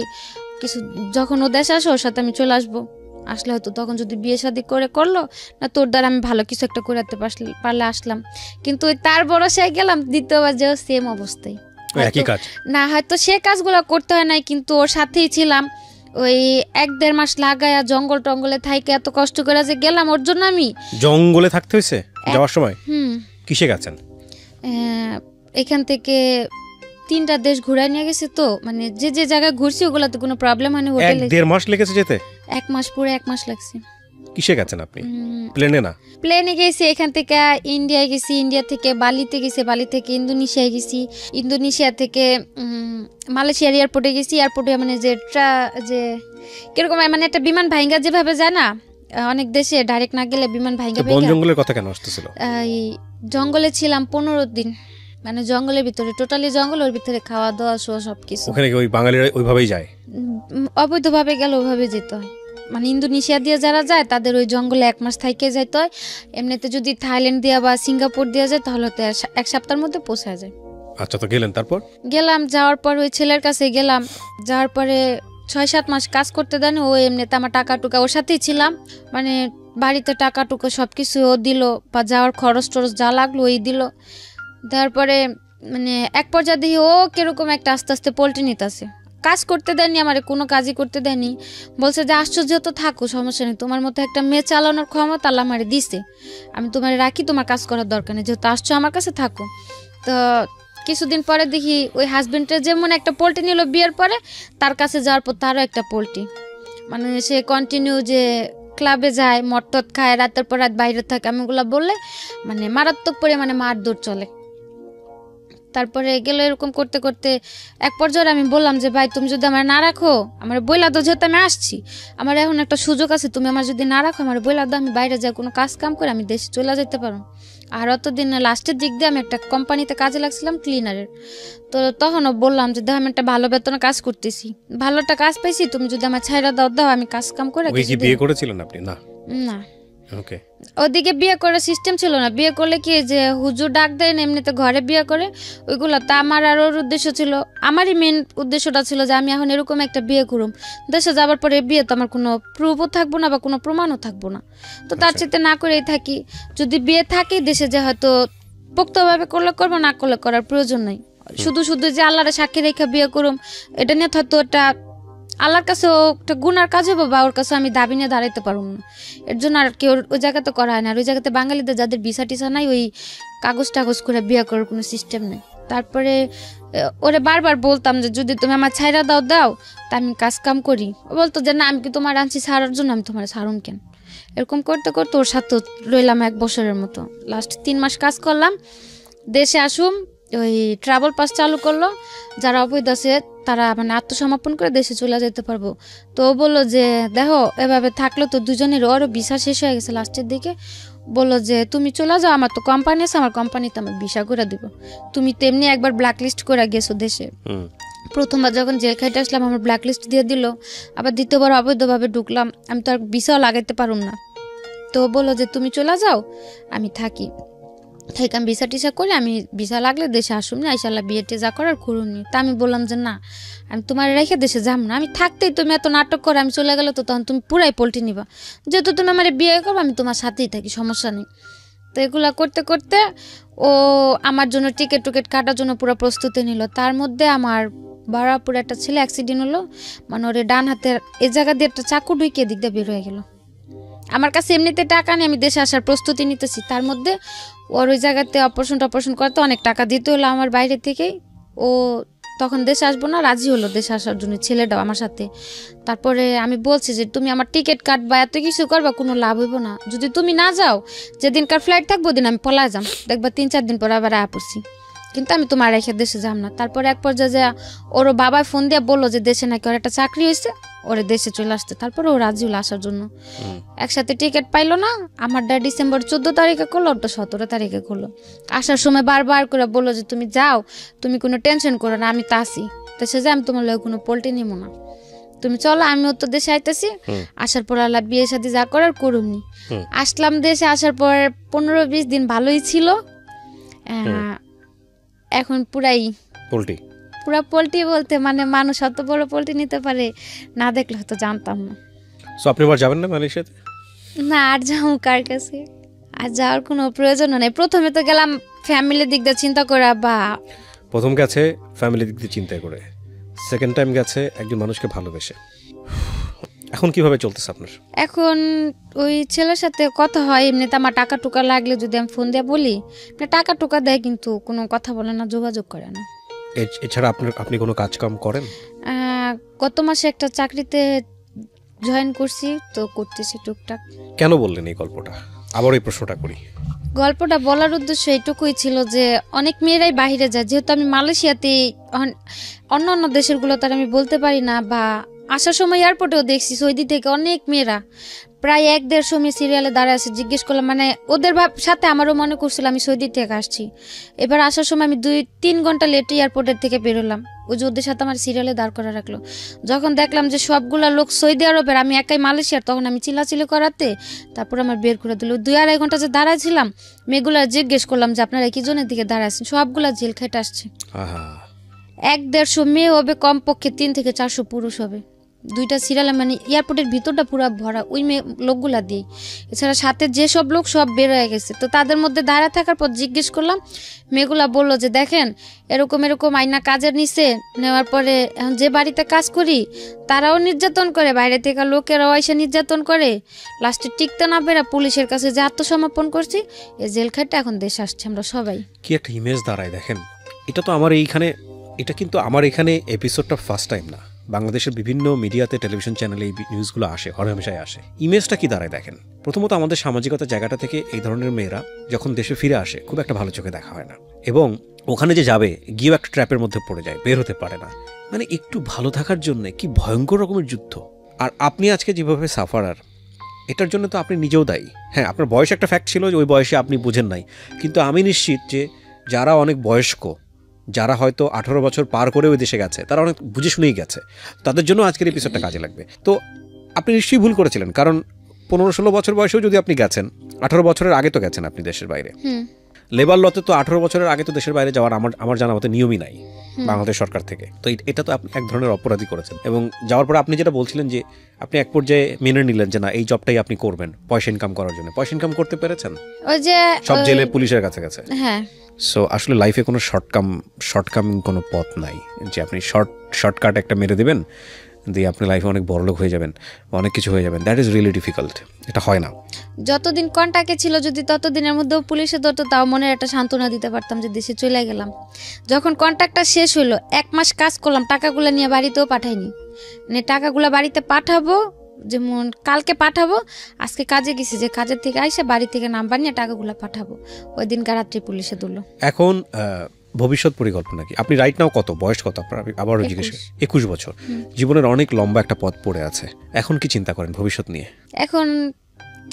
কিছু যখন ও দেশে আসে ওর সাথে আমি চলে আসবো। আসলে হয়তো তখন যদি বিয়ে শাদী করলো না, তোর দ্বারা আমি ভালো কিছু একটা করাতে পারলে আসলাম। কিন্তু ওই তার ভরসায় গেলাম, দ্বিতীয়বার যেও সেম অবস্থায়। না হয়তো সে কাজগুলো করতে হয় নাই, কিন্তু ওর সাথেই ছিলাম। ওই 1-1.5 মাস লাগায়া জঙ্গল টঙ্গলে থাইকে এত কষ্ট করে যে গেলাম ওর জন্য। আমি জঙ্গলে থাকতে হয়েছে যাওয়ার সময়? কিসে গেছেন? এখান থেকে 3টা দেশ ঘুরাই নিয়ে গেছে, তো মানে যে যে জায়গায় ঘুরছি ওগুলাতে কোনো প্রবলেম হয়নি। হোটেলে 1.5 মাস লেগেছে যেতে? 1 মাস, পুরো 1 মাস লাগছে। কিসে গেছেন আপনি? প্লেনে না? প্লেনে গেছি, এখান থেকে ইন্ডিয়ায় গেছি, ইন্ডিয়া থেকে বালিতে গেছি, বালি থেকে ইন্দোনেশিয়ায় গেছি, ইন্দোনেশিয়া থেকে মালয়েশিয়ার এয়ারপোর্টে গেছি। এয়ারপোর্টে মানে যে কিরকম মানে একটা বিমান ভাঙ্গা যেভাবে যায় না অনেক দেশে, ডাইরেক্ট না গেলে বিমান ভাঙ্গা বন জঙ্গলের কথা কেন আসতেছিল? এই জঙ্গলে ছিলাম 15 দিন, মানে জঙ্গলের ভিতরে, টোটালি জঙ্গল, ওর ভিতরে খাওয়া দাওয়া শো সবকিছু। ওখানে ওই বাঙালিরা ওইভাবেই যায়? অবৈধভাবে গেলে ওইভাবে যেতে হয়, মানে ইন্দোনেশিয়া দিয়ে যারা যায় তাদের ওই জঙ্গলে 1 মাস থেকে যাইতে হয়। এমনিতে যদি থাইল্যান্ড দিয়ে বা সিঙ্গাপুর দিয়ে যায় তাহলে তো 1 সপ্তাহের মধ্যে পৌঁছা যায়। আচ্ছা, তো গেলেন, তারপর? গেলাম, যাওয়ার পর ওই ছেলের কাছে গেলাম, যাওয়ার পরে 6-7 মাস কাজ করতে দেন। ও এমনিতে আমার টাকা টুকা ওর সাথেই ছিলাম, মানে বাড়িতে টাকা টুকা সব কিছু ও দিল, বা যাওয়ার খরচ টরচ যা লাগলো ওই দিল। দেওয়ার পরে মানে এক পর্যায়ে দেখি ও কিরকম একটা আস্তে আস্তে পোল্ট্রি নিতেছে। কাজ করতে দেয়নি, আমার কোনো কাজই করতে দেয়নি। বলছে যে আশ্চর্য, তো থাকো, সমস্যা নেই, তোমার মতো একটা মেয়ে চালানোর ক্ষমতা আল্লাহ আমারে দিছে, আমি তোমার রাখি, তোমার কাজ করার দরকার নেই, যেহেতু আসছো আমার কাছে থাকো। তো কিছুদিন পরে দেখি ওই হাজবেন্ডের যেমন একটা পোল্ট্রি নিল বিয়ের পরে, তার কাছে যাওয়ার পর তারও একটা পোল্ট্রি, মানে সে কন্টিনিউ যে ক্লাবে যায়, মটট খায়, রাতের পর রাত বাইরে থাকে, আমি ওগুলো বললে মানে মারাত্মক পরিমাণে মারধর চলে। তারপরে গেল এরকম করতে করতে এক পর্যায়ে আমি বললাম যে ভাই তুমি যদি আমার না রাখো, আমার বইলা দাও, যেহেতু আমি আসছি, আমার এখন একটা সুযোগ আছে, তুমি আমার যদি না রাখো আমার বইলা দাও, আমি বাইরে যাই কোনো কাজ কাম করে আমি দেশে চলে যেতে পারো। আর অতদিন লাস্টের দিক দিয়ে আমি একটা কোম্পানিতে কাজে লাগছিলাম ক্লিনারের। তো তখনও বললাম যে দেখো আমি একটা ভালো বেতনে কাজ করতেছি, ভালো একটা কাজ পাইছি, তুমি যদি আমার ছাইরা দাও আমি কাজ কাম করে। বিয়ে করেছিলেন আপনি? না না, ওকে। ওদিকে বিয়ে করার সিস্টেম ছিল না। বিয়ে করলে কি যে হুজুর ডাক দেয়, এমনিতে ঘরে বিয়ে করে ওইগুলো। তা আমার আর ওর উদ্দেশ্য ছিল, আমারই মেন উদ্দেশ্যটা ছিল যে আমি এখন এরকম একটা বিয়ে করুম, দেশে যাবার পরে বিয়ে তো আমার কোনো প্রুফও থাকবো না বা কোনো প্রমাণও থাকবো না, তো তার চেয়ে না করেই থাকি। যদি বিয়ে থাকে দেশে যে হয়তো পোক্তভাবে করলে করবো, না করলে করার প্রয়োজন নেই। শুধু শুধু যে আল্লাহরে সাক্ষী রেখে বিয়ে করুম, এটা নিয়ে হয়তো একটা আল্লাহর কাছে একটা গুনার কাজ হবে, বা ওর কাছে আমি দাবি নিয়ে দাঁড়াইতে পারবো না। এর জন্য আর কেউ ওই জায়গাতে করা হয় না। আর ওই জায়গাতে বাঙালিদের যাদের ভিসা টিসা নাই, ওই কাগজ টাগজ করে বিয়ে করার কোনো সিস্টেম নেই। তারপরে ওরে বারবার বলতাম যে যদি তুমি আমার ছাইরা দাও তা আমি কাজ কাম করি। ও বলতো যে না, আমি কি তোমার আনছি ছাড়ার জন্য, আমি তোমার ছাড়ুন কেন। এরকম করতে করতে ওর সাথে রইলাম 1 বছরের মতো। লাস্ট 3 মাস কাজ করলাম, দেশে আসুম ওই ট্রাভেল পাস চালু করলো, যারা অবৈধ আছে তারা মানে আত্মসমর্পণ করে দেশে চলে যেতে পারবো। তো ও বললো যে দেখো এভাবে থাকলো তো দুজনের, ওরও ভিসা শেষ হয়ে গেছে লাস্টের দিকে, বললো যে তুমি চলে যাও, আমার তো কোম্পানি আছে, আমার কোম্পানিতে আমার ভিসা করে দিব, তুমি তেমনি একবার ব্ল্যাক লিস্ট করে গেছো দেশে। প্রথমবার যখন জেল খাইতে আসলাম আমার ব্ল্যাক লিস্ট দিয়ে দিল, আবার দ্বিতীয়বার অবৈধভাবে ঢুকলাম, আমি তো আর ভিসাও লাগাইতে পারুম না। তো বললো যে তুমি চলে যাও, আমি থাকি, ঠিক আমি ভিসা টিসা করে আমি ভিসা লাগলে দেশে আসুন না, ইনশাল্লাহ বিয়ে টিয়ে যা করার করুন নি। তা আমি বললাম যে না, আমি তোমার রেখে দেশে যাম না, আমি থাকতেই তুমি এত নাটক করে আমি চলে গেলে তো তখন তুমি পুরাই পোল্ট্রি নিবা, যেহেতু তুমি আমার বিয়ে করবো আমি তোমার সাথেই থাকি, সমস্যা নেই। তো এগুলা করতে করতে ও আমার জন্য টিকিট টুকেট কাটার জন্য পুরো প্রস্তুতি নিল। তার মধ্যে আমার বরাপুর একটা ছেলে অ্যাক্সিডেন্ট হলো, মানে ওর ডান হাতের এই জায়গা দিয়ে একটা চাকু ঢুকিয়ে দিক দিয়ে বের হয়ে গেল। আমার কাছে এমনিতে টাকা নেই, আমি দেশে আসার প্রস্তুতি নিতেছি, তার মধ্যে ওর ওই জায়গাতে অপারেশন করতে অনেক টাকা দিতে হলো আমার বাইরে থেকেই। ও তখন দেশে আসবো না, রাজি হলো দেশে আসার জন্য ছেলেটাও আমার সাথে। তারপরে আমি বলছি যে তুমি আমার টিকিট কাটবা, এত কিছু করবা, কোনো লাভ হইব না, যদি তুমি না যাও যেদিনকার ফ্লাইট থাকবো দিন আমি পলা যাম, দেখবা 3-4 দিন পর আবার আয়া পড়ছি, কিন্তু আমি তোমার রেখে দেশে যাম না। তারপরে এক পর্যায়ে যে ওর বাবা ফোন দিয়ে বললো যে দেশে নাকি ওর একটা চাকরি হয়েছে, ওরে দেশে চলে আসতে। তারপরে ও রাজি হলো আসার জন্য। একসাথে টিকিট পাইলো না, আমারটা ডিসেম্বর 14 তারিখে করলো, ওটা 17 তারিখে করলো। আসার সময় বারবার করে বললো যে তুমি যাও, তুমি কোনো টেনশন করো না, আমি তা আসি দেশে যাই, আমি তোমার লোক কোনো পোল্ট্রি নিবো না, তুমি চলো, আমিও তো দেশে আইতেছি। আসার পর আল্লাহ বিয়ে শাদী যা করার করুমনি। আসলাম দেশে, আসার পর 15-20 দিন ভালোই ছিল, এখন পুরাই পোল্ট্রি। পুরা পোল্ট্রি বলতে মানে মানুষ অত বড় পোল্ট্রি নিতে পারে না দেখলে হয়তো জানতাম না। সো আপনি আবার যাবেন না মালয়েশিয়াতে? না, আর যাও কার কাছে, আর যাওয়ার কোনো প্রয়োজন নেই। প্রথমে তো গেলাম ফ্যামিলির দিক দিয়ে চিন্তা করে, বা প্রথম গেছে ফ্যামিলির দিক দিয়ে চিন্তা করে, সেকেন্ড টাইম গেছে একজন মানুষকে ভালোবেসে। এখন কিভাবে চলতেছে আপনার? এখন ওই ছেলের সাথে কথা হয়, এমনিতে আমার টাকা টুকা লাগলে যদি আমি ফোন দিয়ে বলি, টাকা টুকা দেয়, কিন্তু কোনো কথা বলে না, যোগাযোগ করে না। এছাড়া আপনি কোনো কাজকাম করেন? গত মাসে একটা চাকরিতে জয়েন করছি, তো করতেছি টুকটাক। কেন বললেন এই গল্পটা? আবার এই প্রশ্নটা করি। গল্পটা বলার উদ্দেশ্য এইটুকুই ছিল যে অনেক মেয়েরাই বাইরে যায়, যেহেতু আমি মালয়েশিয়াতে, অন্য অন্য দেশেরগুলো তার আমি বলতে পারি না, বা আসার সময় এয়ারপোর্টেও দেখছি সৌদি থেকে অনেক মেয়েরা প্রায় 1-1.5 মেয়ে সিরিয়ালে দাঁড়ায় আছে। জিজ্ঞেস করলাম, মানে ওদের সাথে আমারও মনে করছিল আমি সৌদি থেকে আসছি। এবার আসার সময় আমি 2-3 ঘন্টা লেটে এয়ারপোর্টের থেকে বেরোলাম, ওই যে ওদের সাথে আমার সিরিয়ালে দাঁড় করা রাখলো। যখন দেখলাম যে সবগুলা লোক সৌদি আরবের, আমি একাই মালয়েশিয়ার, তখন আমি চিল্লাচিল্লি করাতে তারপর আমার বের করে দিল। 2-2.5 ঘন্টা যে দাঁড়াইছিলাম, মেয়েগুলা জিজ্ঞেস করলাম যে আপনারা কি জনের দিকে দাঁড়াচ্ছেন, সবগুলা জেল খেটে আসছে। 1-1.5 মেয়ে হবে, কমপক্ষে 3 থেকে 400 পুরুষ হবে। 2টা সিরিয়ালে, মানে এয়ারপোর্টের ভিতরটা পুরো ভরা ওই মেয়ে লোকগুলা দিয়ে। এছাড়া সাথে যেসব লোক সব বের হয়ে গেছে। তো তাদের মধ্যে দাঁড়ায় থাকার পর জিজ্ঞেস করলাম, মেয়েগুলা বললো যে দেখেন এরকম এরকম আইনা কাজের নিচে নেওয়ার পরে এখন যে বাড়িতে কাজ করি তারাও নির্যাতন করে, বাইরে থেকে লোকেরাও এসে নির্যাতন করে, লাস্টে টিকতে না পেরে পুলিশের কাছে যে আত্মসমর্পণ করছি, এই জেল খাটটা এখন দেশে আসছে আমরা সবাই। কি একটা ইমেজ দাঁড়ায় দেখেন। এটা তো এটা কিন্তু আমার এখানে এপিসোডটা ফার্স্ট টাইম না। বাংলাদেশের বিভিন্ন মিডিয়াতে, টেলিভিশন চ্যানেলে এই নিউজগুলো আসে, হরহামেশাই আসে। ইমেজটা কি দাঁড়ায় দেখেন। প্রথমত আমাদের সামাজিকতা জায়গাটা থেকে এই ধরনের মেয়েরা যখন দেশে ফিরে আসে খুব একটা ভালো চোখে দেখা হয় না, এবং ওখানে যে যাবে গিয়েও একটা ট্র্যাপের মধ্যে পড়ে যায়, বের হতে পারে না। মানে একটু ভালো থাকার জন্য কি ভয়ঙ্কর রকমের যুদ্ধ। আর আপনি আজকে যেভাবে সাফারার, এটার জন্য তো আপনি নিজেও দায়ী। হ্যাঁ, আপনার বয়স একটা ফ্যাক্ট ছিল যে ওই বয়সে আপনি বুঝেন নাই, কিন্তু আমি নিশ্চিত যে যারা অনেক বয়স্ক, যারা হয়তো 18 বছর পার করে ওই দেশে গেছে, তারা অনেক বুঝে শুনেই গেছে, তাদের জন্য আজকের এপিসোডটা কাজে লাগবে। তো আপনি নিশ্চয়ই ভুল করেছিলেন, কারণ 15-16 বছর বয়সেও যদি আপনি গেছেন, 18 বছরের আগে তো গেছেন আপনি দেশের বাইরে। লেবার লতে তো 18 বছরের আগে তো দেশের বাইরে যাওয়ার আমার জানা মতে নিয়মই নাই বাংলাদেশ সরকার থেকে। তো এটা তো আপনি এক ধরনের অপরাধী করেছেন। এবং যাওয়ার পরে আপনি যেটা বলছিলেন যে আপনি এক পর্যায়ে মেনে নিলেন যে না, এই জবটাই আপনি করবেন পয়সা ইনকাম করার জন্য। পয়সা ইনকাম করতে পেরেছেন? ওই যে সব জেলে পুলিশের কাছে গেছে। হ্যাঁ। সো আসলে লাইফে কোনো শর্টকামিং কোনো পথ নাই যে আপনি শর্টকাট একটা মেরে দেবেন দিয়ে আপনি লাইফে অনেক বড়লোক হয়ে যাবেন, অনেক কিছু হয়ে যাবেন। That is really difficult. এটা হয় না। যতদিন কন্টাক্টে ছিল, যদি ততদিনের মধ্যেও পুলিশে ধরতো, তাও মনের একটা সান্ত্বনা দিতে পারতাম যে দেশে চলে গেলাম। যখন কন্ট্রাক্টটা শেষ হলো, 1 মাস কাজ করলাম, টাকাগুলো নিয়ে বাড়িতেও পাঠাইনি। মানে টাকাগুলো বাড়িতে পাঠাবো, যেমন কালকে পাঠাবো, আজকে কাজে গেছি, যে কাজের থেকে আইসা বাড়ি থেকে নাম্বার নিয়ে টাকাগুলো পাঠাবো, ওই দিন রাত্রে পুলিশে ধরলো। এখন ভবিষ্যৎ পরিকল্পনা কি? আপনি রাইট নাও কত বয়স, কত আপনার? আবারও জিজ্ঞেস। 21 বছর। জীবনের অনেক লম্বা একটা পথ পড়ে আছে। এখন কি চিন্তা করেন ভবিষ্যৎ নিয়ে? এখন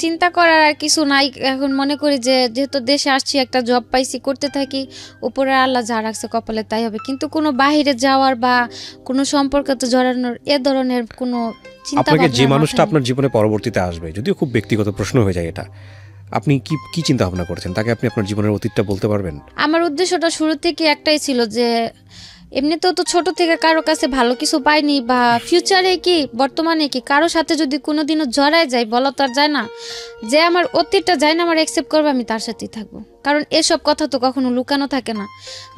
চিন্তা করার আর কিছু নাই। এখন মনে করি যে যেহেতু দেশে আসছি, একটা জব পাইছি, করতে থাকি, উপরে আল্লাহ যা রাখছে কপালে তাই হবে। কিন্তু কোনো বাহিরে যাওয়ার বা কোনো সম্পর্কতে জড়ানোর এ ধরনের কোনো চিন্তা আপনাকে যে মানুষটা আপনার জীবনে পরবর্তীতে আসবে, যদিও খুব ব্যক্তিগত প্রশ্ন হয়ে যায় এটা, আপনি কি চিন্তা ভাবনা করেছেন? তাকে আপনি আপনার জীবনের অতীতটা বলতে পারবেন? আমার উদ্দেশ্যটা শুরু থেকে একটাই ছিল যে এমনিতেও তো ছোট থেকে কারো কাছে ভালো কিছু পাইনি, বা ফিউচারে কি বর্তমানে কি কারো সাথে যদি কোনোদিনও জড়ায় যাই, বলা তো আর যায় না, যে আমার অতীতটা যায় না আমার অ্যাকসেপ্ট করবে, আমি তার সাথেই থাকবো। কারণ এসব কথা তো কখনো লুকানো থাকে না।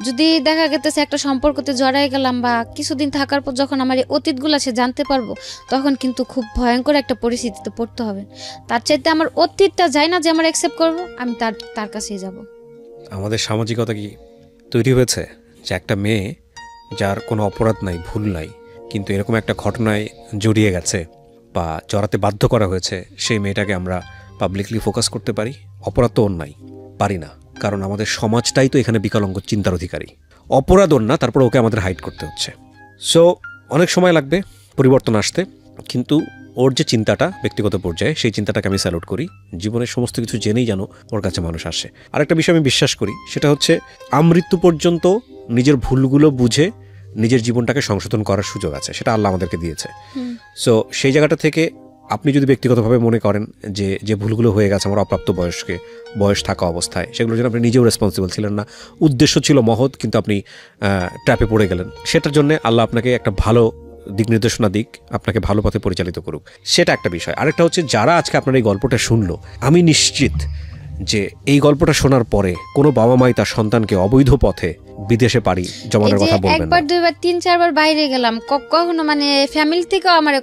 যদি দেখা গেতেছে একটা সম্পর্কতে জড়াই গেলাম, বা কিছুদিন থাকার পর যখন আমার এই অতীতগুলো সে জানতে পারবো, তখন কিন্তু খুব ভয়ঙ্কর একটা পরিস্থিতিতে পড়তে হবে। তার চাইতে আমার অতীতটা যায় না যে আমার অ্যাকসেপ্ট করবো, আমি তার কাছেই যাব। আমাদের সামাজিকতা কি তৈরি হয়েছে যে একটা মেয়ে যার কোনো অপরাধ নাই, ভুল নাই, কিন্তু এরকম একটা ঘটনায় জড়িয়ে গেছে বা জড়াতে বাধ্য করা হয়েছে, সেই মেয়েটাকে আমরা পাবলিকলি ফোকাস করতে পারি? অপরাধ তো ওর নাই, পারি না, কারণ আমাদের সমাজটাই তো এখানে বিকলাঙ্গ চিন্তার অধিকারী। অপরাধ ওর না, তারপর ওকে আমাদের হাইড করতে হচ্ছে। সো অনেক সময় লাগবে পরিবর্তন আসতে, কিন্তু ওর যে চিন্তাটা ব্যক্তিগত পর্যায়ে, সেই চিন্তাটাকে আমি স্যালুট করি। জীবনের সমস্ত কিছু জেনেই যেন ওর কাছে মানুষ আসে। আরেকটা বিষয় আমি বিশ্বাস করি, সেটা হচ্ছে আমৃত্যু পর্যন্ত নিজের ভুলগুলো বুঝে নিজের জীবনটাকে সংশোধন করার সুযোগ আছে, সেটা আল্লাহ আমাদেরকে দিয়েছে। সো সেই জায়গাটা থেকে আপনি যদি ব্যক্তিগতভাবে মনে করেন যে ভুলগুলো হয়ে গেছে আমার অপ্রাপ্ত বয়স থাকা অবস্থায়, সেগুলোর জন্য আপনি নিজেও রেসপন্সিবল ছিলেন না, উদ্দেশ্য ছিল মহৎ, কিন্তু আপনি ট্র্যাপে পড়ে গেলেন, সেটার জন্য আল্লাহ আপনাকে একটা ভালো দিক নির্দেশনা দিক, আপনাকে ভালো পথে পরিচালিত করুক, সেটা একটা বিষয়। আরেকটা হচ্ছে, যারা আজকে আপনার এই গল্পটা শুনলো, আমি নিশ্চিত যে এই গল্পটা শোনার পরে কোনো বাবা মাই তার সন্তানকে অবৈধ পথে বিদেশে পাড়ি জমানোর কথা বলবেন না। একবার 2বার 3-4 বার বাইরে গেলাম, কখনো মানে ফ্যামিলি থেকেও আমার